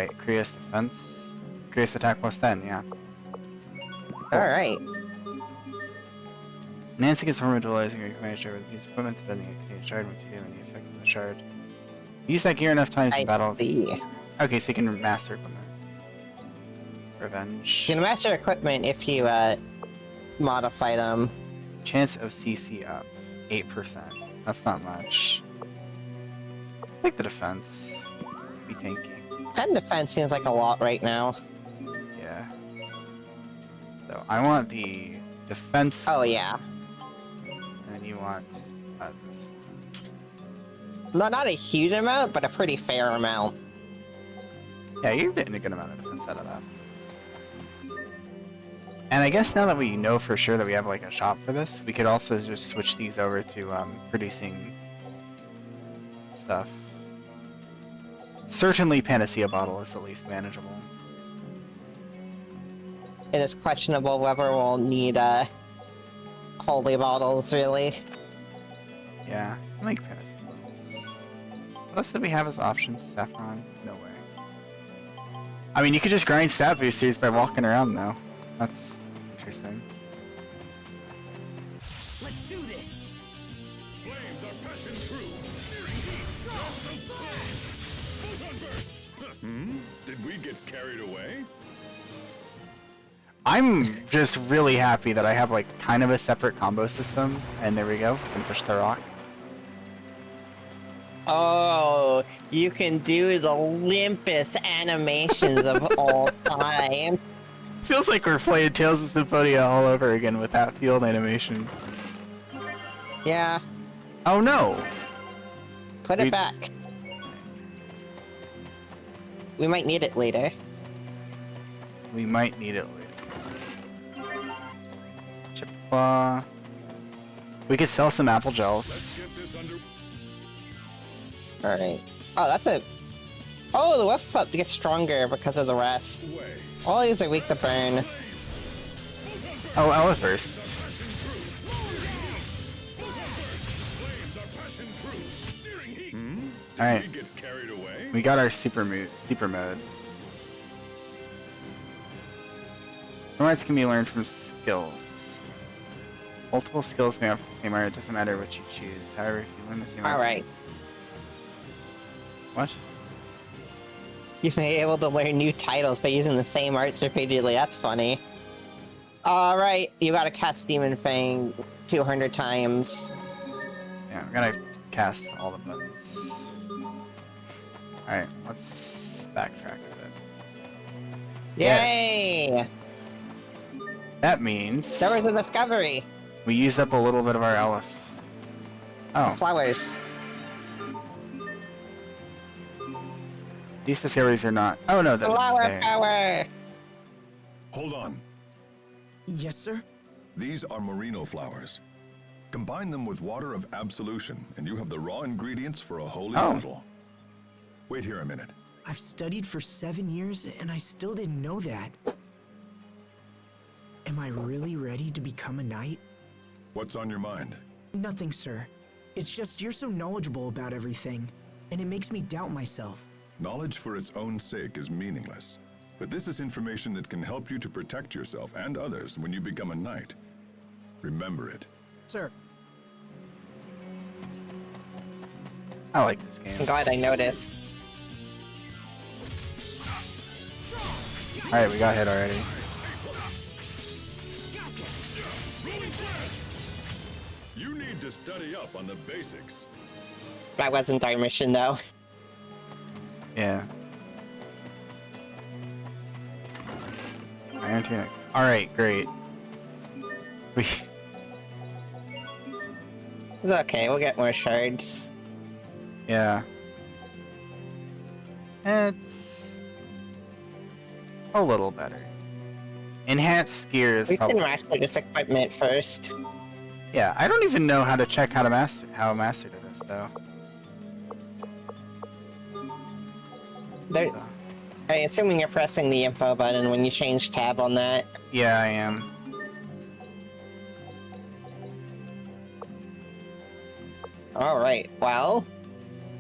Krios defense. Krios attack plus 10, yeah. Alright. Nancy gets more utilizing your command shard with use equipment depending on the shard once you get any effects of the shard. Use that gear enough times in I battle. see. Okay, so you can master equipment. Revenge. You can master equipment if you, modify them. Chance of CC up. 8%. That's not much. I like the defense. Be tanky. 10 defense seems like a lot right now. Yeah. So I want the defense. Oh, yeah. And you want this. Not a huge amount, but a pretty fair amount. Yeah, you're getting a good amount of defense out of that. And I guess now that we know for sure that we have like a shop for this, we could also just switch these over to producing stuff. Certainly Panacea bottle is the least manageable. It is questionable whether we'll need, holy bottles, really. Yeah, I like Panacea bottles. What else did we have as options? Saffron? No way. I mean, you could just grind stat boosters by walking around though. That's interesting. Let's do this. Flames are passing through. Searing heat. Photon burst. Did we get carried away? I'm just really happy that I have like kind of a separate combo system, and there we go, we can push the rock. Oh, you can do the limpest animations of all time. Feels like we're playing Tales of Symphonia all over again with that field animation. Yeah, Oh no! put We- it back. We might need it later. We might need it later. Chippewa. We could sell some apple gels. Get this under. Alright. Oh, that's a... Oh, the whiff up gets stronger because of the rest. Way. All these are weak to burn. Oh, Elephurst. Flames are passing through. Searing heat. Alright, Did we get carried away? we got our super mode. Words can be learned from skills. Multiple skills may offer the same art, it doesn't matter what you choose. However, if you learn the same art... Alright. What? You've been able to learn new titles by using the same arts repeatedly. That's funny. Alright, you gotta cast Demon Fang 200 times. Yeah, we're gonna cast all the buttons. Alright, let's backtrack a bit. Yay! That means There was a discovery! we used up a little bit of our Ellis. The Oh, flowers. these discoveries are not... Oh no, that's Flower there. power! Hold on. Yes, sir? These are merino flowers. Combine them with water of absolution, and you have the raw ingredients for a holy Oh. bottle. Wait here a minute. I've studied for 7 years and I still didn't know that. Am I really ready to become a knight? What's on your mind? Nothing, sir. It's just you're so knowledgeable about everything, and it makes me doubt myself. Knowledge for its own sake is meaningless. But this is information that can help you to protect yourself and others when you become a knight. Remember it. Sir, I like this I'm game. glad I noticed. Alright, we got hit already. You need to study up on the basics. That wasn't our mission, though. Yeah. Iron Tunic. Alright, great. We... It's okay, we'll get more shards. Yeah. It's... a little better. Enhanced gear is We can probably... master this equipment first. Yeah, I don't even know how to check how mastered it is, though. There, I'm assuming you're pressing the info button when you change tab on that. Yeah, I am. Alright, well...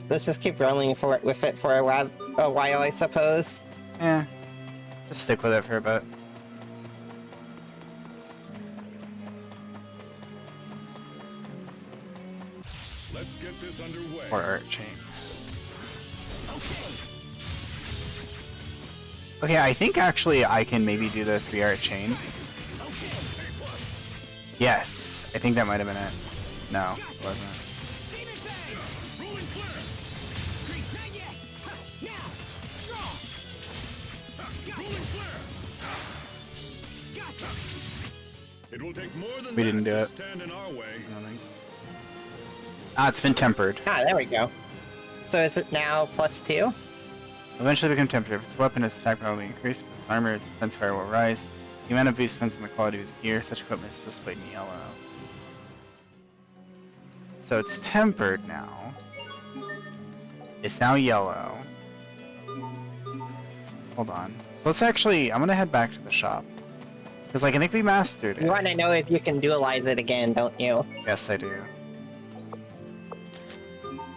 Let's just keep rolling with it for a while, I suppose. Eh, just stick with it for a bit. Let's get this underway. Or art chain. Okay, I think actually I can maybe do the 3 art chain. Yes, I think that might have been it. No, it wasn't. It will take more than We didn't that do to it. stand in our way. I don't think. Ah, it's been tempered. Ah, there we go. So is it now +2? Eventually become tempered. If its weapon is attack power will be increased, if its armor, its defense fire will rise. The amount of boost depends on the quality of the gear. Such equipment is displayed in yellow. So it's tempered now. It's now yellow. Hold on. So let's actually, I'm gonna head back to the shop. Because like, I think we mastered it. You want to know if you can dualize it again, don't you? Yes, I do.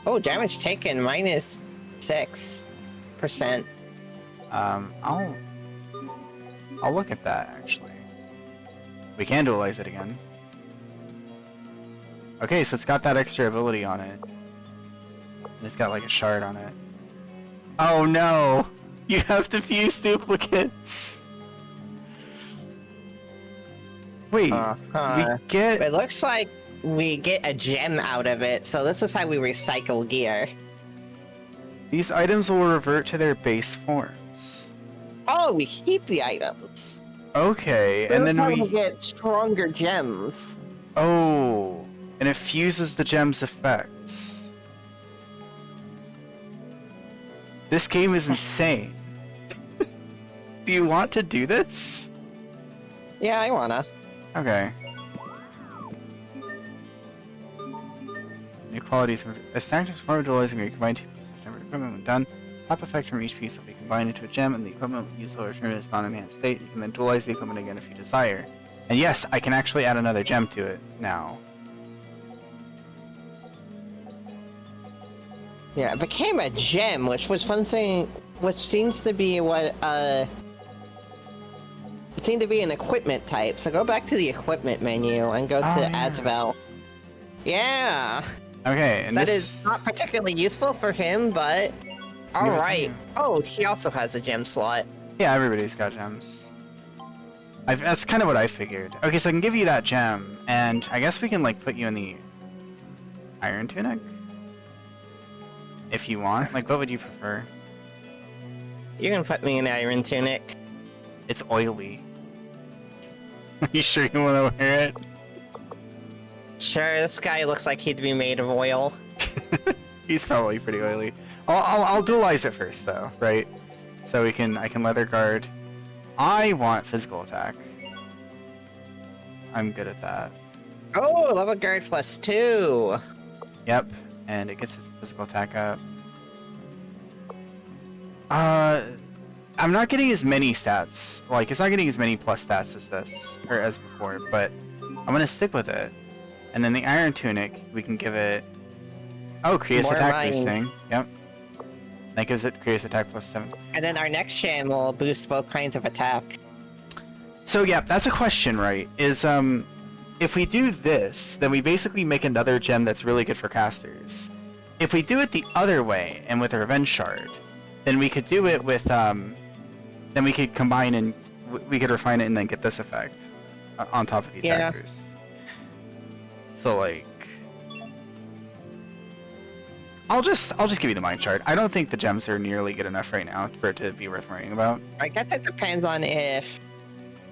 Oh, damage taken -6%. I'll look at that actually. We can dualize it again. Okay, so it's got that extra ability on it. And it's got like a shard on it. Oh no! You have to fuse duplicates! Wait, we get... It looks like we get a gem out of it, so this is how we recycle gear. These items will revert to their base forms. Oh, we keep the items. Okay, So and that's then how we... get stronger gems. Oh, and it fuses the gem's effects. This game is insane. Do you want to do this? Yeah, I wanna. Okay. New qualities. As tactics form dualizing, we combine 2 pieces of tempered equipment. When done, top effect from each piece will be combined into a gem, and the equipment will useful return in its non-enhanced state. You can then dualize the equipment again if you desire. And yes, I can actually add another gem to it now. Yeah, it became a gem, which was something which seems to be what it seemed to be an equipment type. So go back to the equipment menu and go to yeah. Asvel. Yeah. Okay, and That this is not particularly useful for him, but alright. Oh, he also has a gem slot. Yeah, everybody's got gems. That's kind of what I figured. Okay, so I can give you that gem, and I guess we can like put you in the iron tunic? If you want. Like, what would you prefer? You can put me in the iron tunic. It's oily. Are you sure you want to wear it? Sure, this guy looks like he'd be made of oil. He's probably pretty oily. I'll dualize it first, though, right? So I can leather guard. I want physical attack. I'm good at that. Oh, level guard +2. Yep, and it gets his physical attack up. I'm not getting as many stats. Like, it's not getting as many plus stats as this, or as before, but I'm gonna stick with it. And then the Iron Tunic, we can give it... Oh, Crea's More attack mine. boosting. Yep. That gives it Crea's attack +7. And then our next gem will boost both kinds of attack. So yeah, that's a question, right? Is, if we do this, then we basically make another gem that's really good for casters. If we do it the other way, and with a Revenge Shard, then we could do it with, then we could combine and, we could refine it and then get this effect on top of the Yeah. attackers. So like... I'll just give you the Mind Shard. I don't think the gems are nearly good enough right now for it to be worth worrying about. I guess it depends on if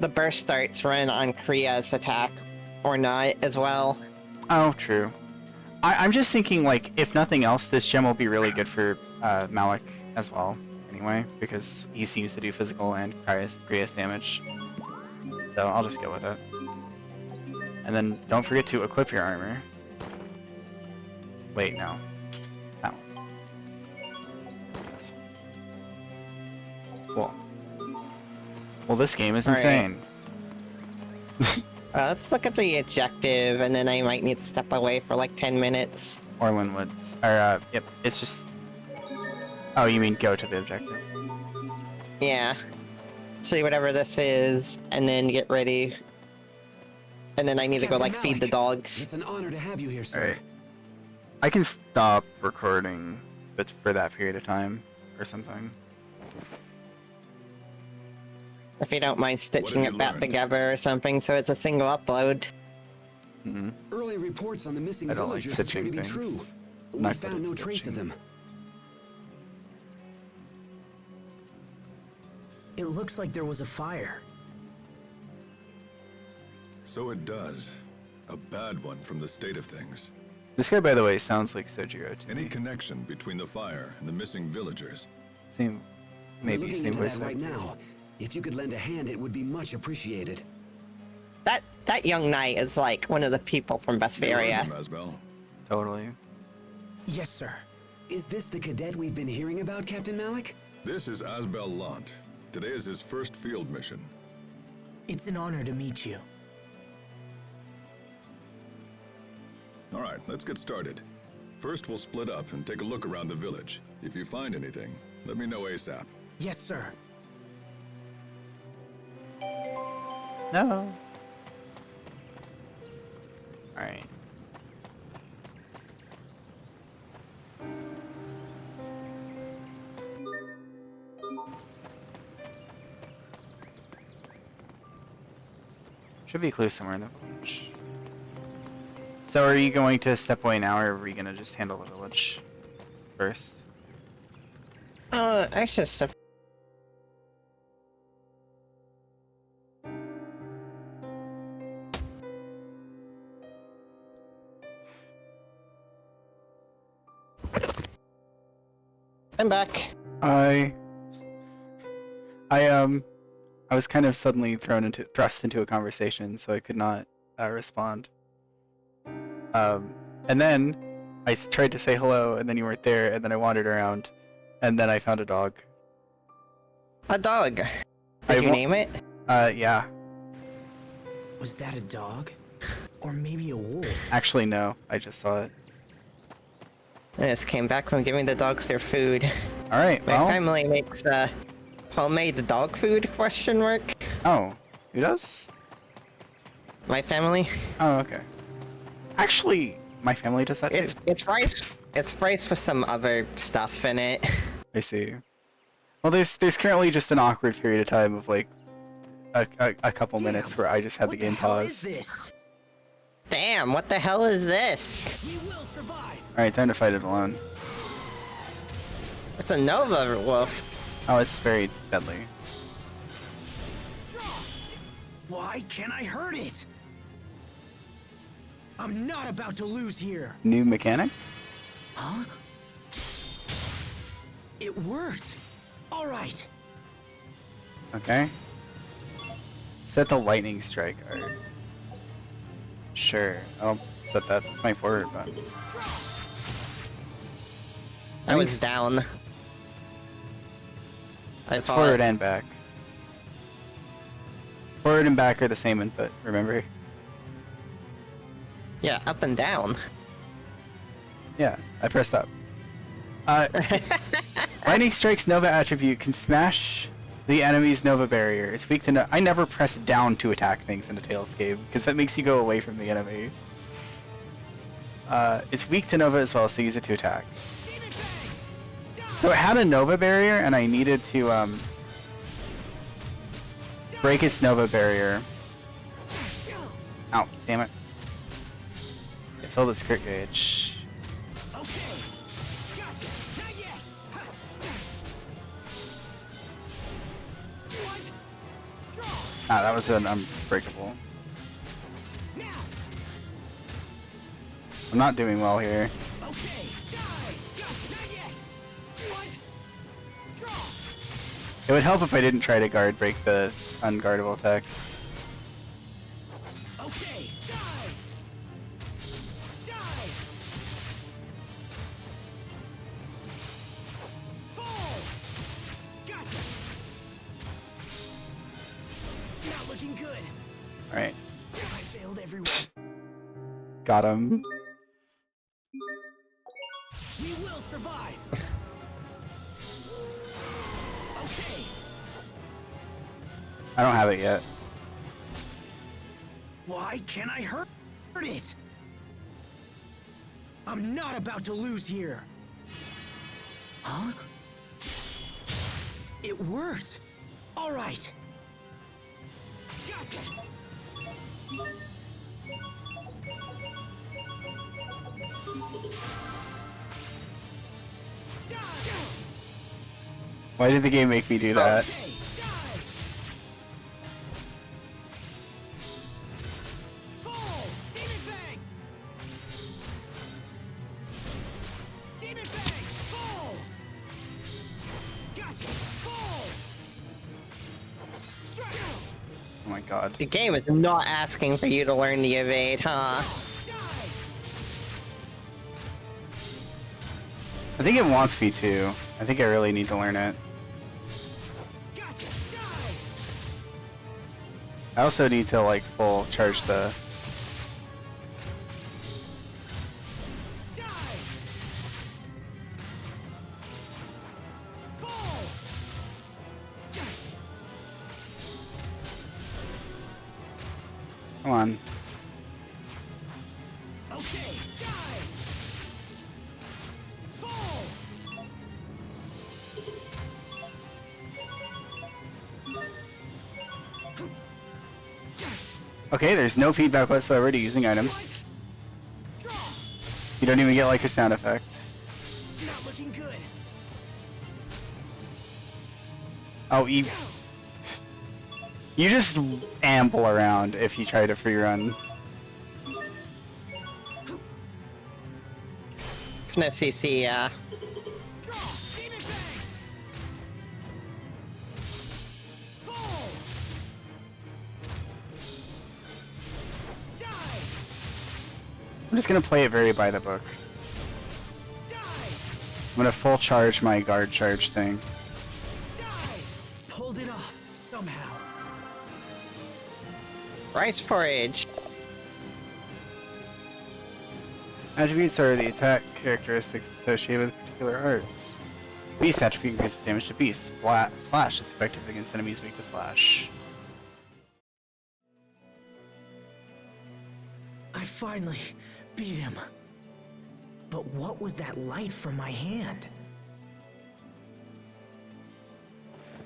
the burst starts run on Kriya's attack or not as well. Oh, true. I'm just thinking, like, if nothing else, this gem will be really good for Malik as well, anyway, because he seems to do physical and Kriya's damage. So I'll just go with it. And then don't forget to equip your armor. Wait, no. That one. This one. Cool. Well, this game is All right. insane. Let's look at the objective, and then I might need to step away for like 10 minutes. Orlin Woods. Or, yep, it's just... Oh, you mean go to the objective. Yeah. See whatever this is, and then get ready. And then I need to go, Captain like, feed the Malik, dogs. It's an honor to have you here, sir. Alright. I can stop recording, but for that period of time, or something. If you don't mind stitching you it back learn? together or something, so it's a single upload. Mm-hmm. Early reports on the missing I don't like villagers appear to stitching be things. true. I'm We not good found at no trace of stitching. them. It looks like there was a fire. So it does. A bad one from the state of things. This guy, by the way, sounds like Sojiro to Any me. connection between the fire and the missing villagers? Same, We're maybe looking same into voice that right actor. now. If you could lend a hand, it would be much appreciated. That young knight is like one of the people from You heard Vesperia. him, Asbel. Totally. Yes, sir. Is this the cadet we've been hearing about, Captain Malik? This is Asbel Lant. Today is his first field mission. It's an honor to meet you. All right, let's get started. First, we'll split up and take a look around the village. If you find anything, let me know ASAP. Yes, sir. No. Alright. Should be a clue somewhere in the village. So are you going to step away now, or are we going to just handle the village first? I should stuff. I'm back. I was kind of suddenly thrust into a conversation, so I could not respond. And then I tried to say hello, and then you weren't there, and then I wandered around, and then I found a dog. A dog. I Did you wa- name it? Yeah. Was that a dog? Or maybe a wolf? Actually, no. I just saw it. I just came back from giving the dogs their food. Alright, My well... family makes homemade dog food? Question mark. Oh. Who does? My family. Oh, okay. Actually, my family does that too. It's rice with some other stuff in it. I see. Well, there's currently just an awkward period of time of like a couple minutes where I just had the game paused. this? Damn, what the hell is this? We will survive. Alright, time to fight it alone. It's a Nova wolf. Oh, it's very deadly. Why can't I hurt it? I'm not about to lose here. New mechanic? Huh? It worked. All right. Okay. Set the lightning strike art. Sure, I'll set that. It's my forward button. I was down. I It's thought. forward and back. Forward and back are the same input, remember? Yeah, up and down. Yeah, I pressed up. Lightning Strike's Nova attribute can smash the enemy's Nova barrier. It's weak to no- I never press down to attack things in a Tales game, because that makes you go away from the enemy. It's weak to Nova as well, so use it to attack. So it had a Nova barrier, and I needed to break its Nova barrier. Ow, damn it. It filled its crit gauge. Ah, that was an unbreakable. I'm not doing well here. It would help if I didn't try to guard break the unguardable attacks. Not looking good. Alright. I failed everyone. Got him. We will survive. Okay. I don't have it yet. Why can't I hurt it? I'm not about to lose here. Huh? It worked. All right. Gotcha. Why did the game make me do that? Oh my god. The game is not asking for you to learn the evade, huh? I think it wants me to. I think I really need to learn it. I also need to like full charge the... Come on. Okay, Okay, there's no feedback whatsoever to using items. You don't even get like a sound effect. not looking good. Oh, you just amble around if you try to free run. No CC, yeah. I'm just gonna play it very by the book. I'm gonna full charge my guard charge thing. Pulled it off somehow. Rice porridge. Attributes are the attack characteristics associated with particular arts. Beast attribute increases damage to beast. Slash is effective against enemies weak to slash. I finally beat him. But what was that light from my hand?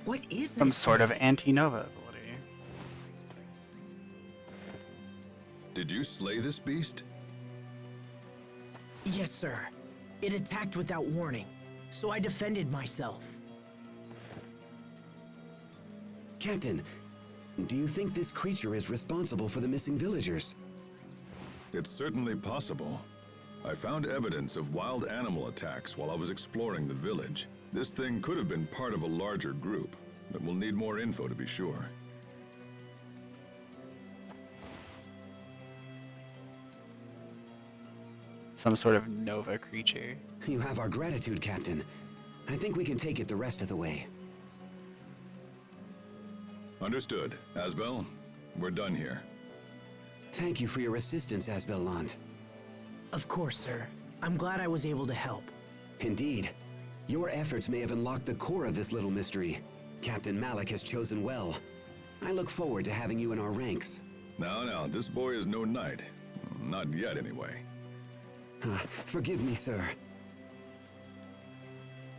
What is this? Some sort of anti-nova ability. Did you slay this beast? Yes, sir. It attacked without warning, so I defended myself. Captain, do you think this creature is responsible for the missing villagers? It's certainly possible. I found evidence of wild animal attacks while I was exploring the village. This thing could have been part of a larger group, but we'll need more info to be sure. Some sort of nova creature. You have our gratitude, Captain. I think we can take it the rest of the way. Understood. Asbel, we're done here. Thank you for your assistance, Asbel Lant. Of course, sir. I'm glad I was able to help. Indeed. Your efforts may have unlocked the core of this little mystery. Captain Malik has chosen well. I look forward to having you in our ranks. Now, this boy is no knight. Not yet, anyway. Forgive me, sir.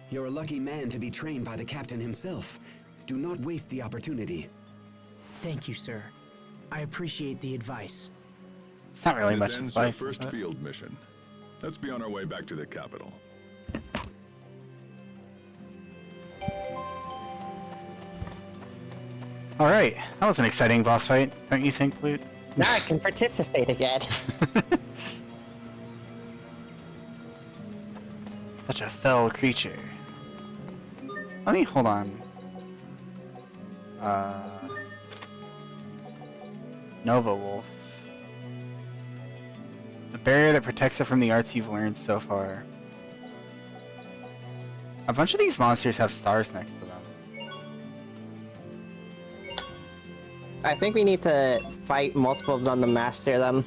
You're a lucky man to be trained by the captain himself. Do not waste the opportunity. Thank you, sir. I appreciate the advice. It's not really This much ends your advice. first is it? field mission. Let's be on our way back to the capital. Alright, that was an exciting boss fight, don't you think, Loot? Now I can participate again. Such a fell creature. Let me hold on. Nova Wolf. The barrier that protects it from the arts you've learned so far. A bunch of these monsters have stars next to them. I think we need to fight multiple of them to master them.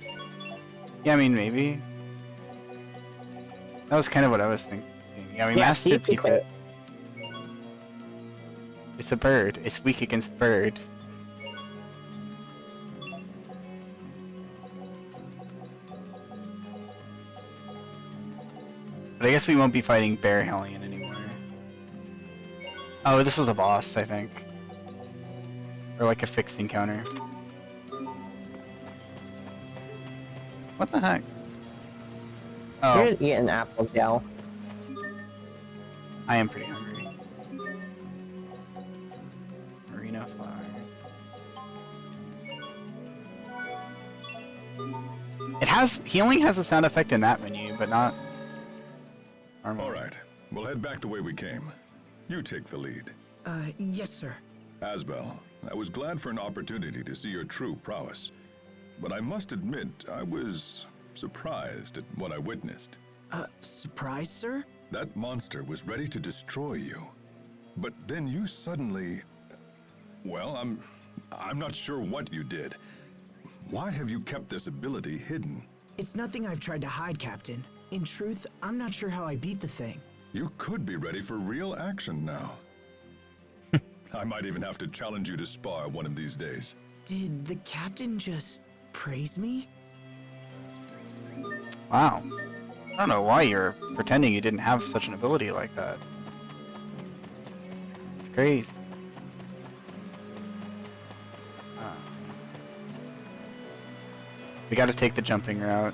Yeah, I mean, maybe. That was kind of what I was thinking. Yeah, we Yeah, mastered see, Peepit. It's a bird. It's weak against bird. But I guess we won't be fighting Bear Hellion anymore. Oh, this was a boss, I think. Or like a fixed encounter. What the heck? Oh, You're eating apple gel. I am pretty hungry. Marina flower. He only has a sound effect in that menu, but not normal. All right, we'll head back the way we came. You take the lead. Yes, sir. Asbel, I was glad for an opportunity to see your true prowess. But I must admit, I was surprised at what I witnessed. Surprise, sir? That monster was ready to destroy you. But then you suddenly... Well, I'm not sure what you did. Why have you kept this ability hidden? It's nothing I've tried to hide, Captain. In truth, I'm not sure how I beat the thing. You could be ready for real action now. I might even have to challenge you to spar one of these days. Did the Captain just praise me? Wow. I don't know why you're pretending you didn't have such an ability like that. It's crazy. We gotta take the jumping route.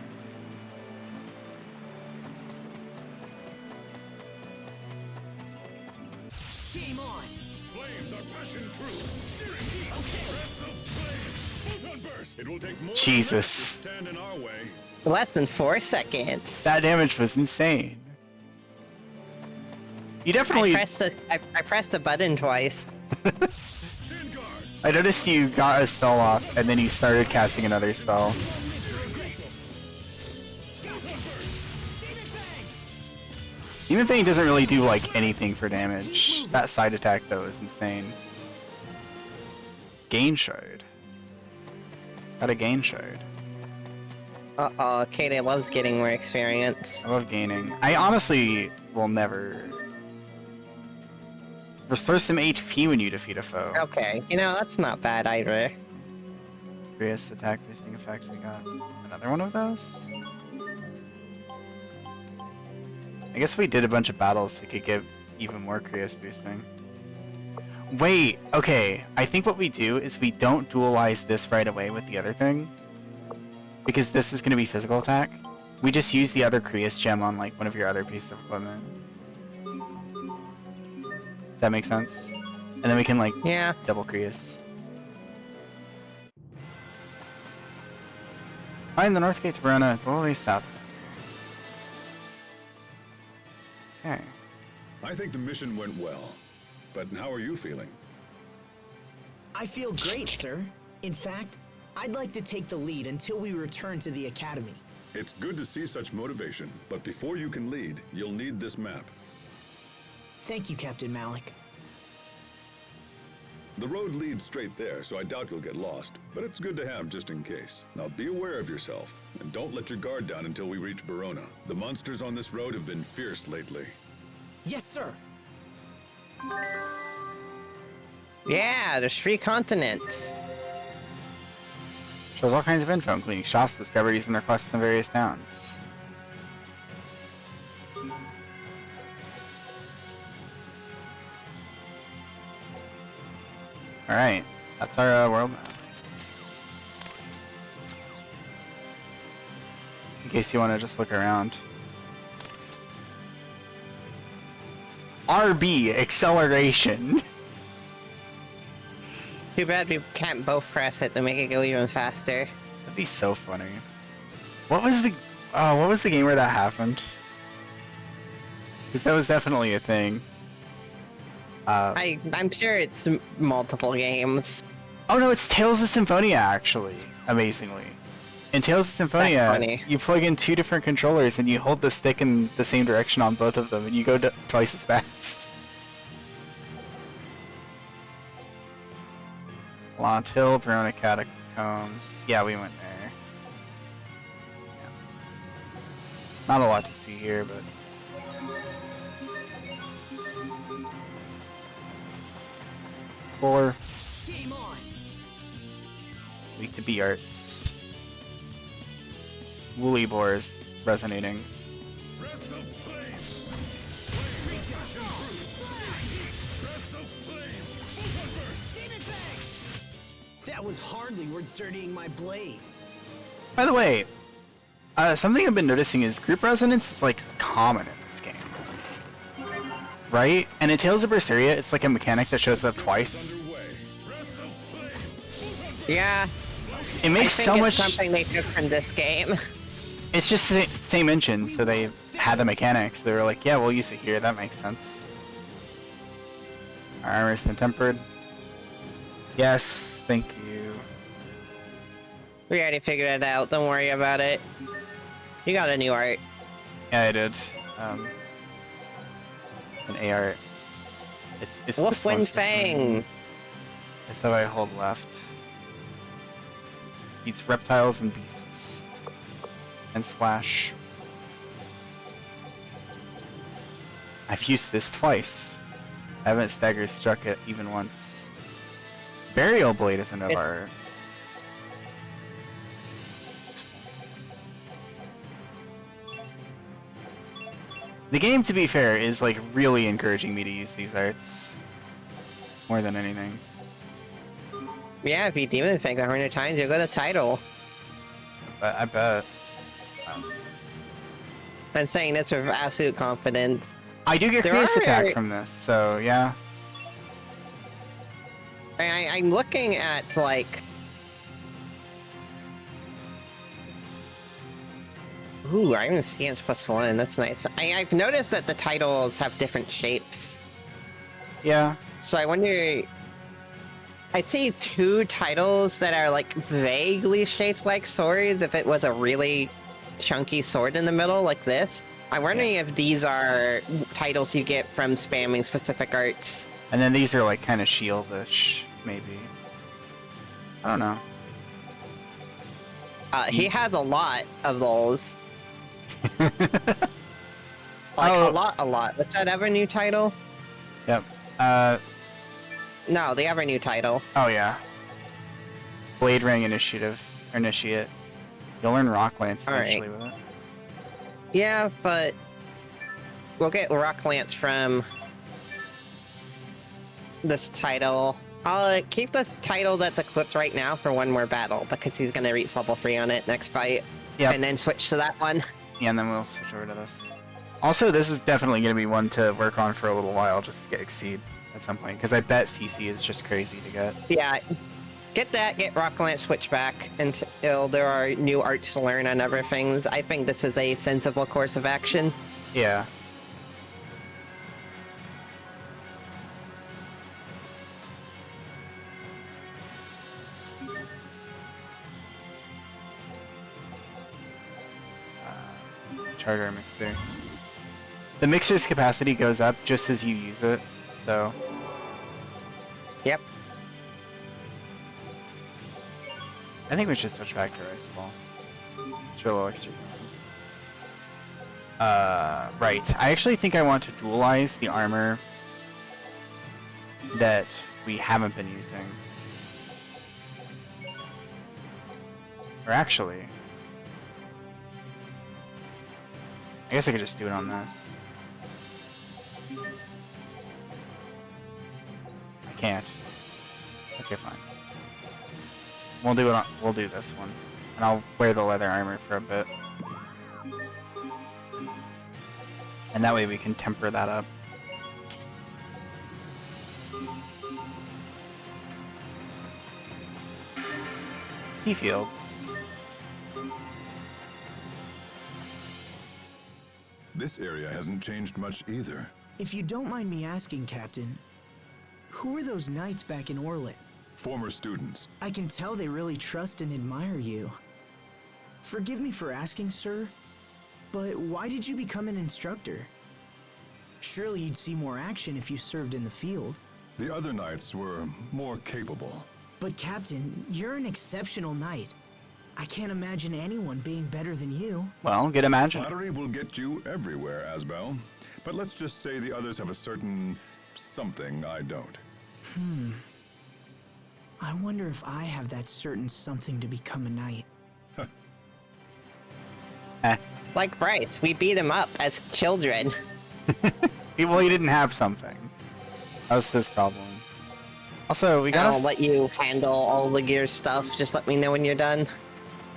Game on! Flames are passion true. Press the flame. Photon burst. It will take more Jesus. to stand in our way. Less than 4 seconds. That damage was insane. You definitely... I pressed the button twice. Stand guard. I noticed you got a spell off, and then you started casting another spell. Demon Fang doesn't really do like anything for damage. That side attack though is insane. Gain Shard. Got a Gain Shard. Uh-oh, Katie loves getting more experience. I love gaining. I honestly will never... Restore some HP when you defeat a foe. Okay, you know, that's not bad either. Previous attack boosting effect, we got another one of those? I guess if we did a bunch of battles, we could get even more Krios boosting. Wait, okay. I think what we do is we don't dualize this right away with the other thing. Because this is going to be physical attack. We just use the other Krios gem on like one of your other pieces of equipment. Does that make sense? And then we can like double Krios. Find the north gate to Verona, go all the way south. Okay. I think the mission went well. But how are you feeling? I feel great, sir. In fact, I'd like to take the lead until we return to the Academy. It's good to see such motivation, but before you can lead, you'll need this map. Thank you, Captain Malik. The road leads straight there, so I doubt you'll get lost, but it's good to have just in case. Now be aware of yourself, and don't let your guard down until we reach Verona. The monsters on this road have been fierce lately. Yes, sir. Yeah, there's 3 continents. Shows all kinds of info, including shops, discoveries, and their quests in various towns. Alright, that's our world map. In case you want to just look around. RB, acceleration! Too bad we can't both press it to make it go even faster. That'd be so funny. What was the game where that happened? Because that was definitely a thing. I'm sure it's multiple games. Oh no, it's Tales of Symphonia actually, amazingly. In Tales of Symphonia, you plug in 2 different controllers and you hold the stick in the same direction on both of them and you go twice as fast. Long Hill, Verona Catacombs. Yeah, we went there. Yeah. Not a lot to see here, but... Four. Game on. Weak to B arts. Woolly Boar is resonating. Breath of flame. That was hardly worth dirtying my blade. By the way, something I've been noticing is group resonance is like common in this game, right? And in Tales of Berseria, it's like a mechanic that shows up twice. Yeah. It makes I think so it's much. something they took from this game. It's just the same engine, so they had the mechanics. They were like, yeah, we'll use it here. That makes sense. Our armor's been tempered. Yes, thank you. We already figured it out. Don't worry about it. You got a new art. Yeah, I did. An AR. It's this Wolfwind one's Fang. That's how I hold left. Beats reptiles and beasts. And slash. I've used this twice. I haven't stagger struck it even once. Burial Blade is another art. The game, to be fair, is like really encouraging me to use these arts. More than anything. Yeah, if you Demon Fang 100 times, you'll get a title. But I bet. I'm saying this with absolute confidence. I do get There Crease are- Attack from this, so yeah. I'm looking at, like... Ooh, Iron Stance +1, that's nice. I've noticed that the titles have different shapes. Yeah. So I wonder... I see 2 titles that are, like, vaguely shaped like swords if it was a really chunky sword in the middle, like this. I'm wondering if these are titles you get from spamming specific arts. And then these are like kind of shieldish, maybe. I don't know. He has a lot of those. Like, Oh. a lot. What's that ever new title? Yep. No, the ever new title. Oh yeah. Blade Ring Initiate. You'll learn Rock Lance eventually with it. Yeah, but we'll get Rock Lance from this title. I'll keep this title that's equipped right now for one more battle because he's gonna reach level 3 on it next fight. Yep. And then switch to that one. Yeah, and then we'll switch over to this. Also, this is definitely going to be one to work on for a little while just to get Exceed at some point, because I bet CC is just crazy to get. Yeah. Get that, get Rock Lance switch back until there are new arts to learn on other things. I think this is a sensible course of action. Yeah. Charter mixer. The mixer's capacity goes up just as you use it, so. Yep. I think we should switch back to Ice Ball. Show extra. Right. I actually think I want to dualize the armor that we haven't been using. Or actually, I guess I could just do it on this. I can't. Okay, fine. We'll do it on, we'll do this one. And I'll wear the leather armor for a bit. And that way we can temper that up. He fields. This area hasn't changed much either. If you don't mind me asking, Captain, who were those knights back in Orlet? Former students. I can tell they really trust and admire you. Forgive me for asking, sir, but why did you become an instructor? Surely you'd see more action if you served in the field. The other knights were more capable. But Captain, you're an exceptional knight. I can't imagine anyone being better than you. Well, get imagine. Flattery will get you everywhere, Asbel. But let's just say the others have a certain something I don't. I wonder if I have that certain something to become a knight. Like Bryce, we beat him up as children. Well, he didn't have something. That was his problem. Also, we I'll gotta... let you handle all the gear stuff. Just let me know when you're done.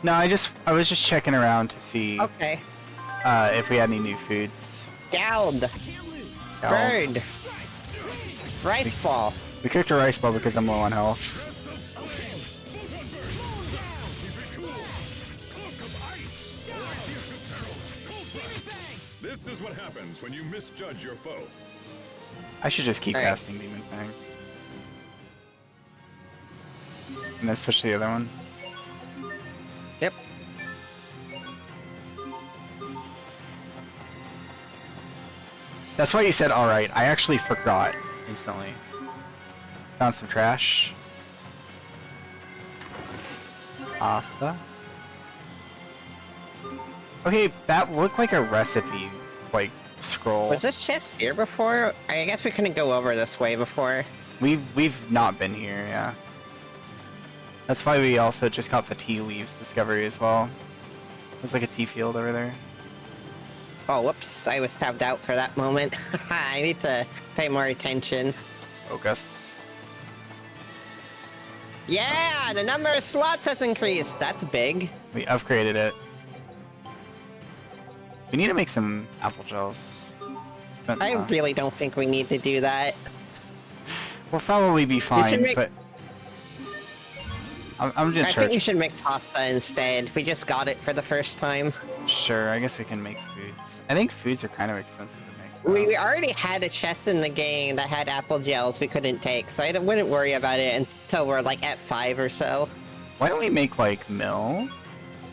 No, I was just checking around to see Okay. if we had any new foods. Gowd. Bird. Rice ball. We cooked a rice ball because I'm low on health. This is what happens when you misjudge your foe. I should just keep All right. casting Demon Fang. And then switch to the other one. Yep. That's why you said alright. I actually forgot instantly. Found some trash. Pasta. Okay, that looked like a recipe, like, scroll. Was this chest here before? I guess we couldn't go over this way before. We've not been here, yeah. That's why we also just got the tea leaves discovery as well. There's like a tea field over there. Oh, whoops. I was tabbed out for that moment. I need to pay more attention. Focus. Yeah, the number of slots has increased. That's big. We upgraded it. We need to make some apple gels. I really don't think we need to do that. We'll probably be fine, make- but... I'm just I think we should make pasta instead. We just got it for the first time. Sure, I guess we can make foods. I think foods are kind of expensive to make. though. We already had a chest in the game that had apple gels we couldn't take, so I wouldn't worry about it until we're like at 5 or so. Why don't we make like mill?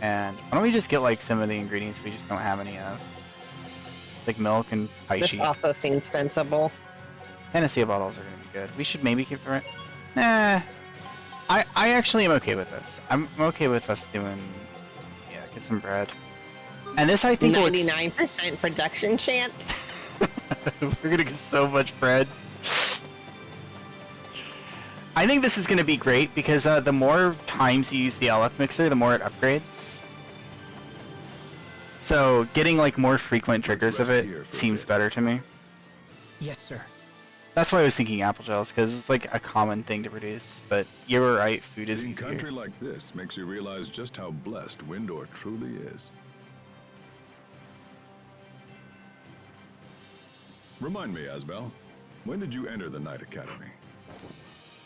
And why don't we just get like some of the ingredients we just don't have any of? Like milk and This paishi. also seems sensible. Panacea bottles are gonna be good. We should maybe keep the rent. Nah. I actually am okay with this. I'm okay with us doing, yeah, get some bread. And this I think looks- 99% production chance. We're gonna get so much bread. I think this is gonna be great because the more times you use the LF mixer, the more it upgrades. So getting like more frequent triggers of rest it here for a seems bit. better to me. Yes, sir. That's why I was thinking apple gels, because it's like a common thing to produce, but you're right, food is Seeing easier. country like this makes you realize just how blessed Windor truly is. Remind me, Asbel, when did you enter the Knight Academy?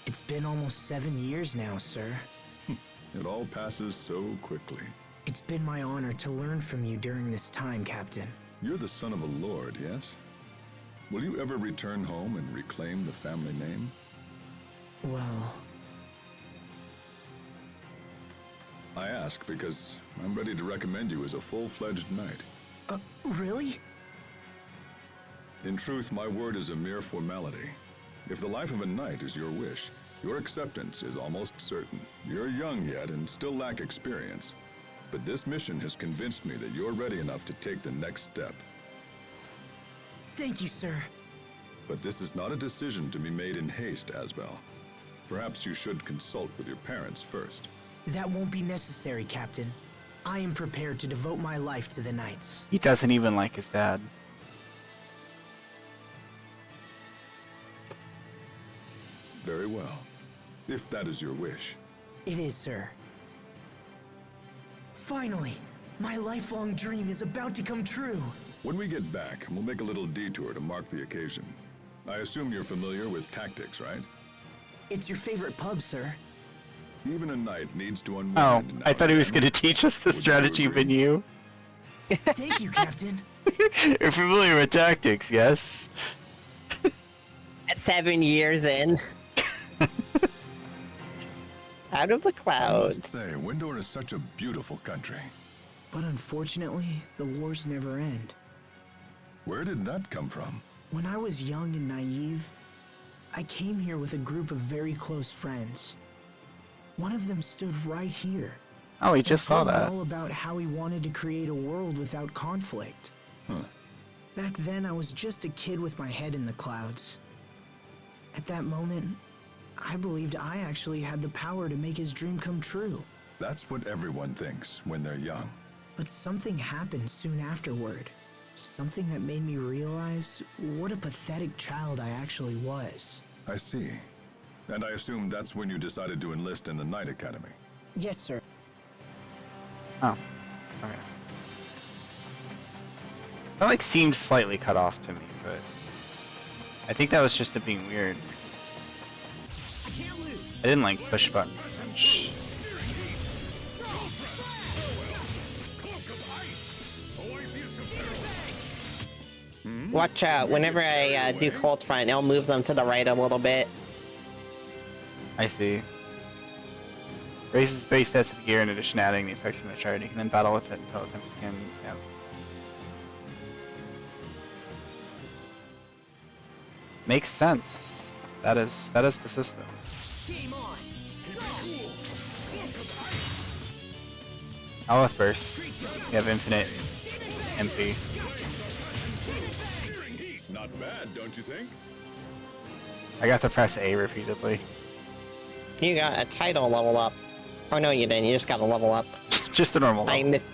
It's been almost 7 years now, sir. It all passes so quickly. It's been my honor to learn from you during this time, Captain. You're the son of a lord, yes? Will you ever return home and reclaim the family name? Well, I ask because I'm ready to recommend you as a full-fledged knight. really? In truth, my word is a mere formality. If the life of a knight is your wish, your acceptance is almost certain. You're young yet and still lack experience. But this mission has convinced me that you're ready enough to take the next step. Thank you, sir. But this is not a decision to be made in haste, Asbel. Perhaps you should consult with your parents first. That won't be necessary, Captain. I am prepared to devote my life to the Knights. He doesn't even like his dad. Very well, if that is your wish. It is, sir. Finally, my lifelong dream is about to come true. When we get back, we'll make a little detour to mark the occasion. I assume you're familiar with tactics, right? It's your favorite pub, sir. Even a knight needs to Oh, unwind. now I thought he and was then. going to teach us the Would you strategy agree? menu. Thank you, Captain. You're familiar with tactics, yes? 7 years in. Out of the I clouds. must say, Windor is such a beautiful country. But unfortunately, the wars never end. Where did that come from? When I was young and naive, I came here with a group of very close friends. One of them stood right here. Oh, he just saw and told me that. all about how he wanted to create a world without conflict. Huh. Back then, I was just a kid with my head in the clouds. At that moment, I believed I actually had the power to make his dream come true. That's what everyone thinks when they're young. But something happened soon afterward. Something that made me realize what a pathetic child I actually was. I see. And I assume that's when you decided to enlist in the Knight Academy. Yes, sir. Oh. Okay. That like seemed slightly cut off to me, but I think that was just it being weird. I didn't like push button French. Watch out, whenever I do Cold Front, I'll move them to the right a little bit. I see. Raises base stats of the gear in addition to adding the effects from the chart. You can then battle with it until attempts can. Yep. Makes sense. That is the system. Olive burst. You have infinite MP. Not bad, don't you think? I got to press A repeatedly. You got a title level up. Oh no, you didn't. You just got a level up. Just a normal level. I missed.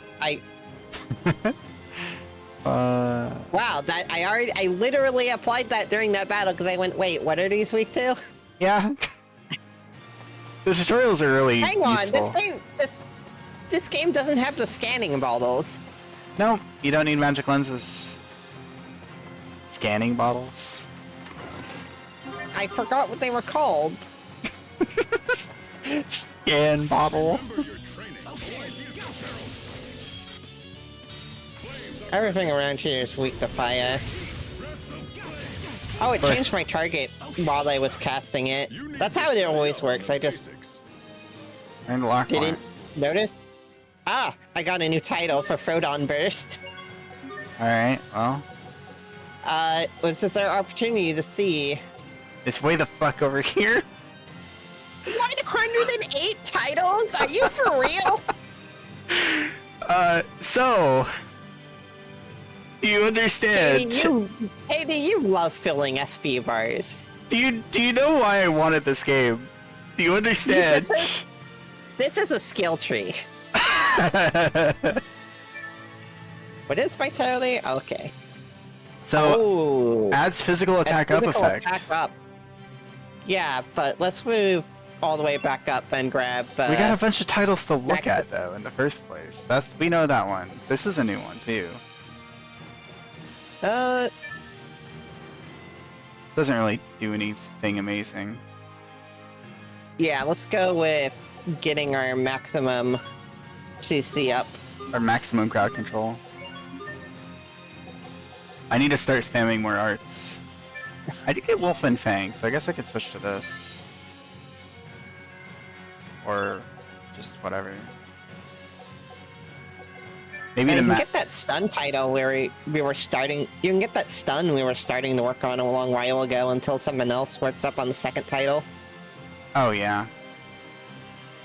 Wow, that I literally applied that during that battle because I went, wait, what are these weak to? Yeah. The tutorials are really Hang on, useful. this game doesn't have the scanning bottles. No, you don't need magic lenses. Scanning bottles. I forgot what they were called. Scan bottle. Everything around here is weak to fire. Oh, it changed my target while I was casting it. That's how it always works. I just And lock didn't notice. Ah, I got a new title for Frodon Burst. Alright, well. This is our opportunity to see. It's way the fuck over here. 108 titles? Are you for real? So... You understand? Hey, you love filling SP bars. Do you know why I wanted this game? Do you understand? This is a skill tree. What is Vitality? Okay. So, adds physical attack up effect. Attack up. Yeah, but let's move all the way back up and grab. We got a bunch of titles to look next- at though in the first place. We know that one. This is a new one too. Doesn't really do anything amazing. Yeah, let's go with getting our maximum CC up. Or maximum crowd control. I need to start spamming more arts. I did get Wolf and Fang, so I guess I could switch to this. Or just whatever. Maybe You the can get that stun title where we were starting. You can get that stun we were starting to work on a long while ago until someone else works up on the second title. Oh yeah.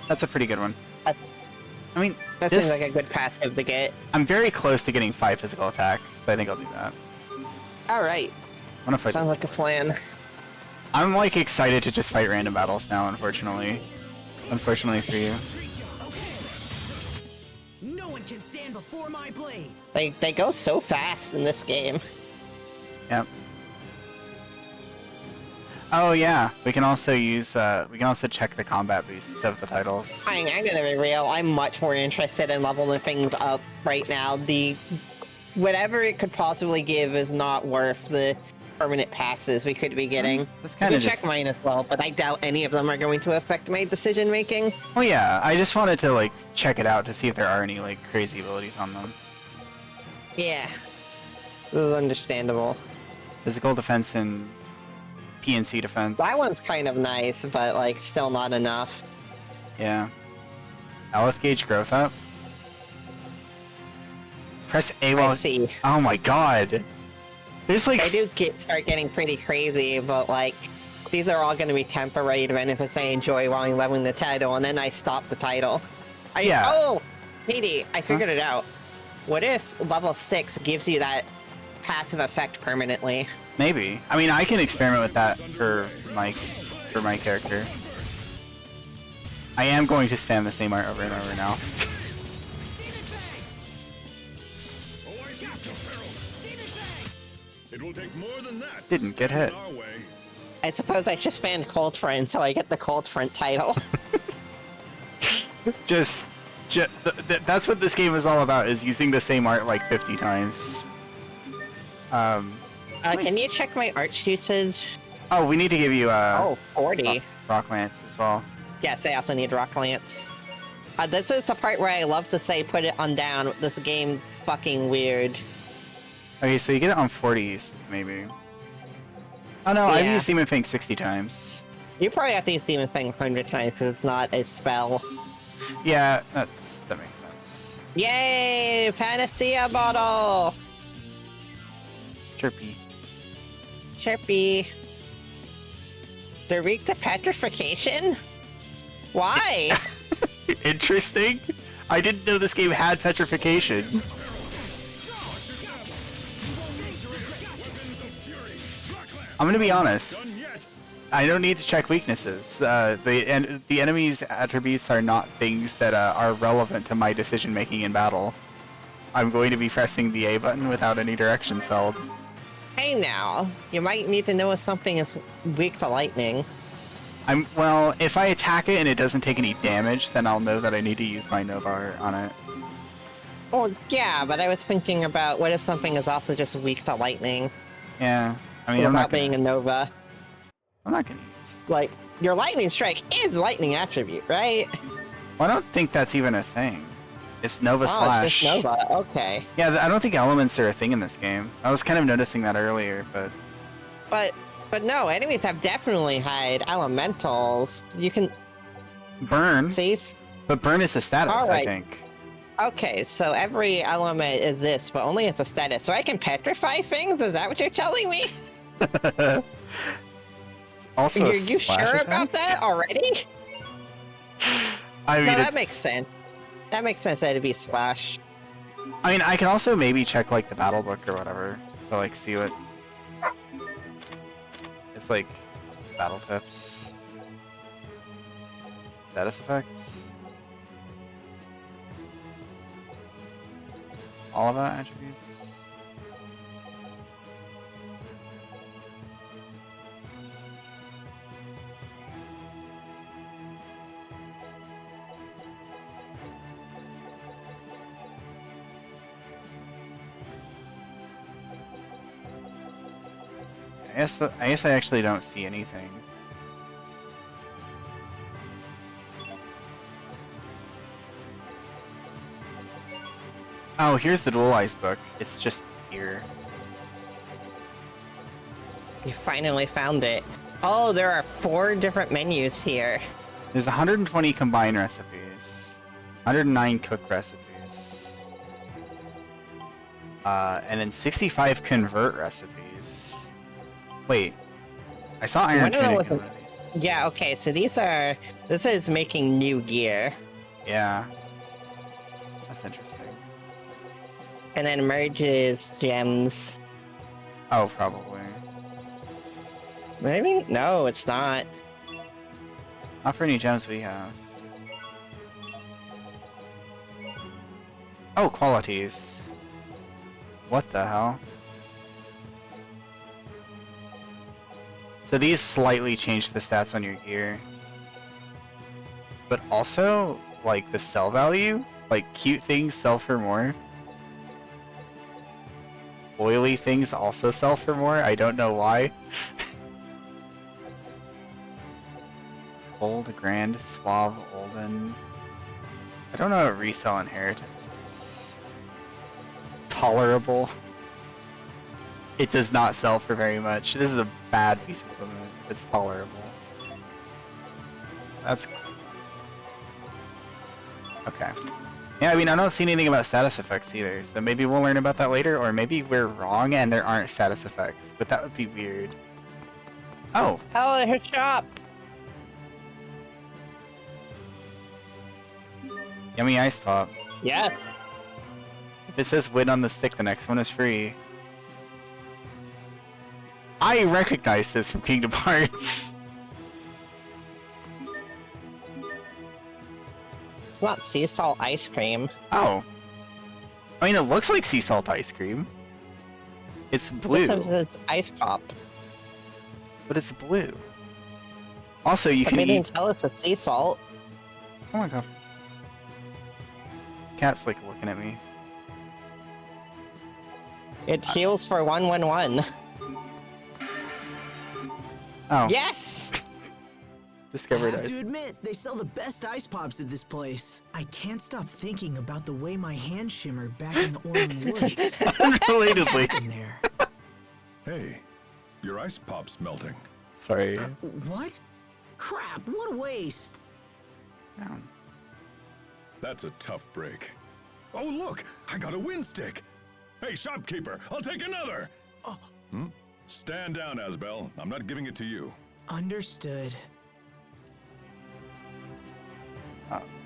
That's a pretty good one. I mean, That seems like a good passive to get. I'm very close to getting 5 physical attack, so I think I'll do that. Alright. Sounds like a plan. I'm like excited to just fight random battles now, unfortunately. Unfortunately for you. No one can stand before my blade. They go so fast in this game. Yep. Oh yeah, we can also use we can also check the combat boosts of the titles. I'm gonna be real. I'm much more interested in leveling things up right now. Whatever it could possibly give is not worth the permanent passes we could be getting. That's You kinda can check just- mine as well, but I doubt any of them are going to affect my decision making. Oh yeah, I just wanted to like check it out to see if there are any like crazy abilities on them. Yeah. This is understandable. Physical defense and PNC defense. That one's kind of nice, but like still not enough. Yeah. Aleph gauge growth up. Press A while. I see. Oh my god. There's like. I do start getting pretty crazy, but like these are all going to be temporary benefits I enjoy while I'm leveling the title, and then I stop the title. Yeah. Oh, Petey, I figured it out. What if level 6 gives you that passive effect permanently? Maybe. I mean, I can experiment with that for my character. I am going to spam the same art over and over now. It will take more than that. Didn't get hit. Our way. I suppose I should fan Cold Front so I get the Cold Front title. That's what this game is all about, is using the same art like 50 times. Can you check my art usage? Oh, we need to give you 40. Rock Lance as well. Yes, I also need Rock Lance. This is the part where I love to say put it on down. This game's fucking weird. Okay, so you get it on 40 uses, maybe. Oh no, I've Yeah. used Demon Fang 60 times. You probably have to use Demon Fang 100 times because it's not a spell. Yeah, that makes sense. Yay! Panacea bottle! Chirpy. Chirpy. They're weak to petrification? Why? Interesting. I didn't know this game had petrification. I'm gonna be honest. I don't need to check weaknesses. The enemy's attributes are not things that are relevant to my decision making in battle. I'm going to be pressing the A button without any directions held. Hey now, you might need to know if something is weak to lightning. Well, if I attack it and it doesn't take any damage, then I'll know that I need to use my Nova Art on it. Well, yeah, but I was thinking about what if something is also just weak to lightning Yeah, I mean, without being a Nova. I'm not gonna use it. Like, your lightning strike is lightning attribute, right? Well, I don't think that's even a thing. It's Nova Slash. It's just Nova, okay. Yeah, I don't think elements are a thing in this game. I was kind of noticing that earlier, but... But no, enemies have definitely had elementals. You can... Burn? Safe? But burn is a status, Alright. I think. Okay, so every element is this, but only it's a status. So I can petrify things? Is that what you're telling me? Also Are you sure attack? about that already? I mean, No, that it's- makes sense. That makes sense that it'd be slash. I mean, I can also maybe check, like, the battle book or whatever, to, like, see what... It's, like, battle tips. Status effects. All of that attributes. I guess I actually don't see anything. Oh, here's the dualized book. It's just here. You finally found it. Oh, there are 4 different menus here. There's 120 combine recipes, 109 cook recipes, and then 65 convert recipes. Wait, I saw Iron One of them Tunic was in a- one of these. Yeah, okay, so this is making new gear. Yeah, that's interesting. And then merges gems. Oh, probably. Maybe? No, it's not. Not for any gems we have. Oh, qualities. What the hell? So these slightly change the stats on your gear. But also, like, the sell value? Like, cute things sell for more. Oily things also sell for more, I don't know why. Old, Grand, Suave, Olden. I don't know what resell inheritance is. Tolerable. It does not sell for very much. This is a bad piece of equipment if it's tolerable. That's cool. Okay. Yeah, I mean, I don't see anything about status effects either, so maybe we'll learn about that later, or maybe we're wrong and there aren't status effects, but that would be weird. Oh! Oh, her shop! Yummy Ice Pop. Yes! If it says win on the stick, the next one is free. I recognize this from Kingdom Hearts. It's not sea salt ice cream. Oh. I mean, it looks like sea salt ice cream. It's blue. Just says it's ice pop. But it's blue. Also, you But can they eat... didn't tell us it's sea salt. Oh my god. Cat's like looking at me. It heals for 111. Oh. Yes! I Discovered have ice. to admit, they sell the best ice pops at this place. I can't stop thinking about the way my hand shimmered back in the Orman Woods. Unrelatedly. In there. Hey, your ice pop's melting. Sorry. What? Crap, what a waste. Down. That's a tough break. Oh, look! I got a wind stick! Hey, shopkeeper, I'll take another! Hmm? Stand down, Asbel. I'm not giving it to you. Understood.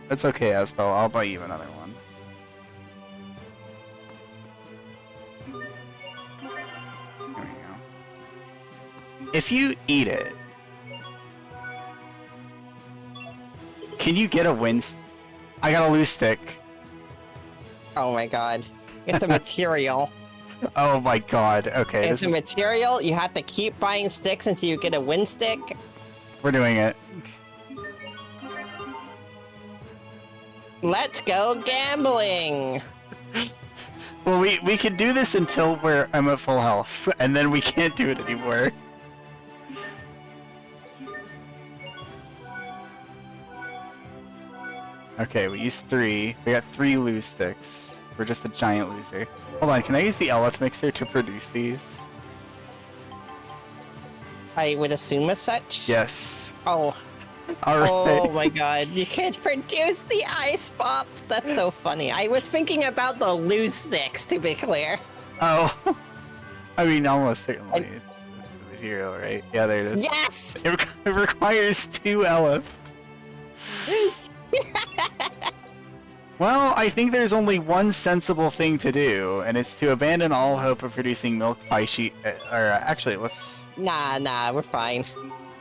It's okay, Asbel. I'll buy you another one. There we go. If you eat it, can you get a wind? I got a loose stick. Oh my god. It's a material. Oh my god. Okay, It's a material. You have to keep buying sticks until you get a wind stick. we're doing it. Let's go gambling! Well, we can do this until I'm at full health, and then we can't do it anymore. Okay, we used 3. We got 3 loose sticks. We're just a giant loser. Hold on, can I use the LF mixer to produce these? I would assume as such. Yes. Oh. Alright. Oh my god, you can't produce the ice pops! That's so funny. I was thinking about the loose sticks, to be clear. Oh. I mean, almost certainly. It's the material, right? Yeah, there it is. Yes! It requires 2 LF. Well, I think there's only one sensible thing to do, and it's to abandon all hope of producing milk pie sheet. Actually, let's. Nah, we're fine.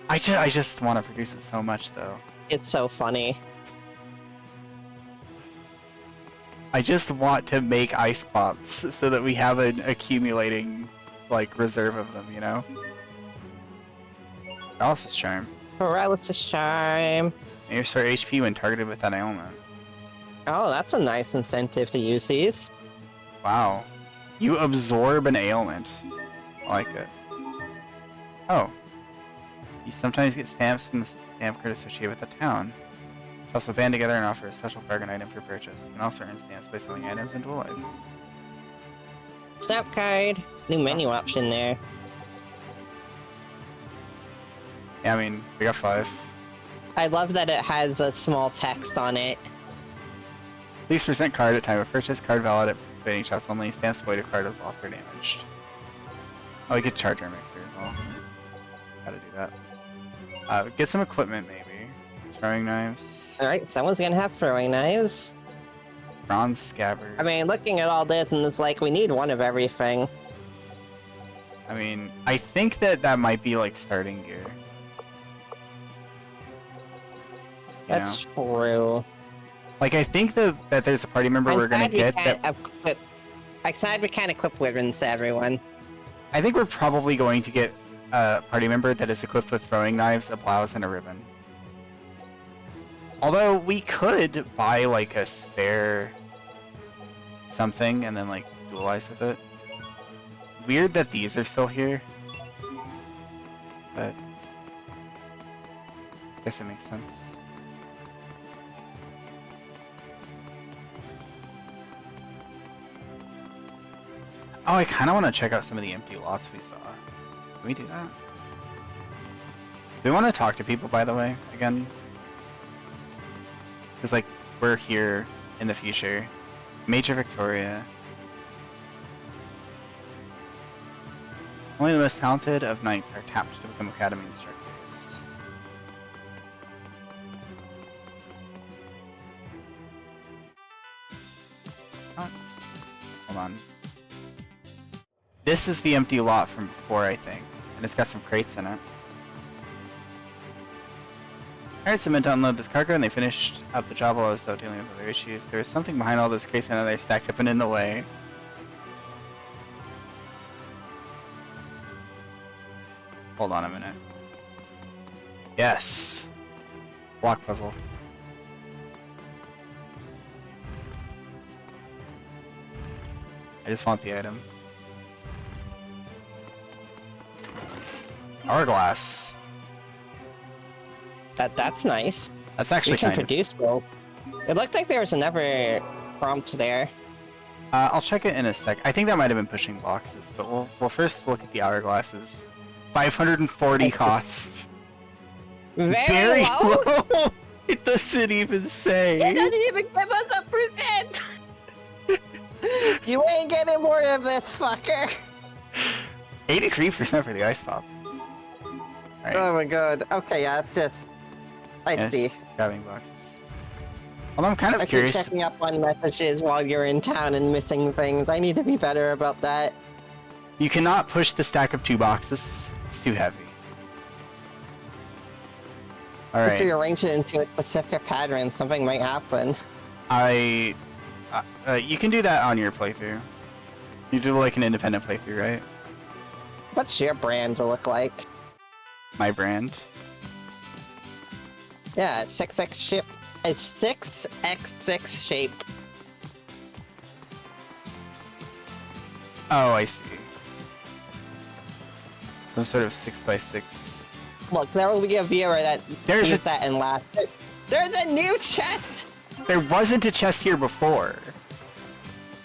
I just want to produce it so much, though. It's so funny. I just want to make ice pops so that we have an accumulating, like, reserve of them, you know? Paralysis charm. Paralysis charm. You restore HP when targeted with that ailment. Oh, that's a nice incentive to use these. Wow. You absorb an ailment. I like it. Oh. You sometimes get stamps in the stamp card associated with the town. Also band together and offer a special bargain item for purchase. You can also earn stamps by selling items in dual life. Snap card. New menu option there. Yeah, I mean, we got 5. I love that it has a small text on it. Please present card at time of purchase. Card valid at participating shops only. Stamps voided card is lost or damaged. Oh, we could charge our mixer as well. Gotta do that. Get some equipment, maybe. Throwing knives. Alright, someone's gonna have throwing knives. Bronze scabbard. I mean, looking at all this, and it's like, we need one of everything. I mean, I think that might be like starting gear. You That's know? true. Like, I think that there's a party member we're gonna get that. I'm sad we can't equip weapons to everyone. I think we're probably going to get a party member that is equipped with throwing knives, a blouse, and a ribbon. Although we could buy like a spare something and then like dualize with it. Weird that these are still here, but I guess it makes sense. Oh, I kind of want to check out some of the empty lots we saw. Can we do that? Do we want to talk to people, by the way, again? Because, like, we're here in the future. Major Victoria. Only the most talented of knights are tapped to become academy instructors. Oh. Hold on. This is the empty lot from before, I think. And it's got some crates in it. Alright, so I meant to unload this cargo and they finished up the job while I was still dealing with other issues. There was something behind all those crates and they're stacked up and in the way. Hold on a minute. Yes. Block puzzle. I just want the item. Hourglass. That's nice. That's You actually can kind of... produce those. It looked like there was another prompt there. I'll check it in a sec. I think that might have been pushing boxes, but we'll first look at the hourglasses. 540 cost. Very low? low. It doesn't even say. It doesn't even give us a percent! You ain't getting more of this, fucker! 83% for the ice pops. Alright, Oh my god. Okay, yeah, it's just... I Yeah. see. grabbing boxes. Well, I'm kind of I keep curious. checking up on messages while you're in town and missing things. I need to be better about that. You cannot push the stack of 2 boxes. It's too heavy. If you Alright, arrange it into a specific pattern, something might happen. you can do that on your playthrough. You do like an independent playthrough, right? What's your brand look like? My brand. Yeah, 6x ship. A 6x6 shape. Oh, I see. Some sort of 6x6. Look, there will be a viewer that There's sees a- that and laughs. There's a new chest! There wasn't a chest here before.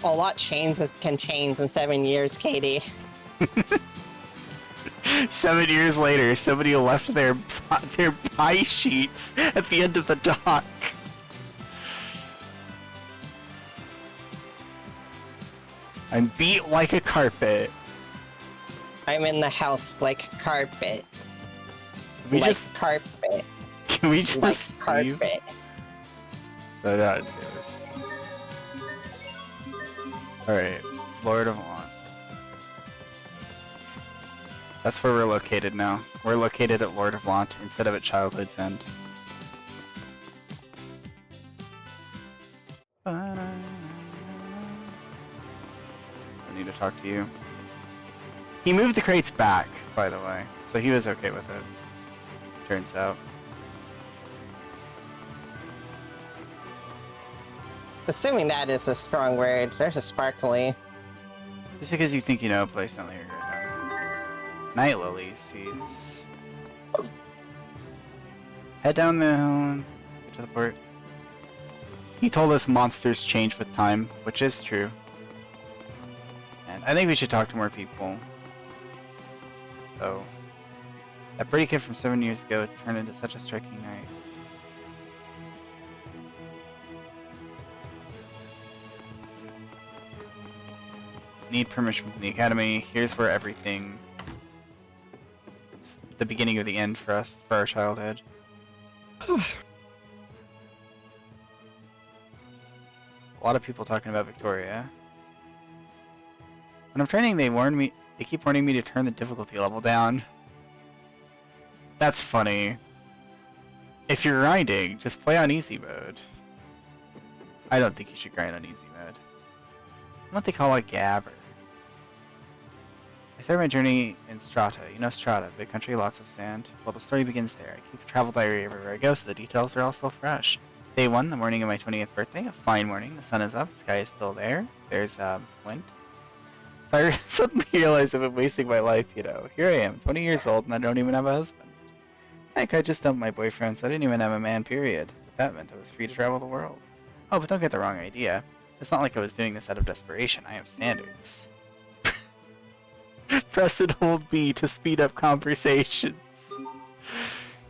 A lot can change in 7 years, Katie. 7 years later, somebody left their pie sheets at the end of the dock. I'm beat like a carpet. I'm in the house like carpet. We like just carpet. can we just Like leave? carpet. So that Alright, Lord of Want. That's where we're located now. We're located at Lord of Want instead of at Childhood's End. I need to talk to you. He moved the crates back, by the way, so he was okay with it. Turns out. Assuming that is a strong word, there's a sparkly. Just because you think you know a place, don't let your guard down. Night lily seeds. Head down the hill and get to the port. He told us monsters change with time, which is true. And I think we should talk to more people. So, that pretty kid from 7 years ago turned into such a striking night. Need permission from the academy. Here's where everything... It's the beginning of the end for us, for our childhood. A lot of people talking about Victoria. When I'm training, they keep warning me to turn the difficulty level down. That's funny. If you're grinding, just play on easy mode. I don't think you should grind on easy mode. What they call a gabber. I started my journey in Strata. You know Strata, big country, lots of sand. Well, the story begins there. I keep a travel diary everywhere I go, so the details are all still fresh. Day 1, the morning of my 20th birthday. A fine morning. The sun is up. The sky is still there. There's, wind. So I suddenly realized I've been wasting my life, you know. Here I am, 20 years old, and I don't even have a husband. Heck, I just dumped my boyfriend, so I didn't even have a man, period. But that meant I was free to travel the world. Oh, but don't get the wrong idea. It's not like I was doing this out of desperation. I have standards. Press and hold B to speed up conversations.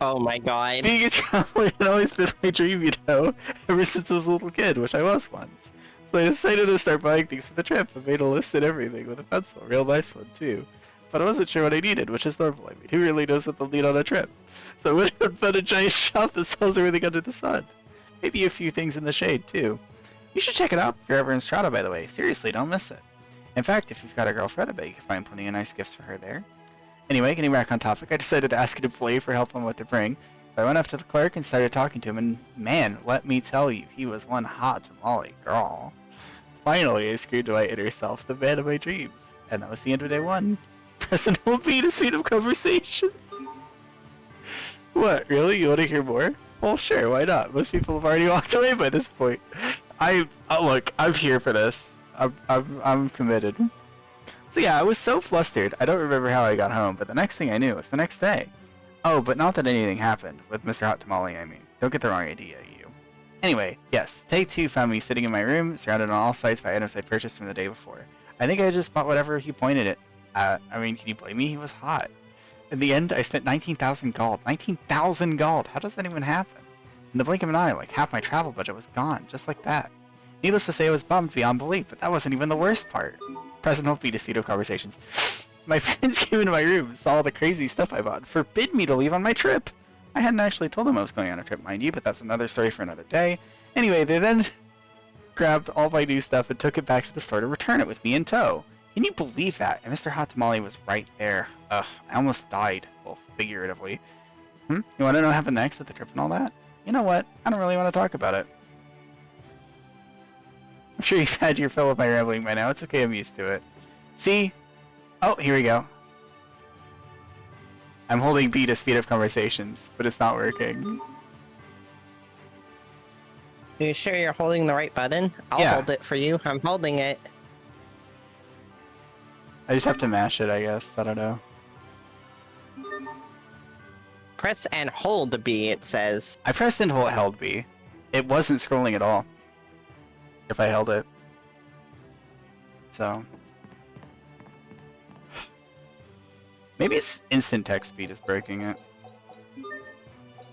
Oh my god. Being a traveler had always been my dream, you know, ever since I was a little kid, which I was once. So I decided to start buying things for the trip. I made a list and everything with a pencil, a real nice one too. But I wasn't sure what I needed, which is normal. I mean, who really knows what they'll need on a trip? So I went and found a giant shop that sells everything under the sun. Maybe a few things in the shade too. You should check it out if you're ever in Strata, by the way. Seriously, don't miss it. In fact, if you've got a girlfriend, I bet you can find plenty of nice gifts for her there. Anyway, getting back on topic, I decided to ask an employee for help on what to bring. So I went up to the clerk and started talking to him, and man, let me tell you, he was one hot tamale girl. Finally, I screamed to my inner self, the man of my dreams. And that was the end of day 1. Press and hold B to speed up conversations. What, really? You want to hear more? Well, sure, why not? Most people have already walked away by this point. Look, I'm here for this. I'm committed. So yeah, I was so flustered. I don't remember how I got home, but the next thing I knew was the next day. Oh, but not that anything happened. With Mr. Hot Tamale, I mean. Don't get the wrong idea, you. Anyway, yes, Take 2 found me sitting in my room, surrounded on all sides by items I'd purchased from the day before. I think I just bought whatever he pointed it at. I mean, can you blame me? He was hot. In the end, I spent 19,000 gold. 19,000 gold! How does that even happen? In the blink of an eye, like half my travel budget was gone, just like that. Needless to say, I was bummed beyond belief, but that wasn't even the worst part. Present won't be disputed conversations. My friends came into my room and saw all the crazy stuff I bought and forbid me to leave on my trip. I hadn't actually told them I was going on a trip, mind you, but that's another story for another day. Anyway, they then grabbed all my new stuff and took it back to the store to return it with me in tow. Can you believe that? And Mr. Hot Tamale was right there. Ugh, I almost died. Well, figuratively. You want to know what happened next at the trip and all that? You know what? I don't really want to talk about it. I'm sure you've had your fill of my rambling by now. It's okay, I'm used to it. See? Oh, here we go. I'm holding B to speed up conversations, but it's not working. Are you sure you're holding the right button? I'll hold it for you. I'm holding it. I just have to mash it, I guess. I don't know. Press and hold B, it says. I pressed and held B. It wasn't scrolling at all. If I held it. So. Maybe it's instant text speed is breaking it.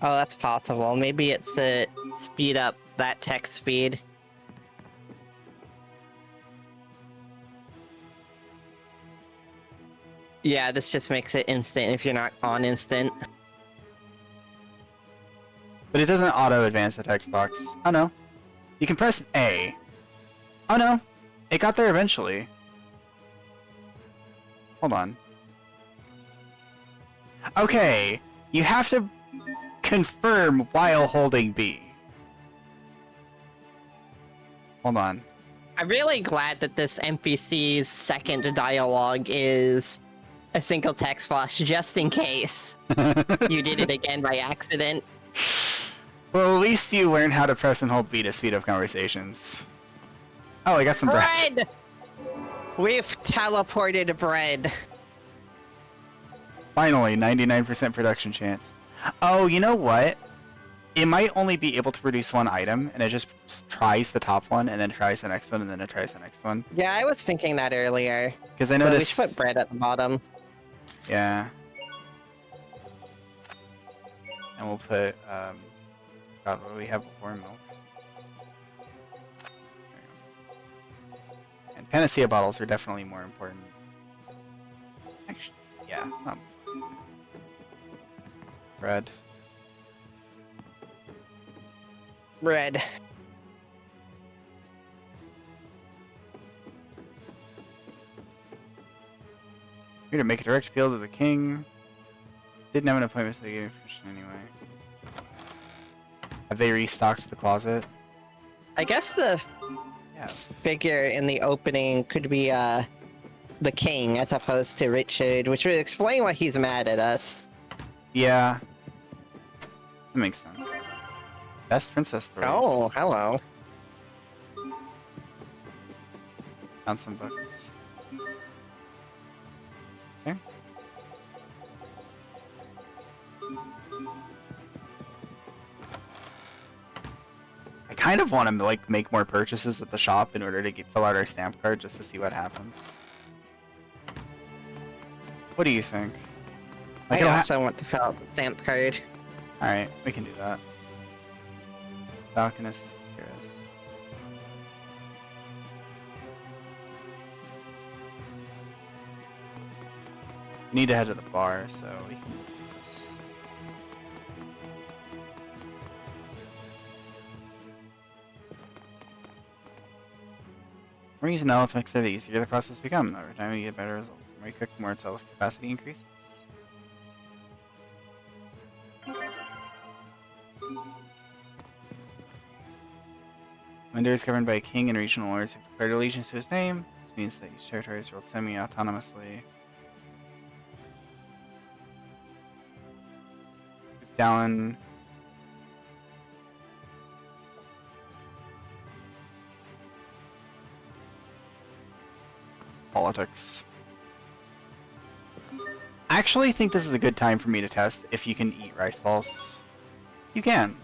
Oh, that's possible. Maybe it's to speed up that text speed. Yeah, this just makes it instant if you're not on instant. But it doesn't auto advance the text box. Oh no. You can press A. Oh no. It got there eventually. Hold on. Okay. You have to confirm while holding B. Hold on. I'm really glad that this NPC's second dialogue is a single text box, just in case you did it again by accident. Well, at least you learn how to press and hold B to speed up conversations. Oh, I got some bread. Bread! We've teleported bread. Finally, 99% production chance. Oh, you know what? It might only be able to produce one item, and it just tries the top one, and then tries the next one, and then it tries the next one. Yeah, I was thinking that earlier. Because I So noticed... we should put bread at the bottom. Yeah. And we'll put, God, what do we have before milk? And panacea bottles are definitely more important. Actually, yeah. Bread. Bread. Here to make a direct appeal to the king. Didn't have an appointment, so they gave me permission anyway. Have they restocked the closet? I guess the figure in the opening could be the king as opposed to Richard, which would explain why he's mad at us. Yeah. That makes sense. Best princess stories. Oh, hello. Found some books. Okay. I kind of want to like make more purchases at the shop in order to fill out our stamp card just to see what happens. What do you think? I also want to fill out the stamp card. Alright, we can do that. Falconess, Cirrus. We need to head to the bar, so we can do this. We're using elephants, the easier the process becomes. Over time, we get better results. The more you cook, the more its capacity increases. Winter is governed by a king and regional lords who declared allegiance to his name. This means that each territory is ruled semi-autonomously. down. Politics. I actually think this is a good time for me to test if you can eat rice balls. You can.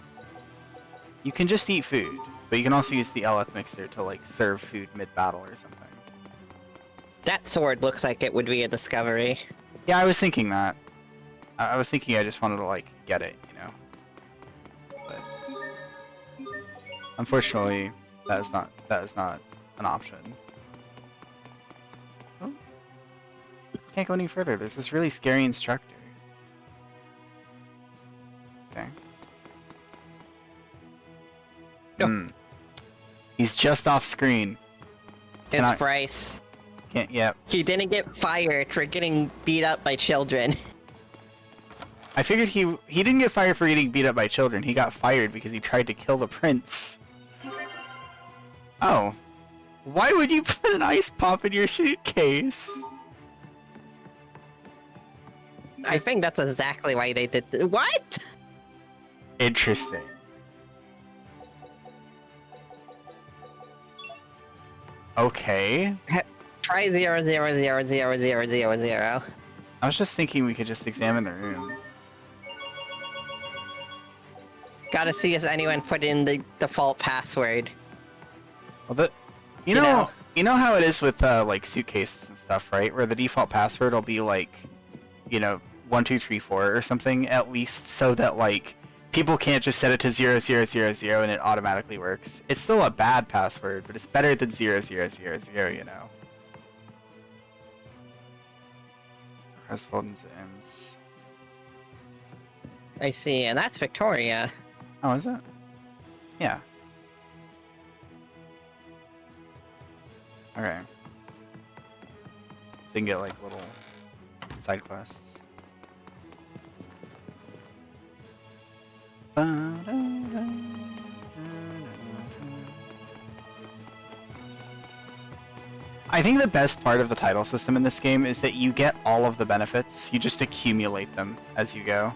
You can just eat food, but you can also use the Eleth mixer to like serve food mid-battle or something. That sword looks like it would be a discovery. Yeah, I was thinking that. I was thinking I just wanted to like get it, you know. But unfortunately, that is not an option. Oh. Can't go any further. There's this really scary instructor. Okay. Yep. He's just off screen. It's Bryce. Can't. Yep. He didn't get fired for getting beat up by children. I figured he didn't get fired for getting beat up by children. He got fired because he tried to kill the prince. Oh. Why would you put an ice pop in your suitcase? I think that's exactly why they did what? Interesting. Okay. Try 0000000. I was just thinking we could just examine the room. Gotta see if anyone put in the default password. Well, you know how it is with like suitcases and stuff, right? Where the default password will be like, 1234 or something at least, so that like people can't just set it to 0000 and it automatically works. It's still a bad password, but it's better than 0000, you know. Correspondence ends. I see, and that's Victoria. Oh, is it? Yeah. Okay. So you can get like little side quests. I think the best part of the title system in this game is that you get all of the benefits, you just accumulate them as you go.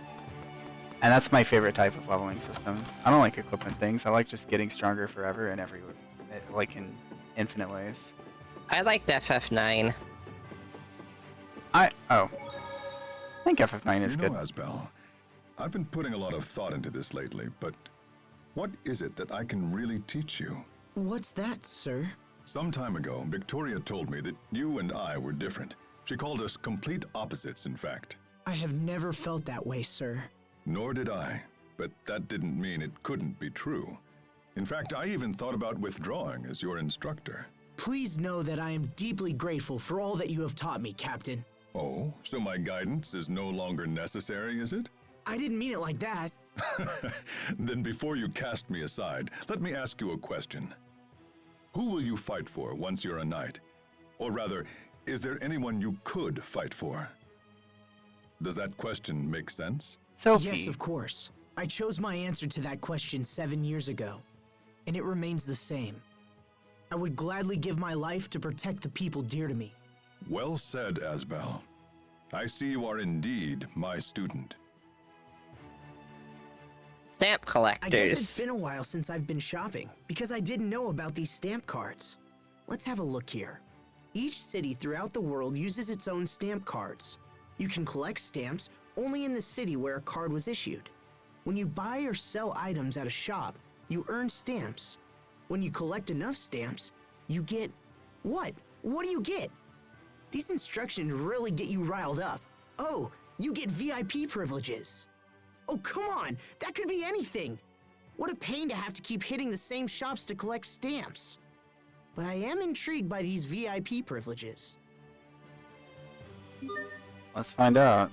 And that's my favorite type of leveling system. I don't like equipment things, I like just getting stronger forever in in infinite ways. I liked FF9. I think FF9 is good. Asbel, I've been putting a lot of thought into this lately, but what is it that I can really teach you? What's that, sir? Some time ago, Victoria told me that you and I were different. She called us complete opposites, in fact. I have never felt that way, sir. Nor did I, but that didn't mean it couldn't be true. In fact, I even thought about withdrawing as your instructor. Please know that I am deeply grateful for all that you have taught me, Captain. Oh, so my guidance is no longer necessary, is it? I didn't mean it like that. Then before you cast me aside, let me ask you a question. Who will you fight for once you're a knight? Or rather, is there anyone you could fight for? Does that question make sense? Sophie. Yes, of course. I chose my answer to that question 7 years ago, and it remains the same. I would gladly give my life to protect the people dear to me. Well said, Asbel. I see you are indeed my student. Stamp collectors. I guess it's been a while since I've been shopping, because I didn't know about these stamp cards. Let's have a look here. Each city throughout the world uses its own stamp cards. You can collect stamps only in the city where a card was issued. When you buy or sell items at a shop, you earn stamps. When you collect enough stamps, you get... What? What do you get? These instructions really get you riled up. Oh, you get VIP privileges. Oh, come on! That could be anything! What a pain to have to keep hitting the same shops to collect stamps. But I am intrigued by these VIP privileges. Let's find out.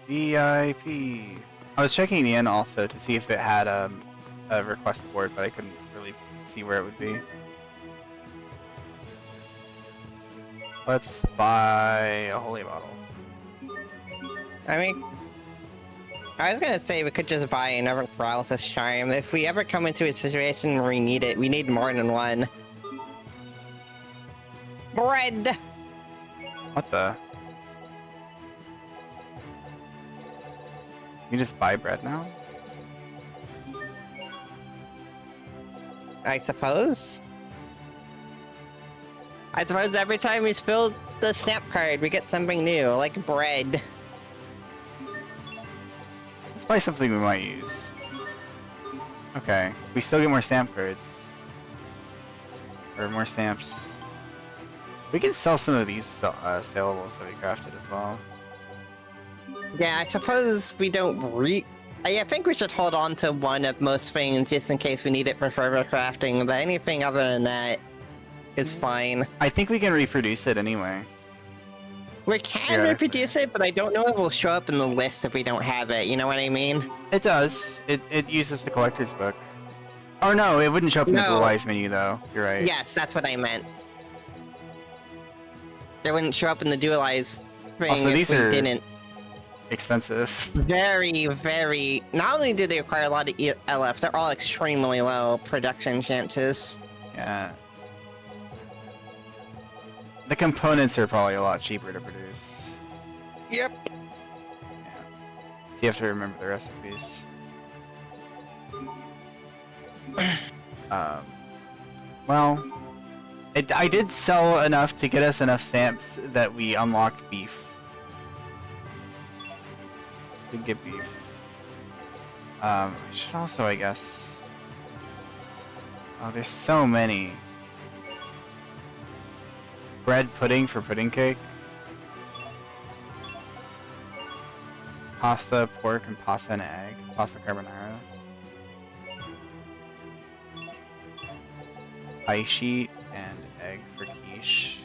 VIP. I was checking the inn also to see if it had a request board, but I couldn't really see where it would be. Let's buy a holy bottle. I mean, I was gonna say we could just buy another paralysis charm. If we ever come into a situation where we need it, we need more than one. Bread! What the? You just buy bread now? I suppose. I suppose every time we spill the snap card, we get something new, like bread. Let's buy something we might use. Okay, we still get more stamp cards. Or more stamps. We can sell some of these saleables that we crafted as well. Yeah, I suppose we don't I think we should hold on to one of most things just in case we need it for further crafting, but anything other than that is fine. I think we can reproduce it anyway. We can Theoretically. reproduce it, but I don't know if it will show up in the list if we don't have it, you know what I mean? It does. It uses the collector's book. Oh no, it wouldn't show up in the No. dualize menu though. You're right. Yes, that's what I meant. It wouldn't show up in the dualize thing Also, if these we are didn't. expensive. Very, very... Not only do they require a lot of LF, they're all extremely low production chances. Yeah. The components are probably a lot cheaper to produce. Yep. Yeah. So you have to remember the recipes. Well, I did sell enough to get us enough stamps that we unlocked beef. Did get beef. I should also, I guess... Oh, there's so many. Bread pudding for pudding cake. Pasta, pork, and pasta and egg. Pasta carbonara. Pie sheet and egg for quiche.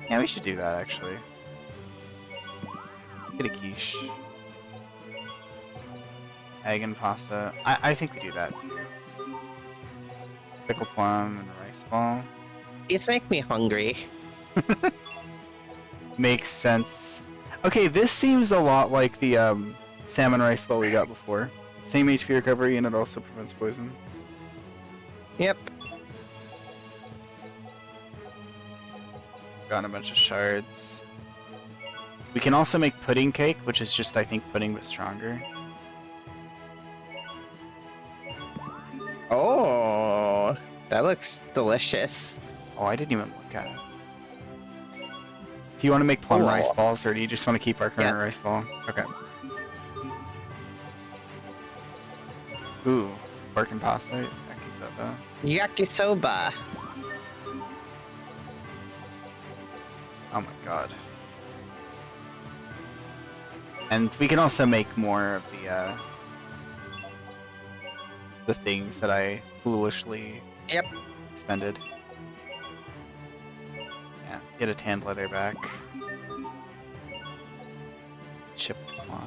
Yeah, we should do that actually. Get a quiche. Egg and pasta. I think we do that too. Pickled plum and rice ball. These make me hungry. Makes sense. Okay, this seems a lot like the salmon rice ball we got before. Same HP recovery and it also prevents poison. Yep. Gotten a bunch of shards. We can also make pudding cake, which is just, I think, pudding but stronger. Oh, that looks delicious. Oh, I didn't even look at it. Do you want to make plum Oh. rice balls, or do you just want to keep our current Yes. rice ball? Okay. Ooh, pork and pasta, yakisoba. Yakisoba. Oh my god. And we can also make more of the things that I foolishly Yep. expended. Yeah, get a tanned leather back. Chipped claw.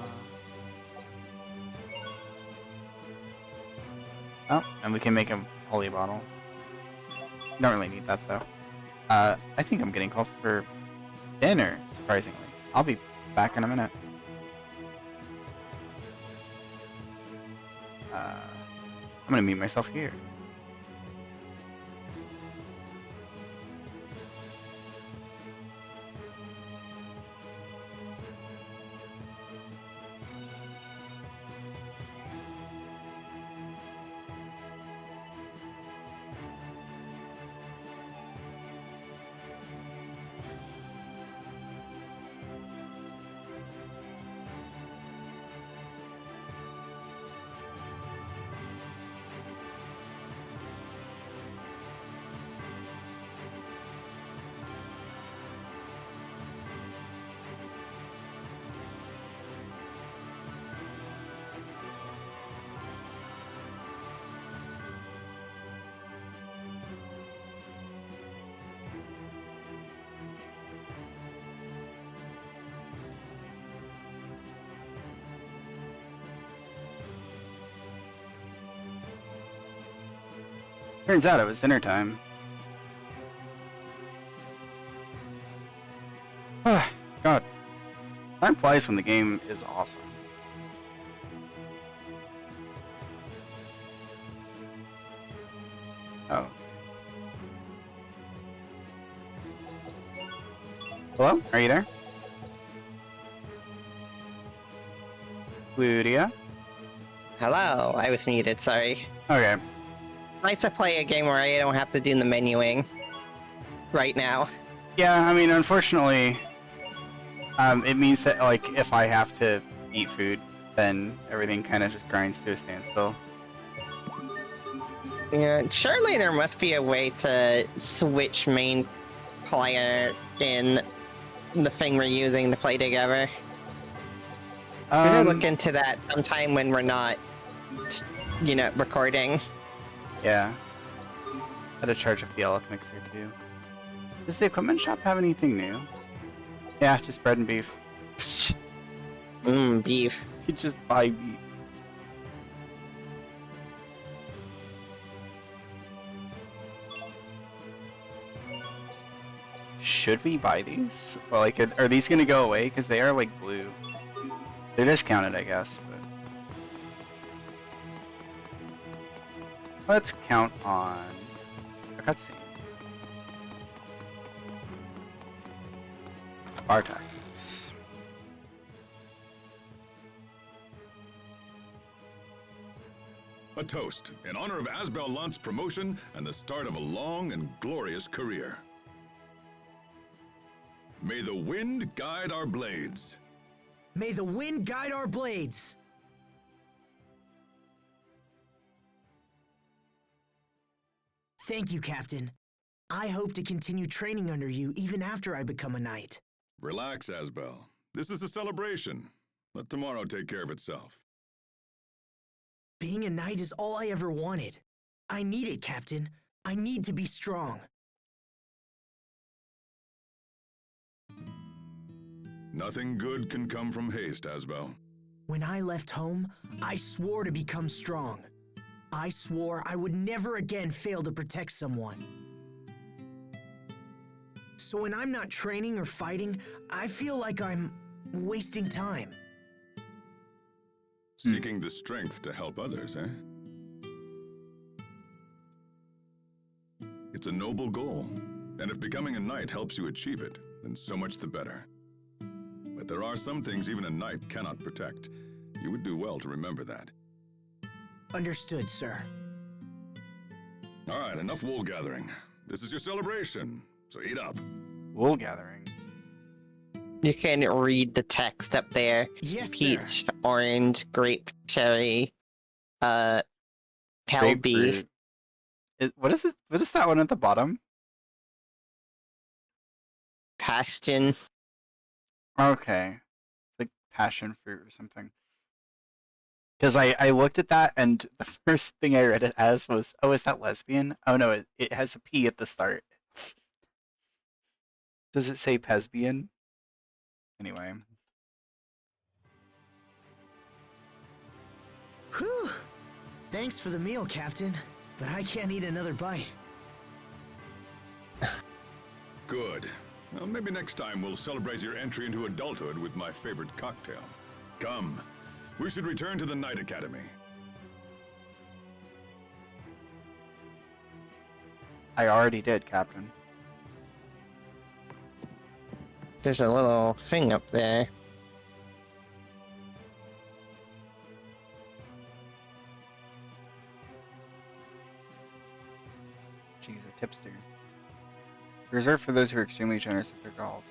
Oh, and we can make a holy bottle. Don't really need that though. I think I'm getting called for dinner, surprisingly. I'll be back in a minute. I'm gonna meet myself here. Turns out it was dinner time. God. Time flies when the game is awesome. Oh. Hello? Are you there? Ludia. Hello, I was muted, sorry. Okay. Nice to play a game where I don't have to do the menuing right now. Yeah, I mean, unfortunately, it means that, like, if I have to eat food, then everything kind of just grinds to a standstill. Yeah, surely there must be a way to switch main player in the thing we're using to play together. We should look into that sometime when we're not, you know, recording. Yeah. Had to charge up the Elf mixer too. Does the equipment shop have anything new? Yeah, just bread and beef. Beef. You just buy beef. Should we buy these? Well, like, are these gonna go away? Because they are, like, blue. They're discounted, I guess, but... Let's count on a cutscene. Bar tags. A toast in honor of Asbel Lunt's promotion and the start of a long and glorious career. May the wind guide our blades. May the wind guide our blades. Thank you, Captain. I hope to continue training under you even after I become a knight. Relax, Asbel. This is a celebration. Let tomorrow take care of itself. Being a knight is all I ever wanted. I need it, Captain. I need to be strong. Nothing good can come from haste, Asbel. When I left home, I swore to become strong. I swore I would never again fail to protect someone. So when I'm not training or fighting, I feel like I'm wasting time. Seeking the strength to help others, eh? It's a noble goal, and if becoming a knight helps you achieve it, then so much the better. But there are some things even a knight cannot protect. You would do well to remember that. Understood, sir. All right, enough wool gathering. This is your celebration, so eat up. Wool gathering. You can read the text up there. Yes, Peach, orange, grape, cherry, Calbee. Grapefruit. What is it? What is that one at the bottom? Passion. Okay. Like passion fruit or something. Because I looked at that and the first thing I read it as was, oh, is that lesbian? Oh no, it has a P at the start. Does it say pesbian? Anyway. Whew. Thanks for the meal, Captain. But I can't eat another bite. Good. Well, maybe next time we'll celebrate your entry into adulthood with my favorite cocktail. Come, we should return to the Knight Academy. I already did, Captain. There's a little thing up there. She's a tipster. Reserved for those who are extremely generous with their gold.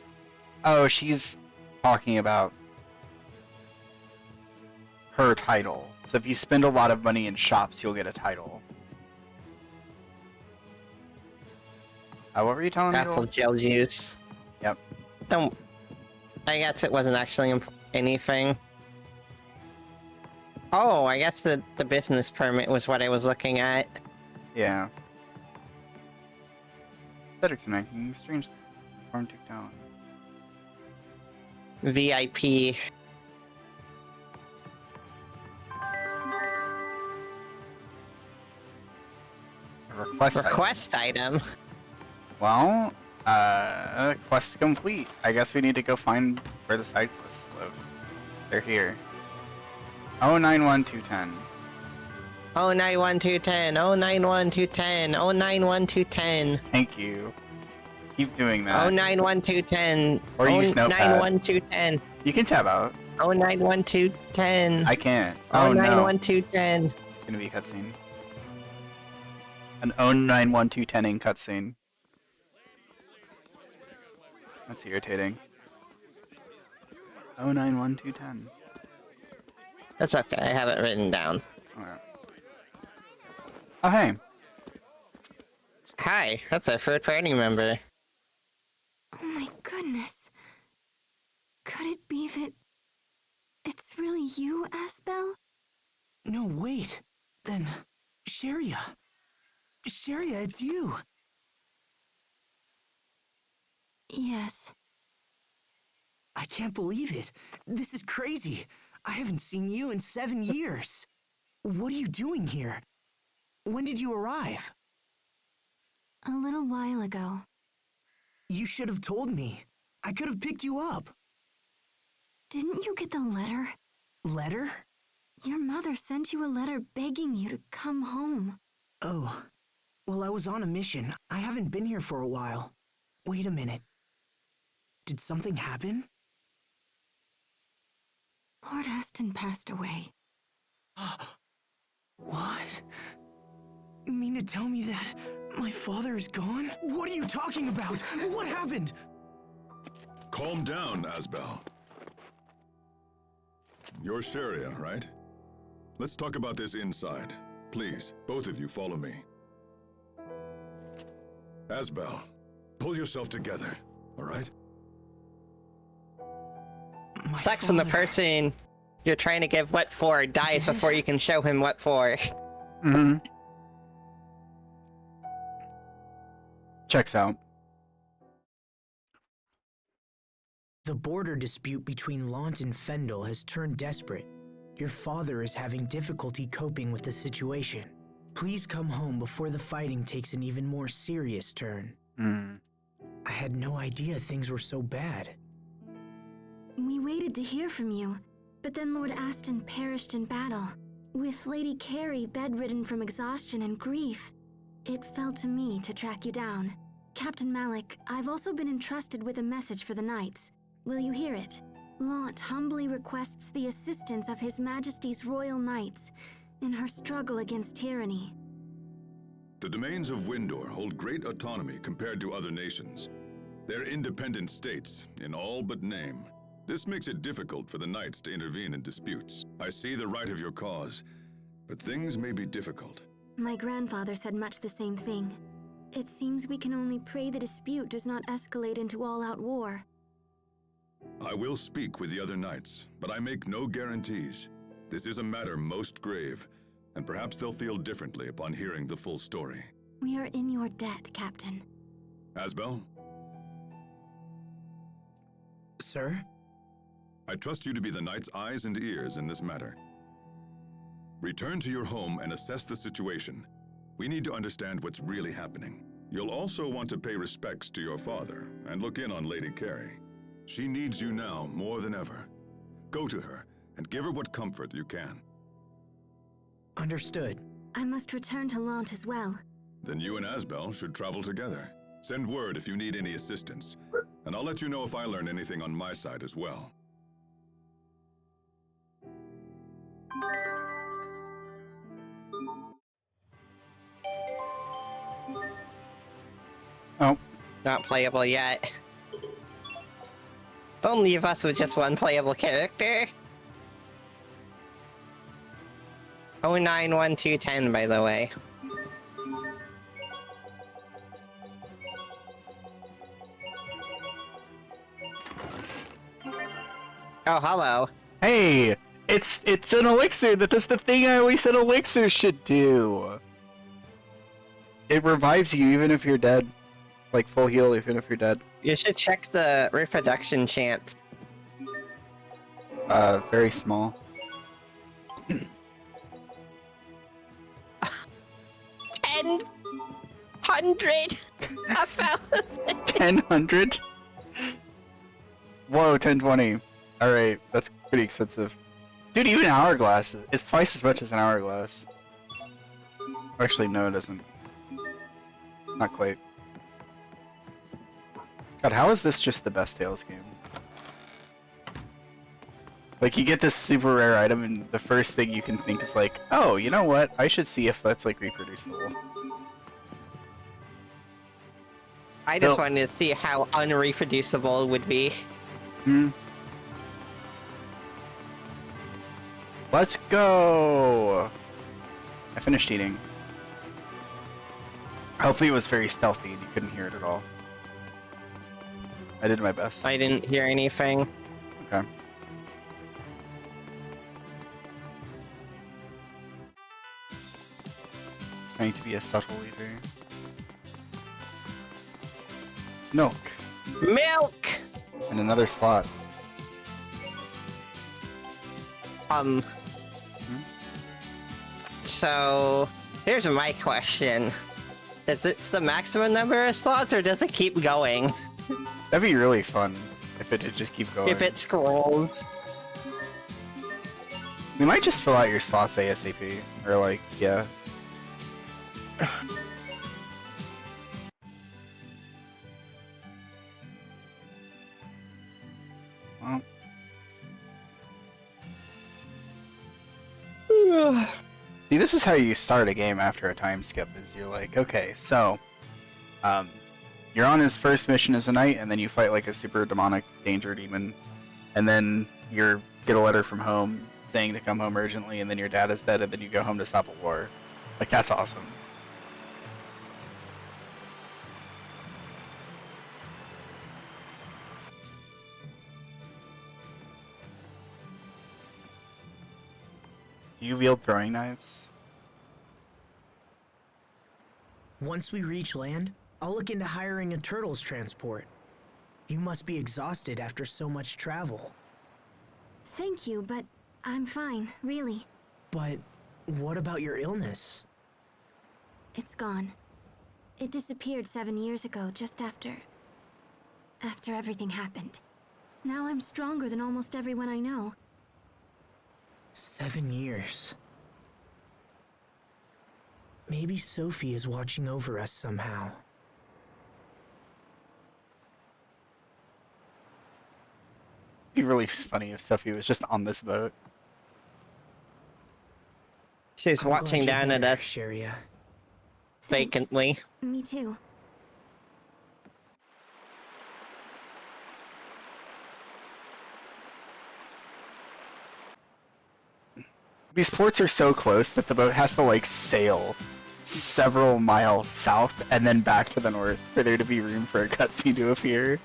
Oh, she's talking about her title. So if you spend a lot of money in shops, you'll get a title. What were you telling me? Apple gel juice. Yep. Don't. I guess it wasn't actually anything. Oh, I guess the business permit was what I was looking at. Yeah. Cedric's making strange farm took down. VIP. Request item. Well, quest complete. I guess we need to go find where the side quests live. They're here. 091210. 091210. 091210. 091210. Thank you. Keep doing that. 091210. Or use Notepad. 091210. You can tab out. 091210. I can't. Oh no. 091210. It's gonna be a cutscene. An 091210ing cutscene. That's irritating. 091210. That's okay, I have it written down. Alright. Oh hey. Hi, that's our third party member. Oh my goodness. Could it be that it's really you, Asbel? No, wait. Then, Sharia. Sharia, it's you. Yes. I can't believe it. This is crazy. I haven't seen you in 7 years. What are you doing here? When did you arrive? A little while ago. You should have told me. I could have picked you up. Didn't you get the letter? Letter? Your mother sent you a letter begging you to come home. Oh. Well, I was on a mission. I haven't been here for a while. Wait a minute. Did something happen? Lord Aston passed away. What? You mean to tell me that my father is gone? What are you talking about? What happened? Calm down, Asbel. You're Sharia, right? Let's talk about this inside. Please, both of you follow me. Asbel, pull yourself together, all right? My Sucks when the father- person you're trying to give what for dies before you can show him what for. Mm-hmm. Checks out. The border dispute between Lant and Fendel has turned desperate. Your father is having difficulty coping with the situation. Please come home before the fighting takes an even more serious turn. Hmm. I had no idea things were so bad. We waited to hear from you, but then Lord Aston perished in battle. With Lady Carrie bedridden from exhaustion and grief, it fell to me to track you down. Captain Malik, I've also been entrusted with a message for the Knights. Will you hear it? Lant humbly requests the assistance of His Majesty's Royal Knights in her struggle against tyranny. The domains of Windor hold great autonomy compared to other nations. They're independent states, in all but name. This makes it difficult for the Knights to intervene in disputes. I see the right of your cause, but things may be difficult. My grandfather said much the same thing. It seems we can only pray the dispute does not escalate into all-out war. I will speak with the other Knights, but I make no guarantees. This is a matter most grave, and perhaps they'll feel differently upon hearing the full story. We are in your debt, Captain. Asbel, Sir? I trust you to be the Knight's eyes and ears in this matter. Return to your home and assess the situation. We need to understand what's really happening. You'll also want to pay respects to your father and look in on Lady Carrie. She needs you now more than ever. Go to her and give her what comfort you can. Understood. I must return to Lant as well. Then you and Asbel should travel together. Send word if you need any assistance, and I'll let you know if I learn anything on my side as well. Oh. Not playable yet. Don't leave us with just one playable character. 091210, by the way. Oh, hello. Hey! It's an elixir that does the thing I always said elixir should do! It revives you even if you're dead. Like full heal even if you're dead. You should check the reproduction chance. Very small. 100! 1,000! 1000? Whoa, 1020. Alright, that's pretty expensive. Dude, even hourglass is twice as much as an hourglass. Actually, no, it doesn't. Not quite. God, how is this just the best Tales game? Like, you get this super rare item, and the first thing you can think is like, oh, you know what? I should see if that's, like, reproducible. I just wanted to see how unreproducible it would be. Hmm. Let's go! I finished eating. Hopefully it was very stealthy and you couldn't hear it at all. I did my best. I didn't hear anything. Okay. Trying to be a subtle leader. Milk. Milk! And another slot. So, here's my question. Is it the maximum number of slots, or does it keep going? That'd be really fun if it did just keep going. If it scrolls. We might just fill out your slots ASAP. Or like, yeah. Well. See, this is how you start a game after a time skip, is you're like, okay, so, you're on his first mission as a knight, and then you fight like a super demonic danger demon, and then you get a letter from home saying to come home urgently, and then your dad is dead, and then you go home to stop a war. Like, that's awesome. Do you wield throwing knives? Once we reach land, I'll look into hiring a turtles transport. You must be exhausted after so much travel. Thank you, but I'm fine, really. But what about your illness? It's gone. It disappeared 7 years ago, just after everything happened. Now I'm stronger than almost everyone I know. 7 years. Maybe Sophie is watching over us somehow. It'd be really funny if Sophie was just on this boat. She's watching down at us Sharia. vacantly. Me too. These ports are so close that the boat has to like sail several miles south and then back to the north for there to be room for a cutscene to appear.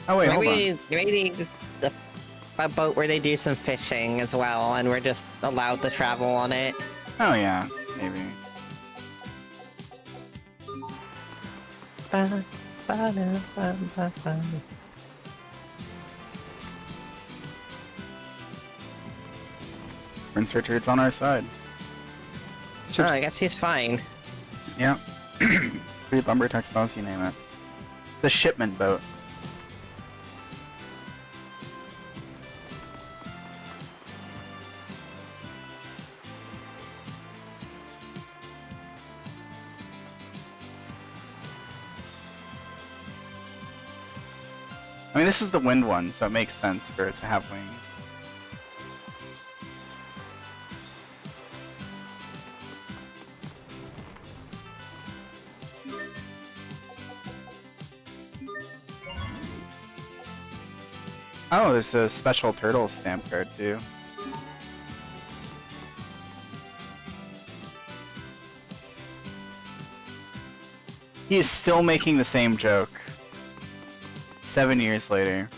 Oh wait, hold on. Maybe it's a boat where they do some fishing as well, and we're just allowed to travel on it. Oh yeah, maybe. Prince Richard's on our side. Oh, I guess he's fine. Yeah. Free lumber, textiles, you name it. The shipment boat. I mean, this is the wind one, so it makes sense for it to have wings. Oh, there's a special turtle stamp card too. He is still making the same joke. 7 years later.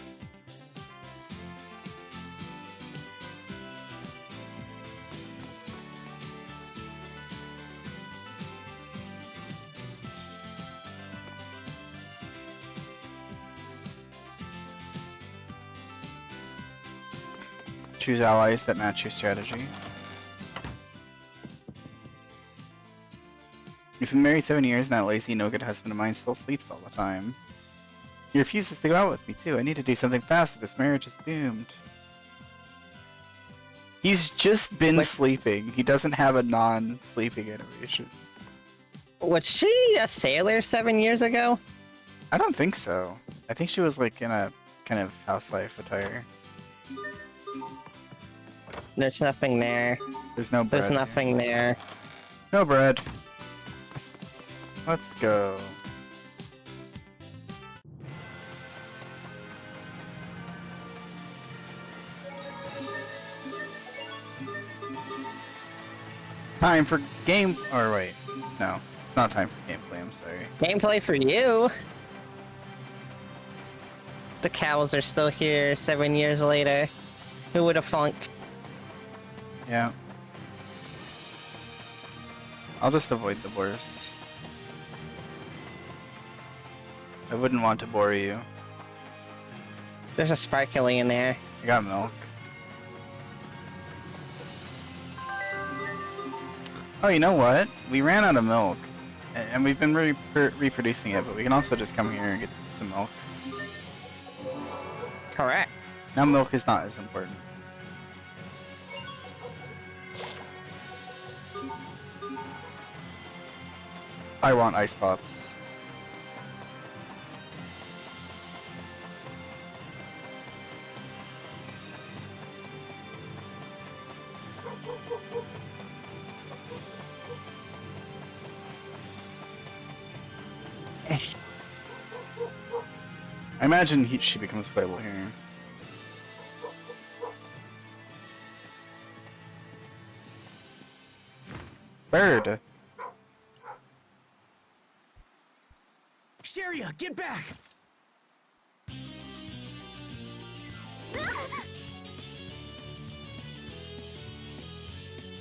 Choose allies that match your strategy. You've been married 7 years and that lazy, no-good husband of mine still sleeps all the time. He refuses to go out with me too. I need to do something fast or this marriage is doomed. He's just been sleeping. He doesn't have a non-sleeping animation. Was she a sailor 7 years ago? I don't think so. I think she was like in a kind of housewife attire. There's nothing there. There's no bread. There's nothing there. No bread. Let's go. Time for game. Or wait, no, it's not time for gameplay. I'm sorry. Gameplay for you. The cows are still here 7 years later. Who would have thunk? Yeah. I'll just avoid the worst. I wouldn't want to bore you. There's a sparkly in there. I got milk. Oh, you know what? We ran out of milk. And we've been reproducing it, but we can also just come here and get some milk. Correct. Now milk is not as important. I want ice pops. I imagine she becomes playable here. Bird! Sharia, get back!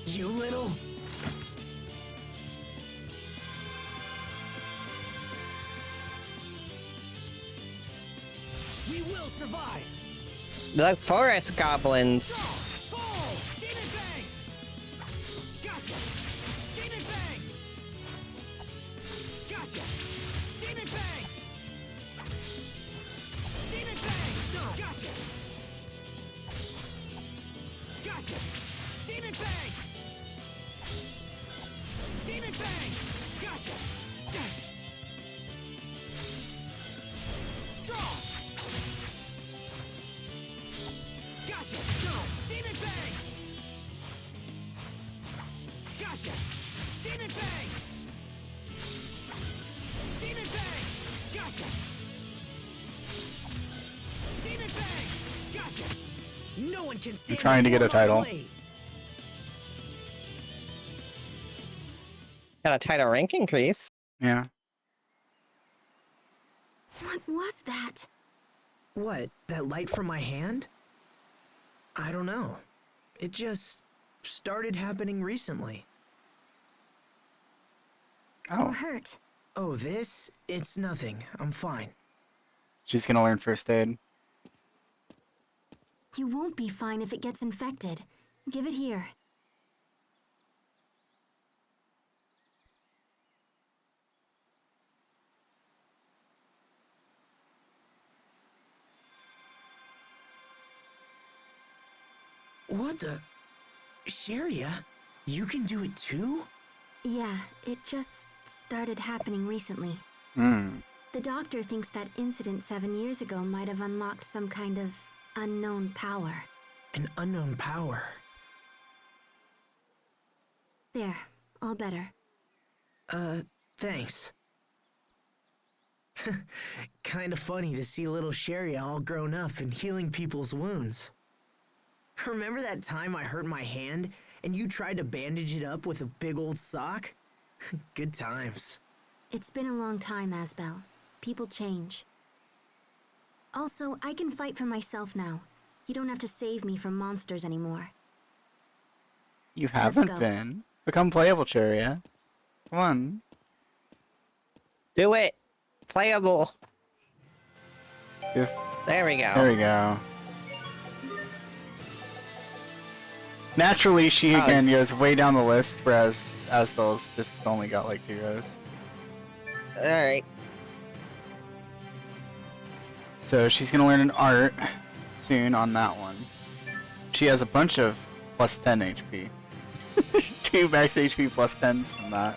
You little... We will survive! The forest goblins. No one can stand I'm trying to get a title. Got a title rank increase. Yeah. What was that? What? That light from my hand? I don't know. It just started happening recently. You're Oh, hurt. Oh, this? It's nothing. I'm fine. she's gonna learn first aid. You won't be fine if it gets infected. Give it here. What the? Sharia? You can do it too? Yeah, it just started happening recently. Hmm. The doctor thinks that incident 7 years ago might have unlocked some kind of unknown power. An unknown power. There, all better. Thanks. Kinda funny to see little Sharia all grown up and healing people's wounds. Remember that time I hurt my hand and you tried to bandage it up with a big old sock? Good times. It's been a long time, Asbel. People change. Also, I can fight for myself now. You don't have to save me from monsters anymore. You Let's haven't go. been. Become playable, Cheria. Come on. Do it. Playable. If, There we go. there we go. Naturally, she again goes way down the list, whereas Asbel's just only got like 2 rows. Alright. So she's gonna learn an art soon on that one. She has a bunch of plus 10 HP. 2 max HP plus 10s from that.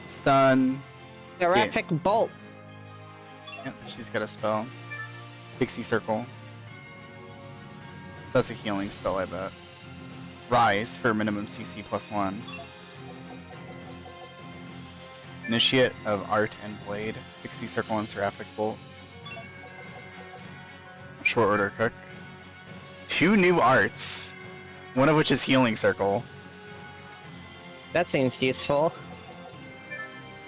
Stun. Terrific bolt. Yep, she's got a spell. Pixie Circle. So that's a healing spell, I bet. Rise for minimum CC +1. Initiate of Art and Blade. Pixie Circle and Seraphic Bolt. Short Order Cook. 2 new arts. One of which is Healing Circle. That seems useful.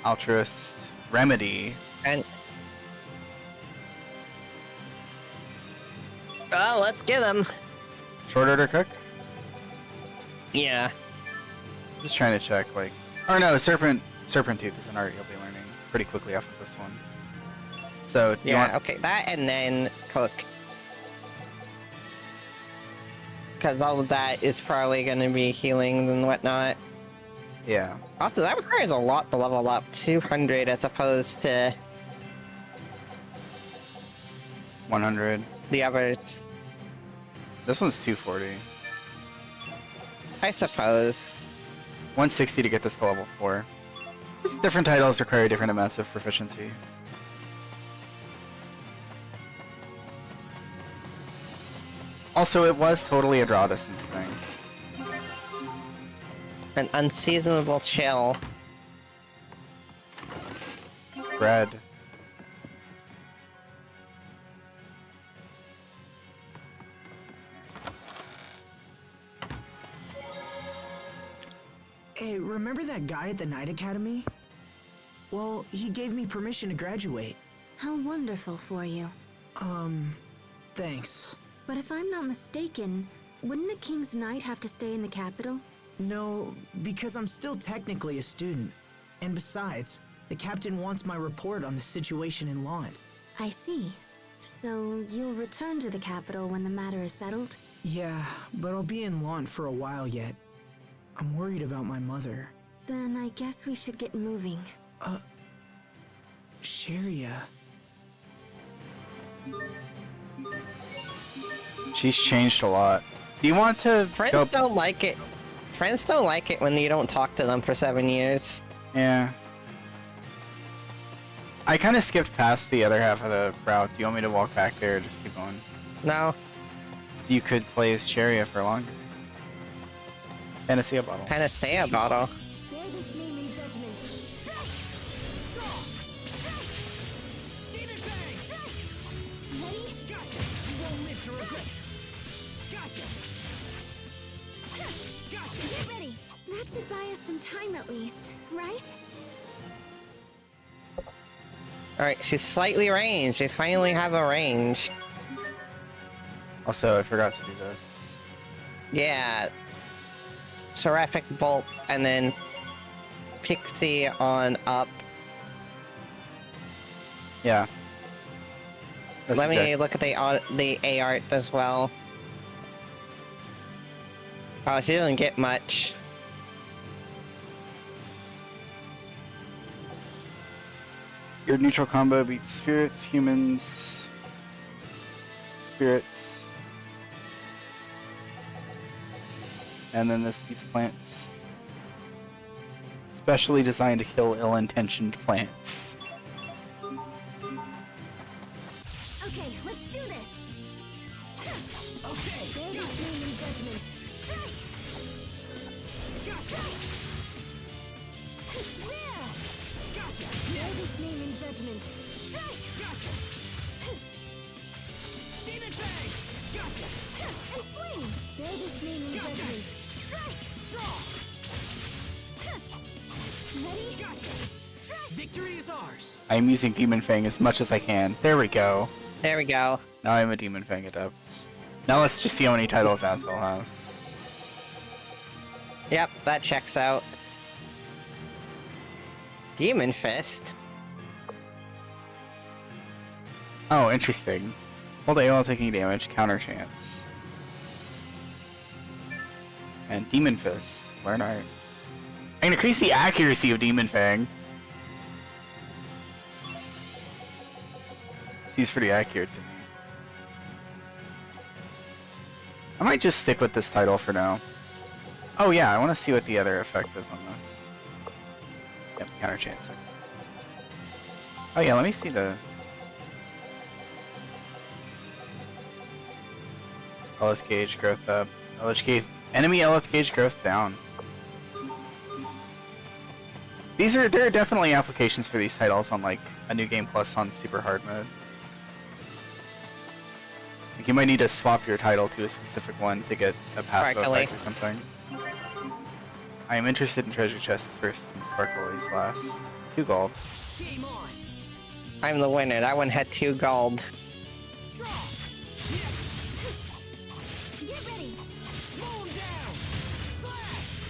Altruist Remedy. And oh, let's get him. Short Order Cook? Yeah. Just trying to check, like... Or no, Serpent Tooth is an art you'll be learning pretty quickly off of this one. So, do you Yeah, want... okay, that and then cook. Because all of that is probably going to be healing and whatnot. Yeah. Also, that requires a lot to level up 200 as opposed to 100. the others. This one's 240. I suppose. 160 to get this to level 4. Different titles require different amounts of proficiency. Also, it was totally a draw distance thing. An unseasonable chill. Bread. Hey, remember that guy at the Night Academy? Well, he gave me permission to graduate. How wonderful for you. Thanks. But if I'm not mistaken, wouldn't the King's Knight have to stay in the capital? No, because I'm still technically a student. And besides, the captain wants my report on the situation in Lond. I see. So you'll return to the capital when the matter is settled? Yeah, but I'll be in Lond for a while yet. I'm worried about my mother. Then I guess we should get moving. Sharia. She's changed a lot. Do you want to Friends go... don't like it. Friends don't like it when you don't talk to them for 7 years. Yeah. I kind of skipped past the other half of the route. Do you want me to walk back there or just keep going? No. So you could play as Sharia for longer. Panacea bottle. Panacea bottle. Bear this name in judgment. Ready? Gotcha! You won't live to regret. Gotcha! Gotcha! Get ready. That should buy us some time at least, right? Alright, she's slightly ranged. They finally have a range. Also, I forgot to do this. Yeah. Seraphic Bolt and then Pixie on up. Yeah. That's Let me okay. look at the A art as well. Oh, she doesn't get much. Your neutral combo beats spirits, humans, spirits, and then this beats plants. Specially designed to kill ill-intentioned plants. Okay, let's do this. Okay. Bear this name in judgment. Yeah. Gotcha! Bear this name in judgment. Gotcha! Demon Fang! Gotcha! And swing. Bear this name in judgment. Draw! Ready? Gotcha! Victory is ours! I am using Demon Fang as much as I can. There we go. There we go. Now I'm a Demon Fang adept. Now let's just see how many titles Asbel has. Yep, that checks out. Demon Fist? Oh, interesting. Hold A while taking damage, counter chance. And Demon Fist. Learn art. I can increase the accuracy of Demon Fang. Seems pretty accurate to me. I might just stick with this title for now. Oh yeah, I want to see what the other effect is on this. Yep, counter chance. Oh yeah, let me see the LS gauge growth up. Enemy LS gauge growth down. There are definitely applications for these titles on like a New Game Plus on super hard mode. Like you might need to swap your title to a specific one to get a passive effect or something. I am interested in treasure chests first and sparklies last. 2 gold. Game on. I'm the winner. That one had 2 gold. Draw. Get ready. Mow 'em down. Slash.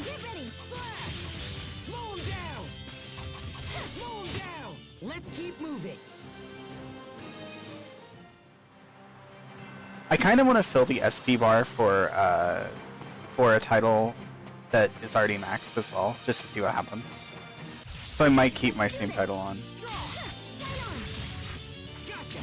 Get ready. Slash. Mow 'em down. Mow 'em down. Let's keep moving. I kind of want to fill the SP bar for a title that is already maxed as well, just to see what happens. So I might keep my same title on. Draw. Gotcha.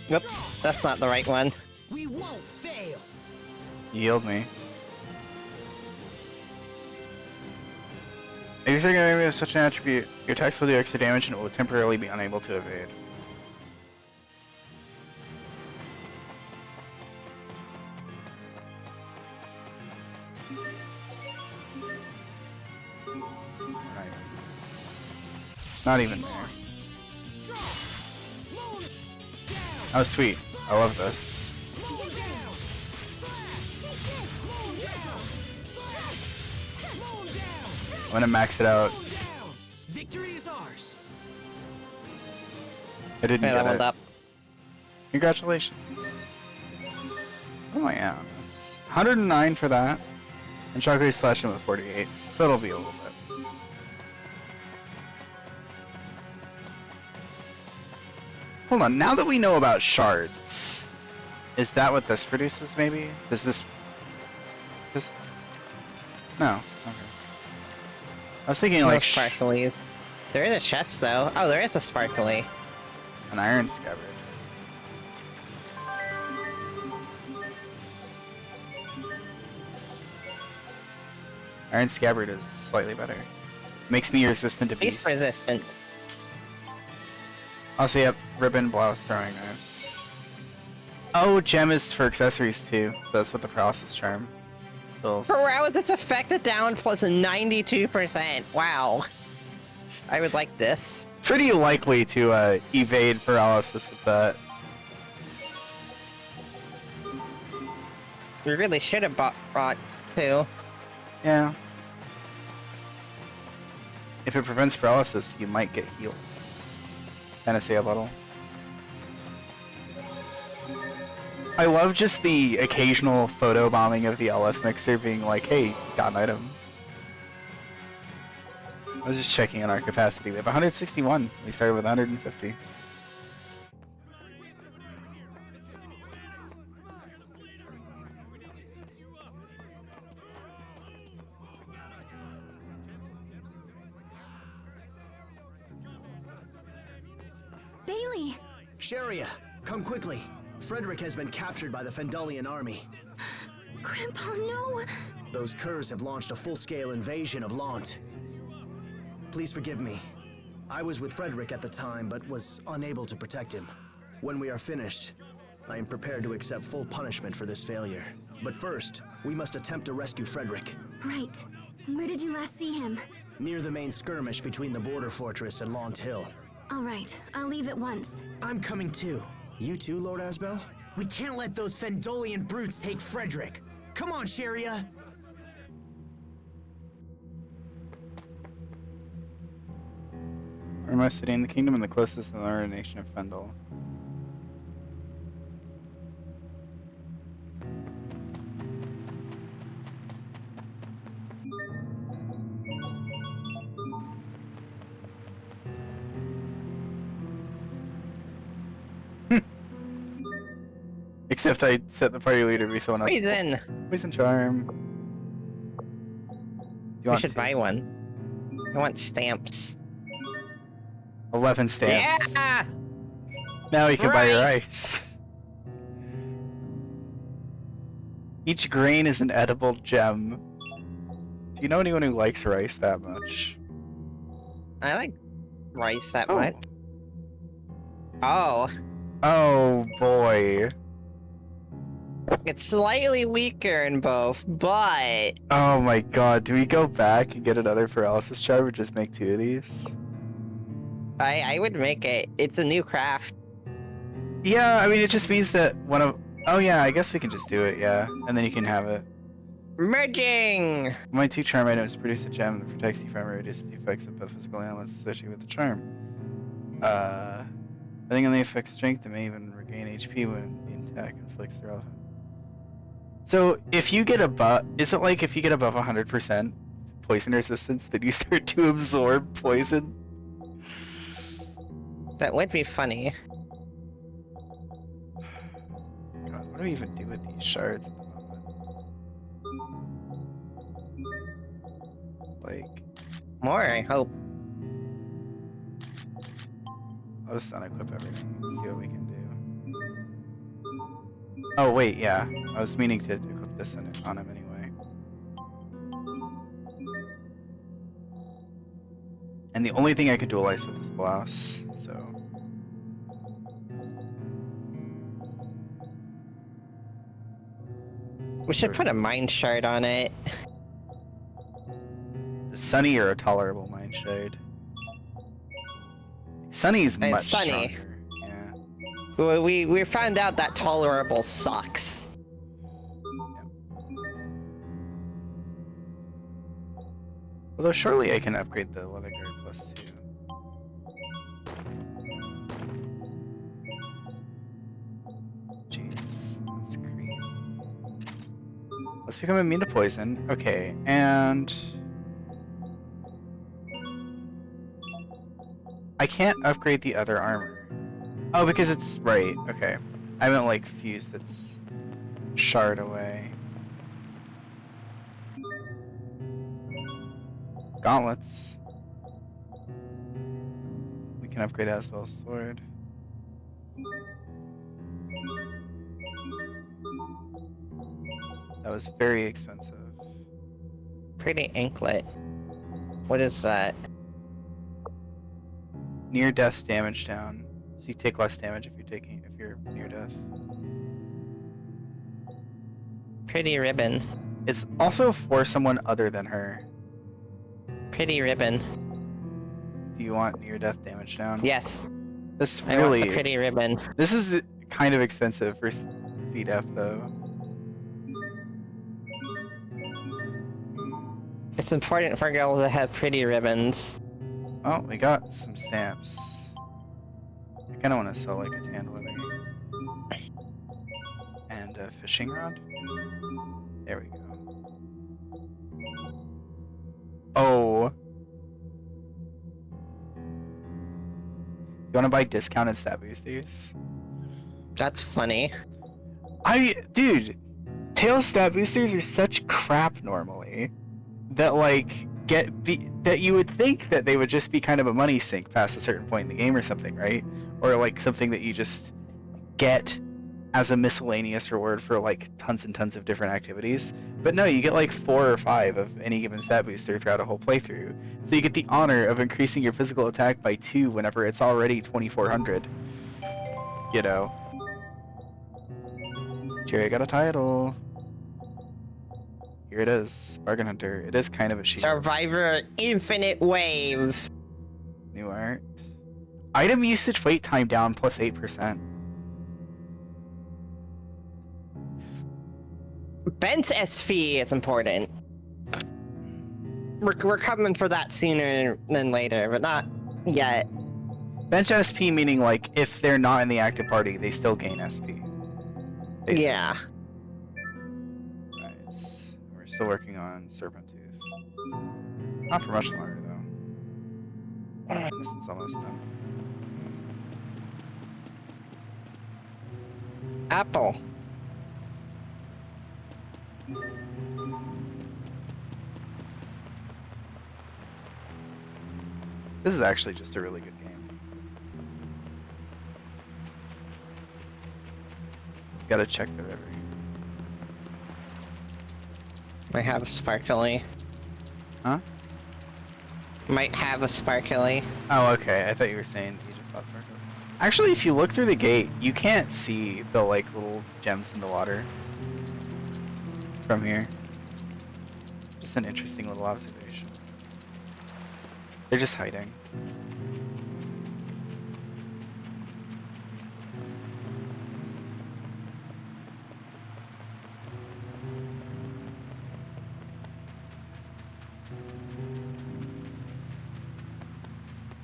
Nope, that's not the right one. We won't fail. Yield me. If you're going to with such an attribute, your attacks will do extra damage and it will temporarily be unable to evade. Right. Not even there. Oh sweet, I love this. I'm gonna max it out. Victory is ours. I didn't I get leveled it. up. Congratulations. What am I at? 109 for that. And Shockwave slash him with 48. So it'll be a little bit. Hold on, now that we know about shards, is that what this produces maybe? Does this... No. Okay. I was thinking No like sparkly. There is a chest though. Oh, there is a sparkly. an iron scabbard. Iron scabbard is slightly better. Makes me resistant to beast. Beast resistant. Also, yep, ribbon, blouse, throwing knives. Oh, gem is for accessories too. So that's what the paralysis charm fills. Paralysis its affected down plus 92%. Wow. I would like this. Pretty likely to evade paralysis with that. We really should have brought 2. Yeah. If it prevents paralysis, you might get healed. Fantasy a little. I love just the occasional photo bombing of the LS mixer being like, hey, got an item. I was just checking on our capacity. We have 161. We started with 150. Bailey! Sharia, come quickly. Frederick has been captured by the Fendalian army. Grandpa, no! Those curs have launched a full-scale invasion of Lant. Please forgive me. I was with Frederick at the time, but was unable to protect him. When we are finished, I am prepared to accept full punishment for this failure. But first, we must attempt to rescue Frederick. Right. Where did you last see him? Near the main skirmish between the border fortress and Lant Hill. All right, I'll leave at once. I'm coming too. You too, Lord Asbel? We can't let those Fendolian brutes take Frederick. Come on, Sharia! Where am I sitting in the kingdom and the closest to the nation of Fendel? Except I set the party leader to be someone else. Poison! Poison charm. Do you We want should to? buy one. I want stamps. 11 stamps. Yeah! Now you can buy your Rice! rice. Each grain is an edible gem. Do you know anyone who likes rice that much? I like Rice that Oh. what? Oh, Oh boy. it's slightly weaker in both, but Oh my god. Do we go back and get another paralysis charm or just make 2 of these? I would make it. It's a new craft. Yeah, I mean, it just means that one of... Oh yeah, I guess we can just do it, yeah. And then you can have it. Merging! My 2 charm items produce a gem that protects you from or reduces the effects of both physical and elements associated with the charm. Depending on the effect's strength, it may even regain HP when the attack inflicts the relevant. So, if you get above... Is it like if you get above 100% poison resistance, then you start to absorb poison? That would be funny. God, what do we even do with these shards at the moment? Like... More, I hope. I'll just unequip everything and see what we can do. Oh wait, yeah. I was meaning to equip this on him anyway. And the only thing I could dualize with is blouse, so... We should put a mind shard on it. The Sunny or a tolerable mind shade? Sunny's And much Sunny. stronger. Yeah. We found out that tolerable sucks. Although surely I can upgrade the leather guard plus 2. Jeez, that's crazy. Let's become immune to poison. Okay, and... I can't upgrade the other armor. Oh, because it's... right, okay. I haven't, like, fused its shard away. Gauntlets. We can upgrade Asbel's sword. That was very expensive. Pretty anklet. What is that? Near death damage down. So you take less damage if you're near death. Pretty ribbon. It's also for someone other than her. Pretty ribbon. Do you want near death damage down? Yes. This I want really... the pretty ribbon. This is kind of expensive for C-Def though. It's important for girls to have pretty ribbons. Oh, we got some stamps. I kind of want to sell like a tanned leather. And a fishing rod. There we go. Oh. You want to buy discounted stat boosters? That's funny. Dude, tail stat boosters are such crap normally that like that you would think that they would just be kind of a money sink past a certain point in the game or something, right? Or like something that you just get as a miscellaneous reward for like tons and tons of different activities. But no, you get like 4 or 5 of any given stat booster throughout a whole playthrough. So you get the honor of increasing your physical attack by 2 whenever it's already 2400. You know. Jerry got a title. Here it is. Bargain Hunter. It is kind of a shield. Survivor Infinite Wave. New art. Item usage wait time down plus 8%. Ben's SV is important. We're coming for that sooner than later, but not yet. Bench SP meaning like if they're not in the active party, they still gain SP. Basically. Yeah. Nice. We're still working on Serpent Tooth. Not for much longer though. This is almost done. Apple. This is actually just a really good game. Gotta check the river. I have sparkly. Huh? might have a sparkly. Oh, okay. I thought you were saying you just saw sparkles. Actually, if you look through the gate, you can't see the like little gems in the water from here. Just an interesting little observation. They're just hiding.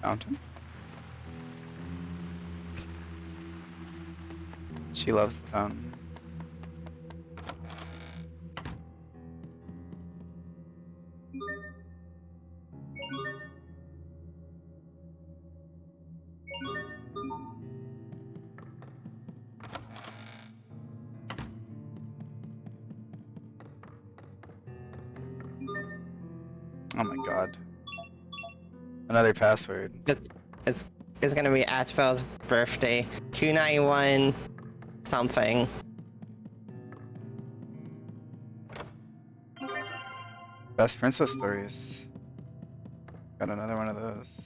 Fountain. She loves the fountain. Oh my god. Another password. It's gonna be Asphal's birthday. 291 something. Best princess stories. Got another one of those.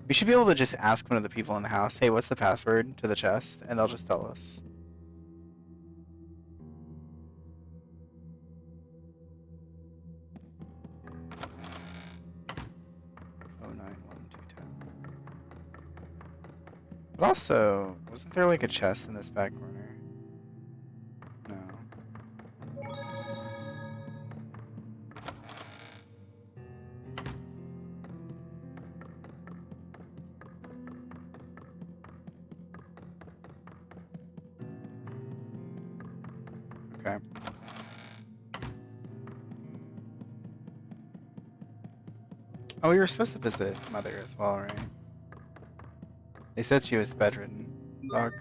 We should be able to just ask one of the people in the house, hey, what's the password to the chest? And they'll just tell us. But also, wasn't there like a chest in this back corner? No. Okay. Oh, we were supposed to visit Mother as well, right? They said she was bedridden. Dog.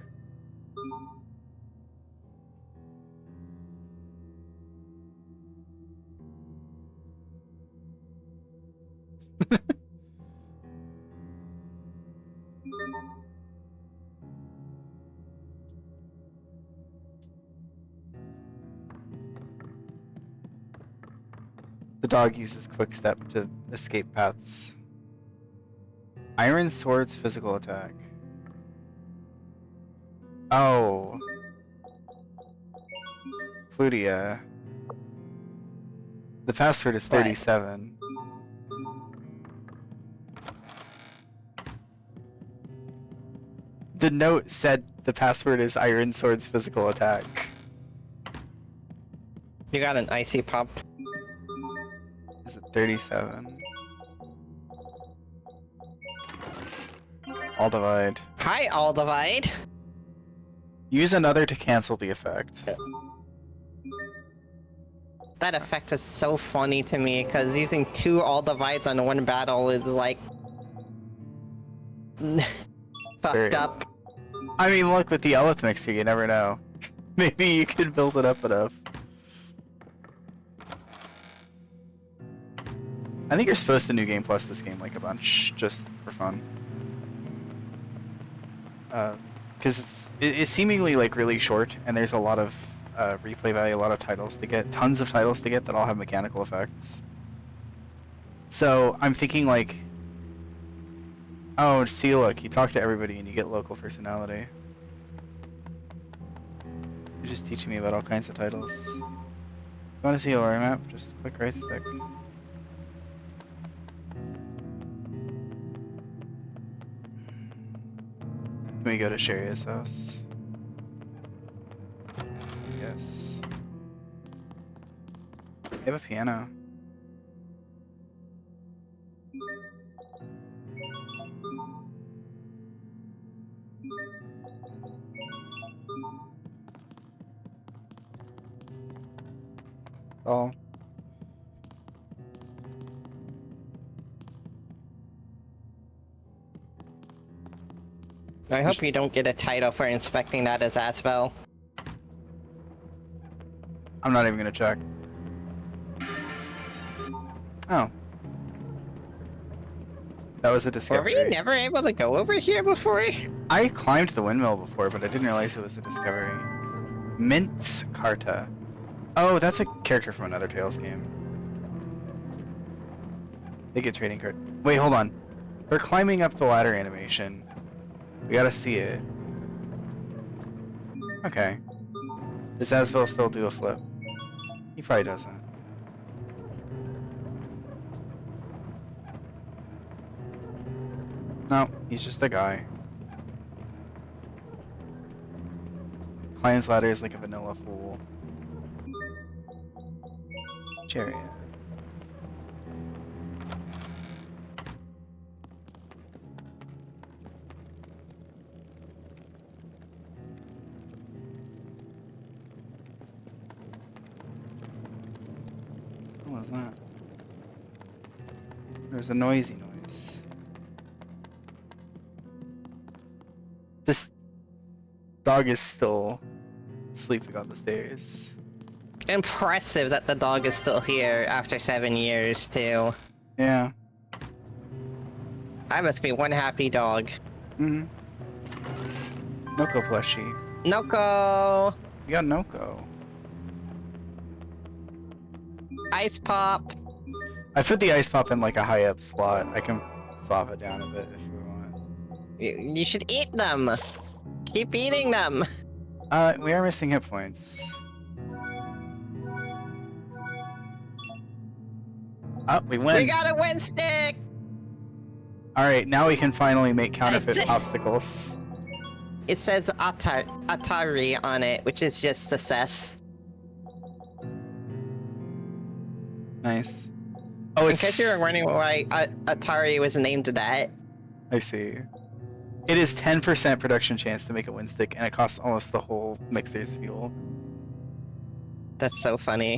The dog uses quick step to escape paths. Iron Sword's physical attack. Oh. Flutia. The password is 37. The note said the password is Iron Sword's physical attack. You got an icy pup. Is it 37? All divide. Hi, all divide. Use another to cancel the effect. That effect is so funny to me because using 2 all divides on one battle is like fucked up. I mean, look, with the Elith mixer, you never know. Maybe you could build it up enough. I think you're supposed to New Game Plus this game like a bunch, just for fun. Because it's seemingly like really short, and there's a lot of replay value, a lot of titles to get, tons of titles to get that all have mechanical effects. So I'm thinking like, oh, see, look, you talk to everybody and you get local personality. You're just teaching me about all kinds of titles. You want to see a lore map? Just click right stick. Can we go to Sharia's house? Yes. They have a piano. Oh. I hope you don't get a title for inspecting that as Aspel. I'm not even gonna check. Oh. That was a discovery. Were you never able to go over here before? I climbed the windmill before, but I didn't realize it was a discovery. Mintz Carta. Oh, that's a character from another Tales game. They get trading card. Wait, hold on. We're climbing up the ladder animation. We gotta see it. Okay. Does Asbel still do a flip? He probably doesn't. No, he's just a guy. Climbs ladders like a vanilla fool. Chariot. What was that? There's a noisy noise. This dog is still sleeping on the stairs. Impressive that the dog is still here after 7 years, too. Yeah. I must be one happy dog. Mm-hmm. Noko plushie. Noko! We got Noko. Ice pop! I put the ice pop in like a high up slot. I can swap it down a bit if we want. You should eat them! Keep eating them! We are missing hit points. We win! We got a win stick! Alright, now we can finally make counterfeit obstacles. It says Atari on it, which is just success. Nice. Oh, In it's... case you were wondering why Atari was named that. I see. It is 10% production chance to make a win stick, and it costs almost the whole mixer's fuel. That's so funny.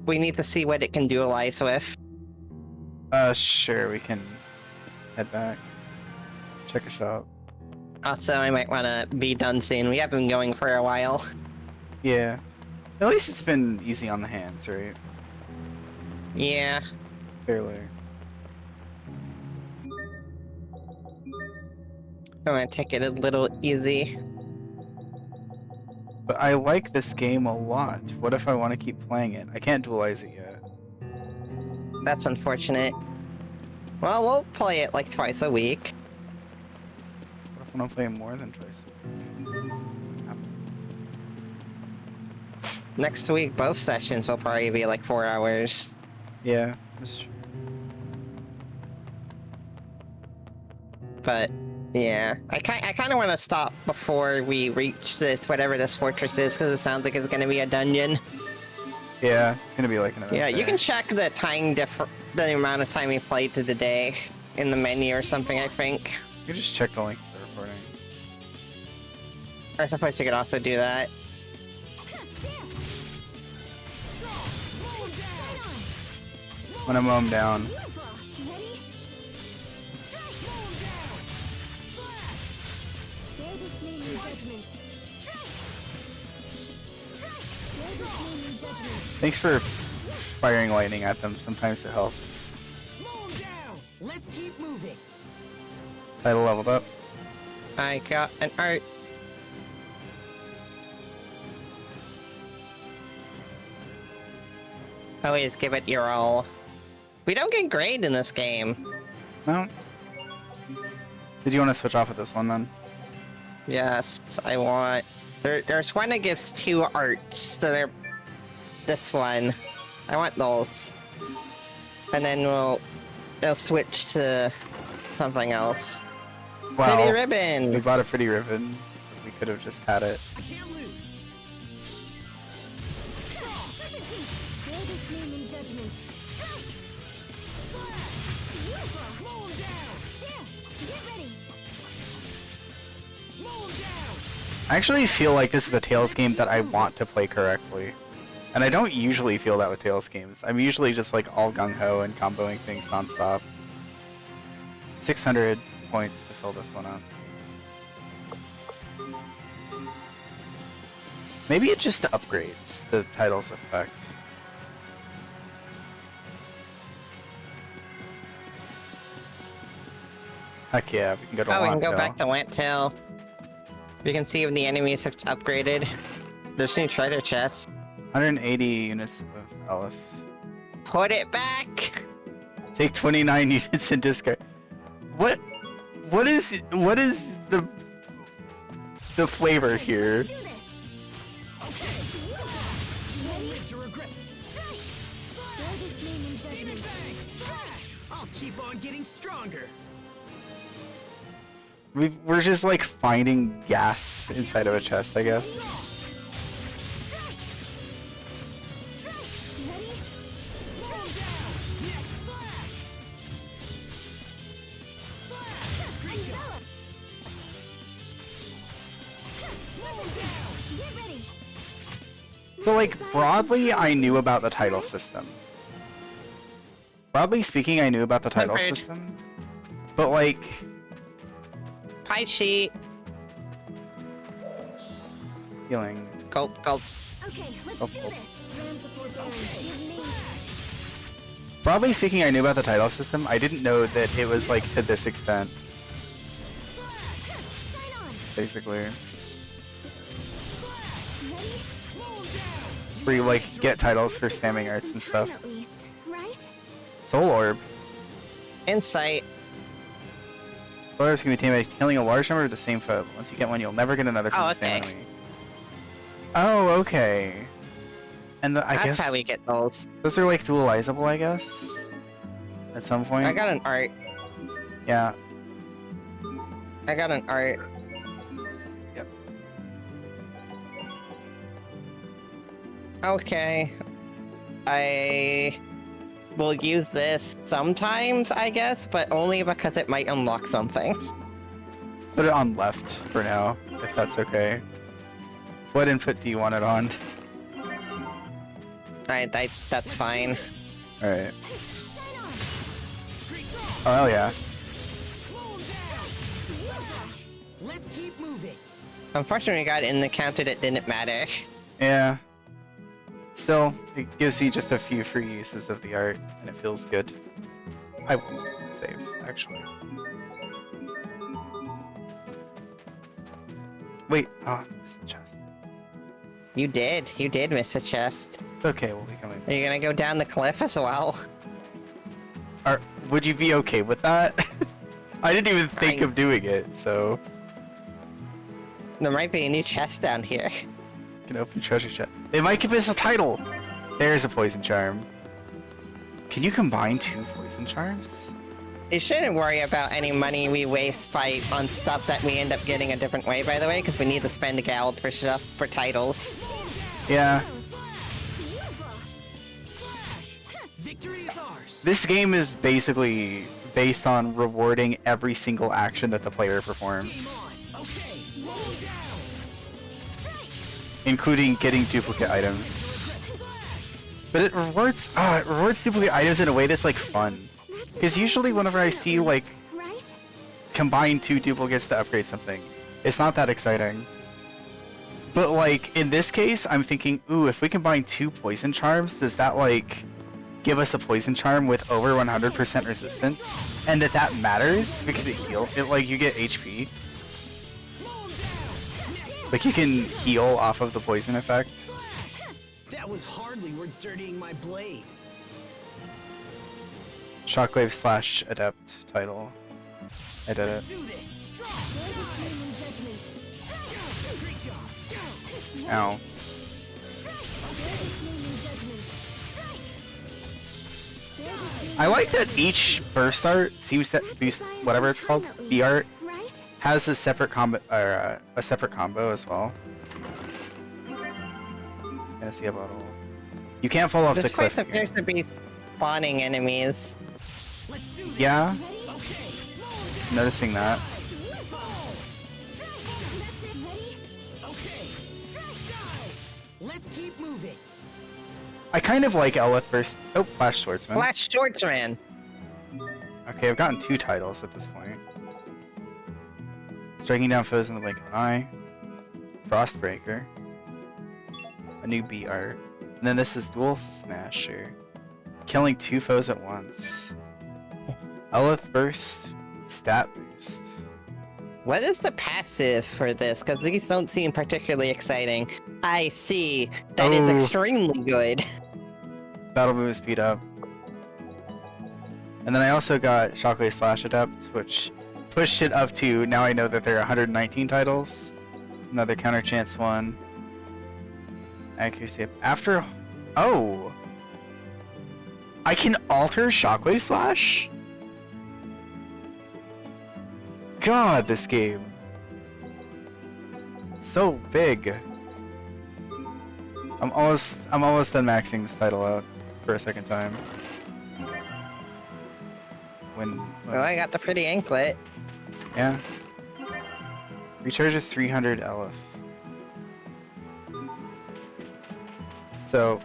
We need to see what it can dualize with. Sure, we can head back. Check a shop. Also, I might want to be done soon. We have been going for a while. Yeah. At least it's been easy on the hands, right? Yeah. Fairly. I'm gonna take it a little easy. But I like this game a lot. What if I want to keep playing it? I can't dualize it yet. That's unfortunate. Well, we'll play it like twice a week. What if I want to play it more than twice? Next week, both sessions will probably be like 4 hours. Yeah, that's true. But, yeah. I kind of want to stop before we reach this, whatever this fortress is, because it sounds like it's going to be a dungeon. Yeah, it's gonna be like an Yeah, you can check the the amount of time you played to the day in the menu or something, I think. You can just check the link to the recording. I suppose you could also do that. When I mow him down. Thanks for firing lightning at them. Sometimes it helps. Let's keep moving. Title leveled up. I got an art. Always give it your all. We don't get grade in this game. No. Did you want to switch off with this one then? Yes, I want. There's one that gives 2 arts, so they're this one. I want those. And then it'll switch to something else. Wow. Pretty ribbon! We bought a pretty ribbon. We could have just had it. I can't lose. I actually feel like this is a Tales game that I want to play correctly. And I don't usually feel that with Tales games. I'm usually just like all gung-ho and comboing things non-stop. 600 points to fill this one up. Maybe it just upgrades the title's effect. Heck yeah, we can go to Oh, we can go Wantail. back to Wantail. We can see if the enemies have upgraded. There's new treasure chests. 180 units of Alice. Put it back! Take 29 units and discard. What? What is the flavor here? Do this. I'll keep on getting stronger. We're just like finding gas inside of a chest, I guess. So like broadly, I knew about the title system. Broadly speaking, I knew about the title Agreed. system, but like Pie sheet. healing. Gulp, gulp. Okay, let's Oh, do oh. this. Broadly speaking, I knew about the title system. I didn't know that it was like to this extent, basically. Where you like get titles for spamming arts and stuff. At least, right? Soul Orb. Insight. Soul Orbs can be tamed by killing a large number of the same foe. Once you get one, you'll never get another from Oh, the same okay. enemy. Oh, okay. And I That's guess how we get those. those are like dualizable, I guess. At some point. I got an art. Yeah. I got an art. Yep. Okay. I will use this sometimes, I guess, but only because it might unlock something. Put it on left for now, if that's okay. What input do you want it on? That's fine. Alright. Oh, hell yeah. Let's keep moving. Unfortunately, we got an encounter that didn't matter. Yeah. Still, it gives you just a few free uses of the art, and it feels good. I won't save, actually. Wait, oh, missed the chest. You did miss a chest. It's okay, we'll be coming. Are you gonna go down the cliff as well? Would you be okay with that? I didn't even think I- of doing it, so... There might be a new chest down here. Can open treasure chest. They might give us a title! There's a poison charm. Can you combine 2 poison charms? You shouldn't worry about any money we waste on stuff that we end up getting a different way, by the way, because we need to spend gold for stuff for titles. Yeah. Victory is ours. This game is basically based on rewarding every single action that the player performs, Okay, roll down. including getting duplicate items. But it rewards duplicate items in a way that's like fun. Because usually whenever I see like Right? combine 2 duplicates to upgrade something, it's not that exciting. But like in this case, I'm thinking, ooh, if we combine 2 poison charms, does that like give us a poison charm with over 100% resistance? And that matters because it heals. It like you get HP. Like you can heal off of the poison effect. That was hardly worth dirtying my blade. Shockwave / adept title. I did it. Do this. Ow. I like that each burst art seems to boost whatever it's called, B art, Right? has a separate combo or a separate combo as well. Gonna see a bottle. You can't fall off This the cliff. place here. appears to be spawning enemies. Let's do this. Yeah, Okay. noticing that. Okay. Let's keep moving. I kind of like Elith first. Oh, Flash Swordsman. Flash Swordsman! Okay, I've gotten 2 titles at this point. Striking down foes in the blink of an eye. Frostbreaker. A new B art. And then this is Dual Smasher. Killing 2 foes at once. Elith Burst. Stat boost. What is the passive for this? Because these don't seem particularly exciting. I see. That is Oh. extremely good. Battle move speed up. And then I also got Shockwave Slash Adept, which pushed it up to, now I know that there are 119 titles. Another counter chance one. Accuracy up after... Oh! I can alter Shockwave Slash? God, this game. So big. I'm almost done maxing this title out for a second time. When Well, I got the pretty anklet. yeah. Recharges 300 LF. So,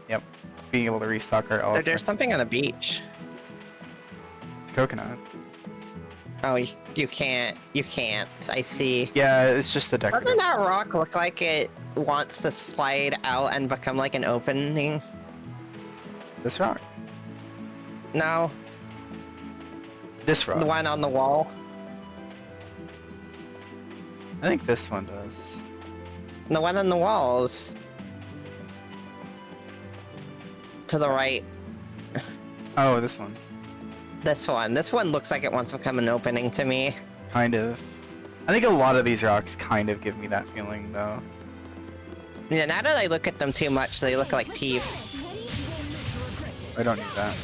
yep, being able to restock our LF. There's something on the beach. Coconut. Oh, you can't. You can't. I see. Yeah, it's just the decorative. Doesn't that rock look like it wants to slide out and become like an opening? This rock. No, This rock. the one on the wall. I think this one does. The one on the walls. To the right. Oh, this one. This one. This one looks like it wants to become an opening to me. Kind of. I think a lot of these rocks kind of give me that feeling, though. Yeah, now that I look at them too much, they look like teeth. I don't need that.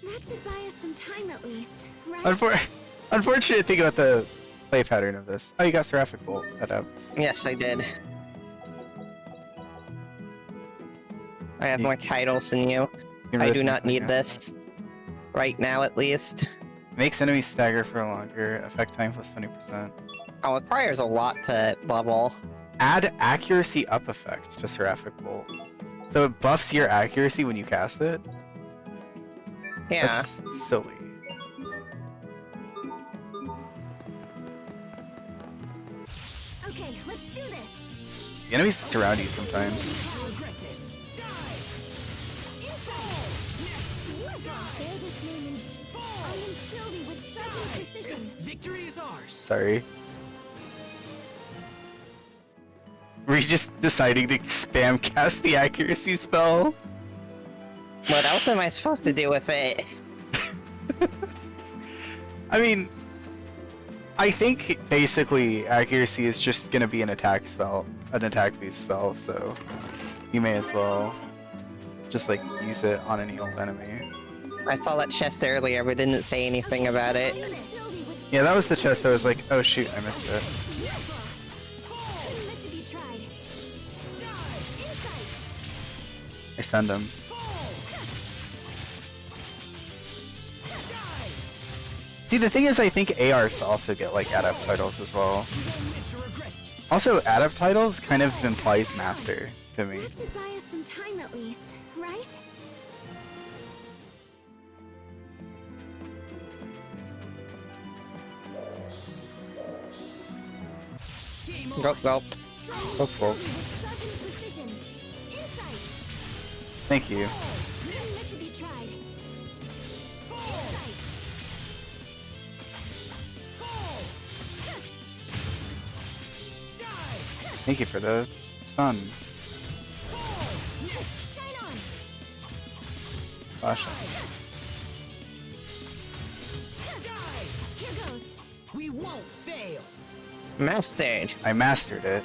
That should buy us some time at least, right? Unfortunate thing about the play pattern of this. Oh, you got Seraphic Bolt Adept. Yes, I did. I have more titles than you. I do not need this. Right now, at least. Makes enemies stagger for longer. Effect time plus 20%. Oh, it requires a lot to level. Add accuracy up effect to Seraphic Bolt. So it buffs your accuracy when you cast it? Yeah. That's silly. Okay, let's do this. The enemies surround you sometimes. Victory is ours. Sorry. Were you just deciding to spam cast the accuracy spell? What else am I supposed to do with it? I mean, I think basically accuracy is just gonna be an attack spell, an attack boost spell, so you may as well just like use it on any old enemy. I saw that chest earlier, but didn't say anything about it. Yeah, that was the chest that was like, oh shoot, I missed it. I stunned him. See, the thing is, I think ARs also get like adept titles as well. Also, adept titles kind of implies master to me. That should buy us some time at least, right? Gulp, gulp. Oh, cool. Thank you. Thank you for the stun. Flash. We won't fail. Mastered. I mastered it.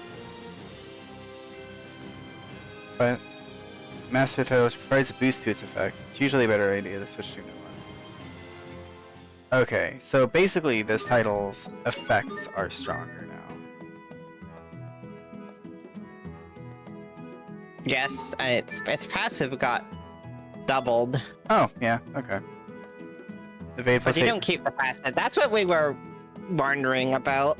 But master titles provides a boost to its effect. It's usually a better idea to switch to new one. Okay, so basically this title's effects are stronger now. Yes, and its passive got doubled. Oh, yeah, okay. Evade But plus you 8. don't keep the passive. That's what we were wondering about.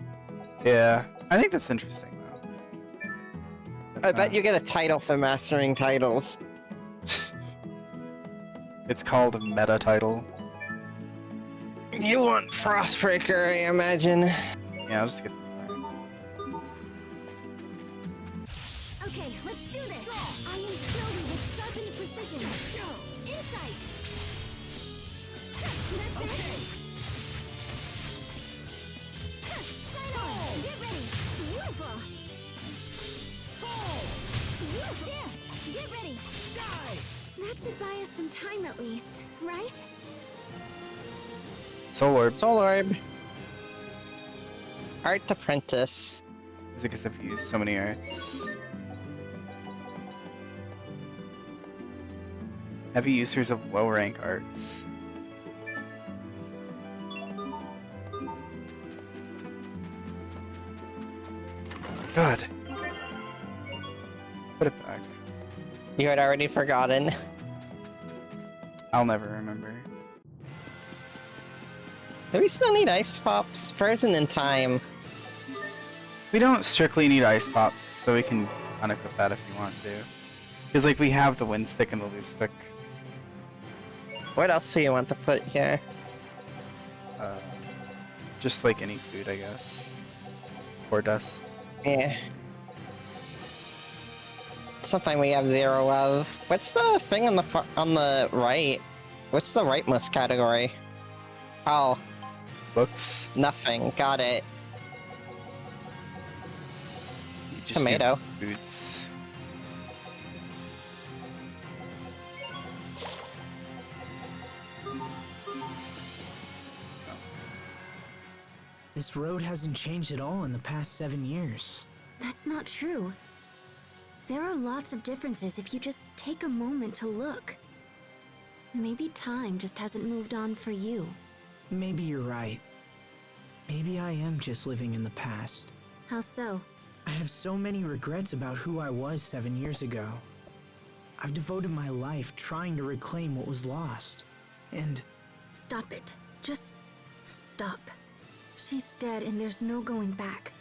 Yeah, I think that's interesting though. I bet you get a title for mastering titles. It's called meta title. You want Frostbreaker, I imagine. Yeah, I'll just get. Okay, let's do this. I am filled with sharpened precision. Insight. That's it. Shine on. Get ready. Beautiful. at least, right? Soul Orb. Soul Orb. Art Apprentice. I guess I've used so many arts. Heavy users of low rank arts. God. Put it back. You had already forgotten. I'll never remember. Do we still need ice pops? Frozen in time. We don't strictly need ice pops, so we can unequip that if you want to. Because like we have the wind stick and the loose stick. What else do you want to put here? Just like any food, I guess. Or dust. Yeah. Something we have 0 of. What's the thing on the right? What's the rightmost category? Oh, Books. nothing. Got it. You just Tomato. do Foods. This road hasn't changed at all in the past 7 years. That's not true. There are lots of differences if you just take a moment to look. Maybe time just hasn't moved on for you. Maybe you're right. Maybe I am just living in the past. How so? I have so many regrets about who I was 7 years ago. I've devoted my life trying to reclaim what was lost. And Stop it. Just stop. She's dead and there's no going back.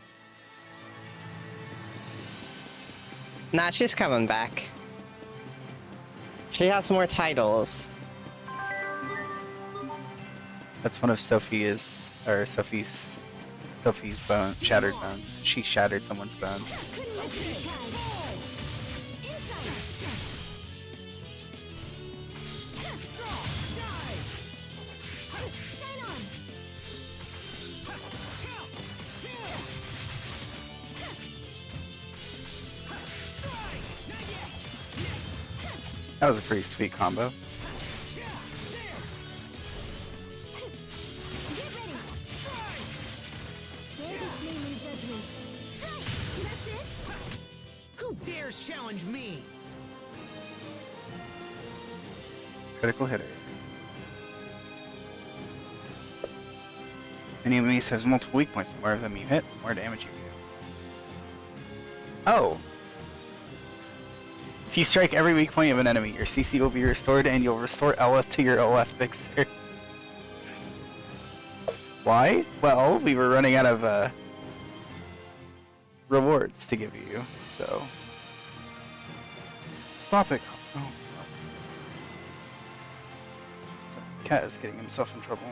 Nah, she's coming back. She has more titles. That's one of Sophie's bone, shattered bones. She shattered someone's bones. That was a pretty sweet combo. who dares challenge me? Critical hitter. Any enemy has multiple weak points. The more of them you hit, the more damage you do. Oh! If you strike every weak point of an enemy, your CC will be restored and you'll restore LF to your OF fixer. Why? Well, we were running out of rewards to give you, so... Stop it! Oh. Cat is getting himself in trouble.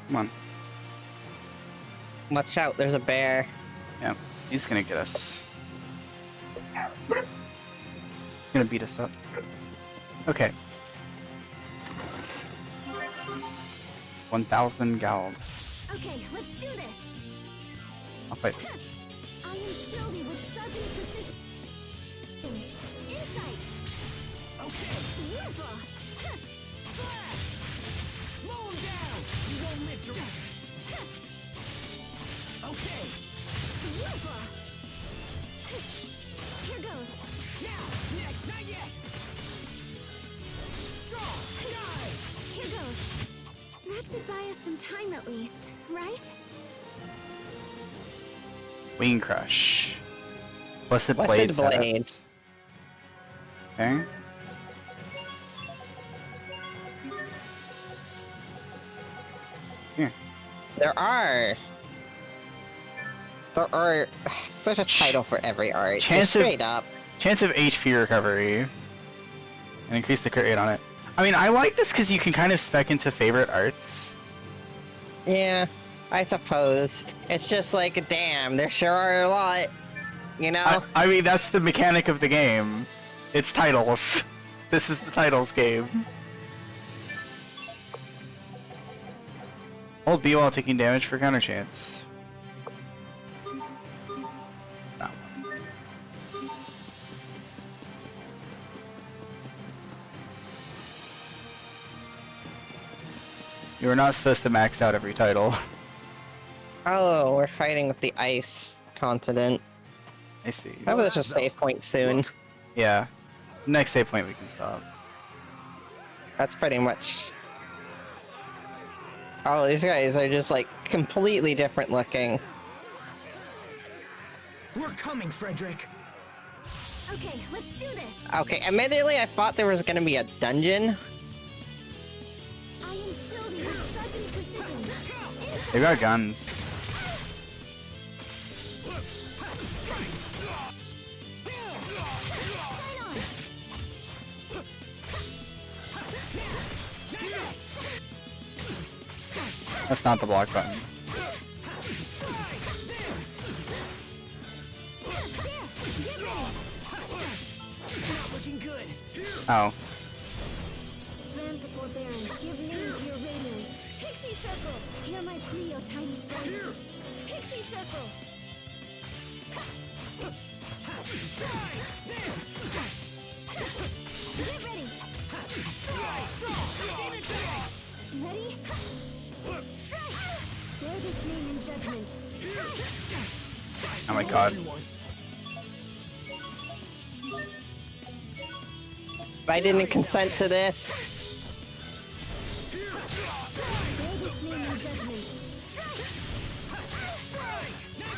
Come on. Watch out, there's a bear. Yeah, he's gonna get us. He's gonna beat us up. Okay. 1,000 gallons. Okay, let's do this. I'll fight. I am Sylvie with sharpened precision. Insight. Okay. Beautiful. Slow him down! You won't live to... Okay, Beautiful. Here goes. now! Next, not yet! Draw! Die! Here goes. That should buy us some time at least, right? Wing Crush. Blessed Blade. Blessed setup. Blade. Okay. Here. There's a title for every art. Chance Just straight up. Chance of HP recovery. And increase the crit rate on it. I mean, I like this because you can kind of spec into favorite arts. Yeah, I suppose. It's just like, damn, there sure are a lot. You know? I mean, that's the mechanic of the game. It's titles. This is the titles game. Hold B while taking damage for counter chance. That one. You were not supposed to max out every title. Oh, we're fighting with the ice continent. I see. How about there's a save point soon? Yeah. Next save point we can stop. That's pretty much... Oh, these guys are just, like, completely different looking. We're coming, Frederick. Okay, let's do this. Okay, immediately I thought there was gonna be a dungeon. I instilled in you sharpened precision. They got guns. That's not the block button. Oh. Strands of forbearance, give name to your radiance. Pixie circle! Hear my plea, O tiny sprites. Pixie circle! Get ready! Ready? Bear this name in judgment. Oh my god. I didn't consent to this. Bear this name in judgment.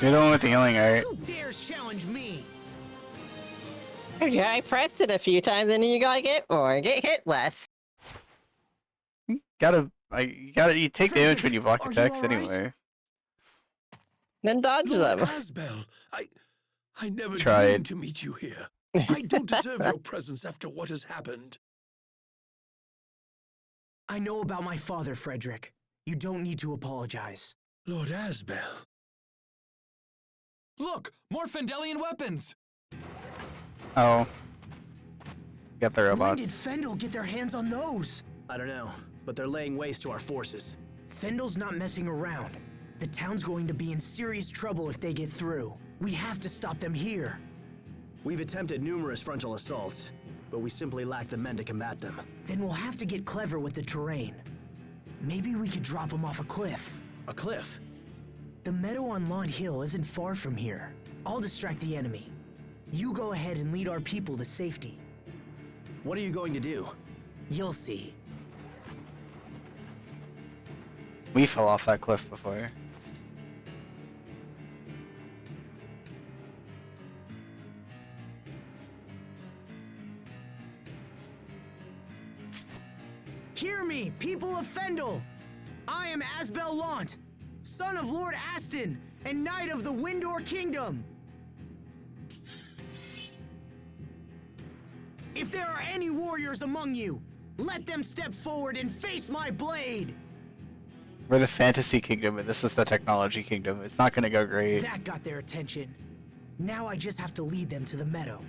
You're the one with the healing, right? Who dares challenge me? Yeah, I pressed it a few times and you gotta get more, get hit less. You take damage when you block attacks anyway. Then dodge Lord them. Asbel, I never Tried. dreamed to meet you here. I don't deserve your presence after what has happened. I know about my father, Frederick. You don't need to apologize. Lord Asbel. Look! More Fendelian weapons! Oh. Got the When robots. did Fendel get their hands on those? I don't know, but they're laying waste to our forces. Fendel's not messing around. The town's going to be in serious trouble if they get through. We have to stop them here. We've attempted numerous frontal assaults, but we simply lack the men to combat them. Then we'll have to get clever with the terrain. Maybe we could drop them off a cliff. A cliff? The meadow on Lawn Hill isn't far from here. I'll distract the enemy. You go ahead and lead our people to safety. What are you going to do? You'll see. We fell off that cliff before. Hear me, people of Fendel! I am Asbel Lant, son of Lord Aston, and knight of the Windor Kingdom. If there are any warriors among you, let them step forward and face my blade! We're the fantasy kingdom and this is the technology kingdom. It's not gonna go great. That got their attention. Now I just have to lead them to the meadow.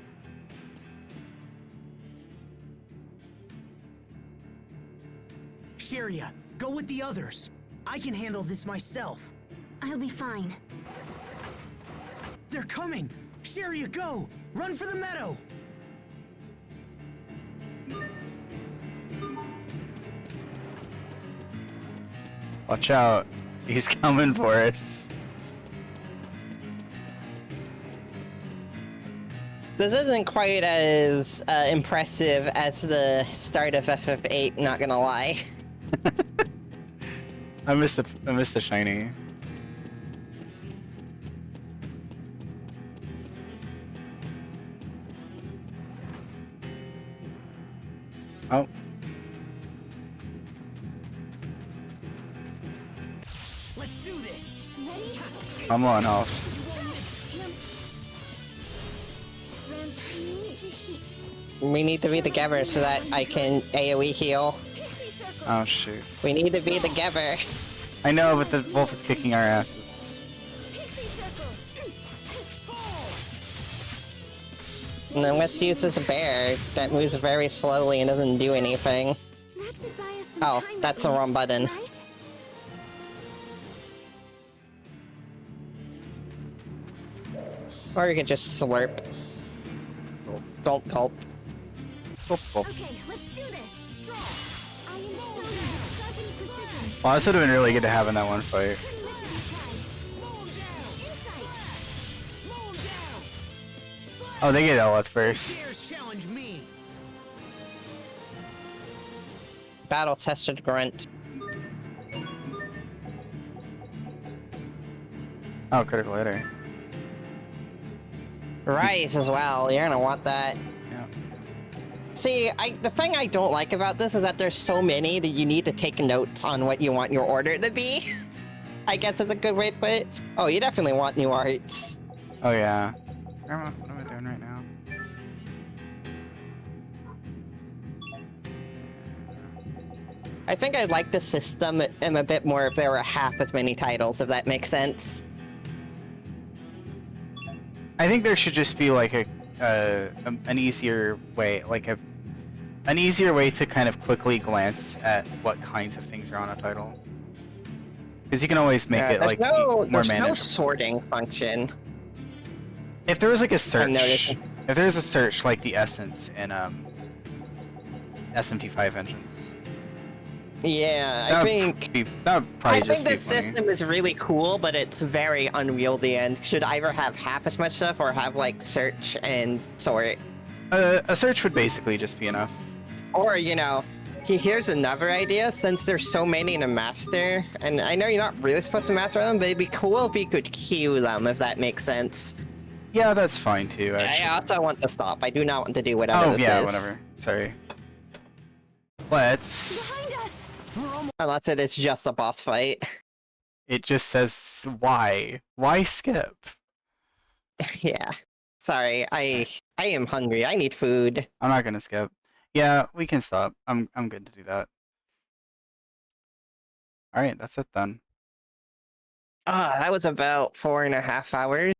Sheria, go with the others. I can handle this myself. I'll be fine. They're coming! Sheria, go! Run for the meadow! Watch out. He's coming for us. This isn't quite as impressive as the start of FF8, not gonna lie. I missed the shiny. Oh. Let's do this! Ready? I'm on off. Strands, I need to hit. We need to be together so that I can AoE heal. Pixie circle! Oh shoot. We need to be together. I know, but the wolf is kicking our asses. Pixie circle! And then let's use this bear that moves very slowly and doesn't do anything. That should buy us some Oh, time that's at the wrong least, button. right? Or you could just slurp. Gulp, gulp. Wolf, wolf. Okay, let's do this. Draw. I instilled in you sharpened precision. Well, this would have been really good to have in that one fight. Oh, they get L at first. Battle tested grunt. Oh, critical hitter. Rise as well. You're gonna want that. Yeah. See, the thing I don't like about this is that there's so many that you need to take notes on what you want your order to be. I guess is a good way to put it. Oh, you definitely want new arts. Oh yeah. What am I doing right now? I think I'd like the system a bit more if there were half as many titles, if that makes sense. I think there should just be like an easier way, like an easier way to kind of quickly glance at what kinds of things are on a title. Because you can always make it like more there's manageable. no sorting function. If there was like a search, noticing. if there was a search like the Essence in SMT5 engines. Yeah, That I would think that would probably I just think be the system is really cool, but it's very unwieldy and should either have half as much stuff or have like search and sort. A search would basically just be enough. Or, you know, here's another idea, since there's so many in a master, and I know you're not really supposed to master them, but it'd be cool if you could queue them, if that makes sense. Yeah, that's fine too, actually. I also want to stop. I do not want to do whatever this yeah, is. whatever. Sorry. Let's... Unless it is just a boss fight. It just says why. Why skip? Yeah. Sorry, I am hungry. I need food. I'm not gonna skip. Yeah, we can stop. I'm good to do that. Alright, that's it then. Ah, that was about 4.5 hours.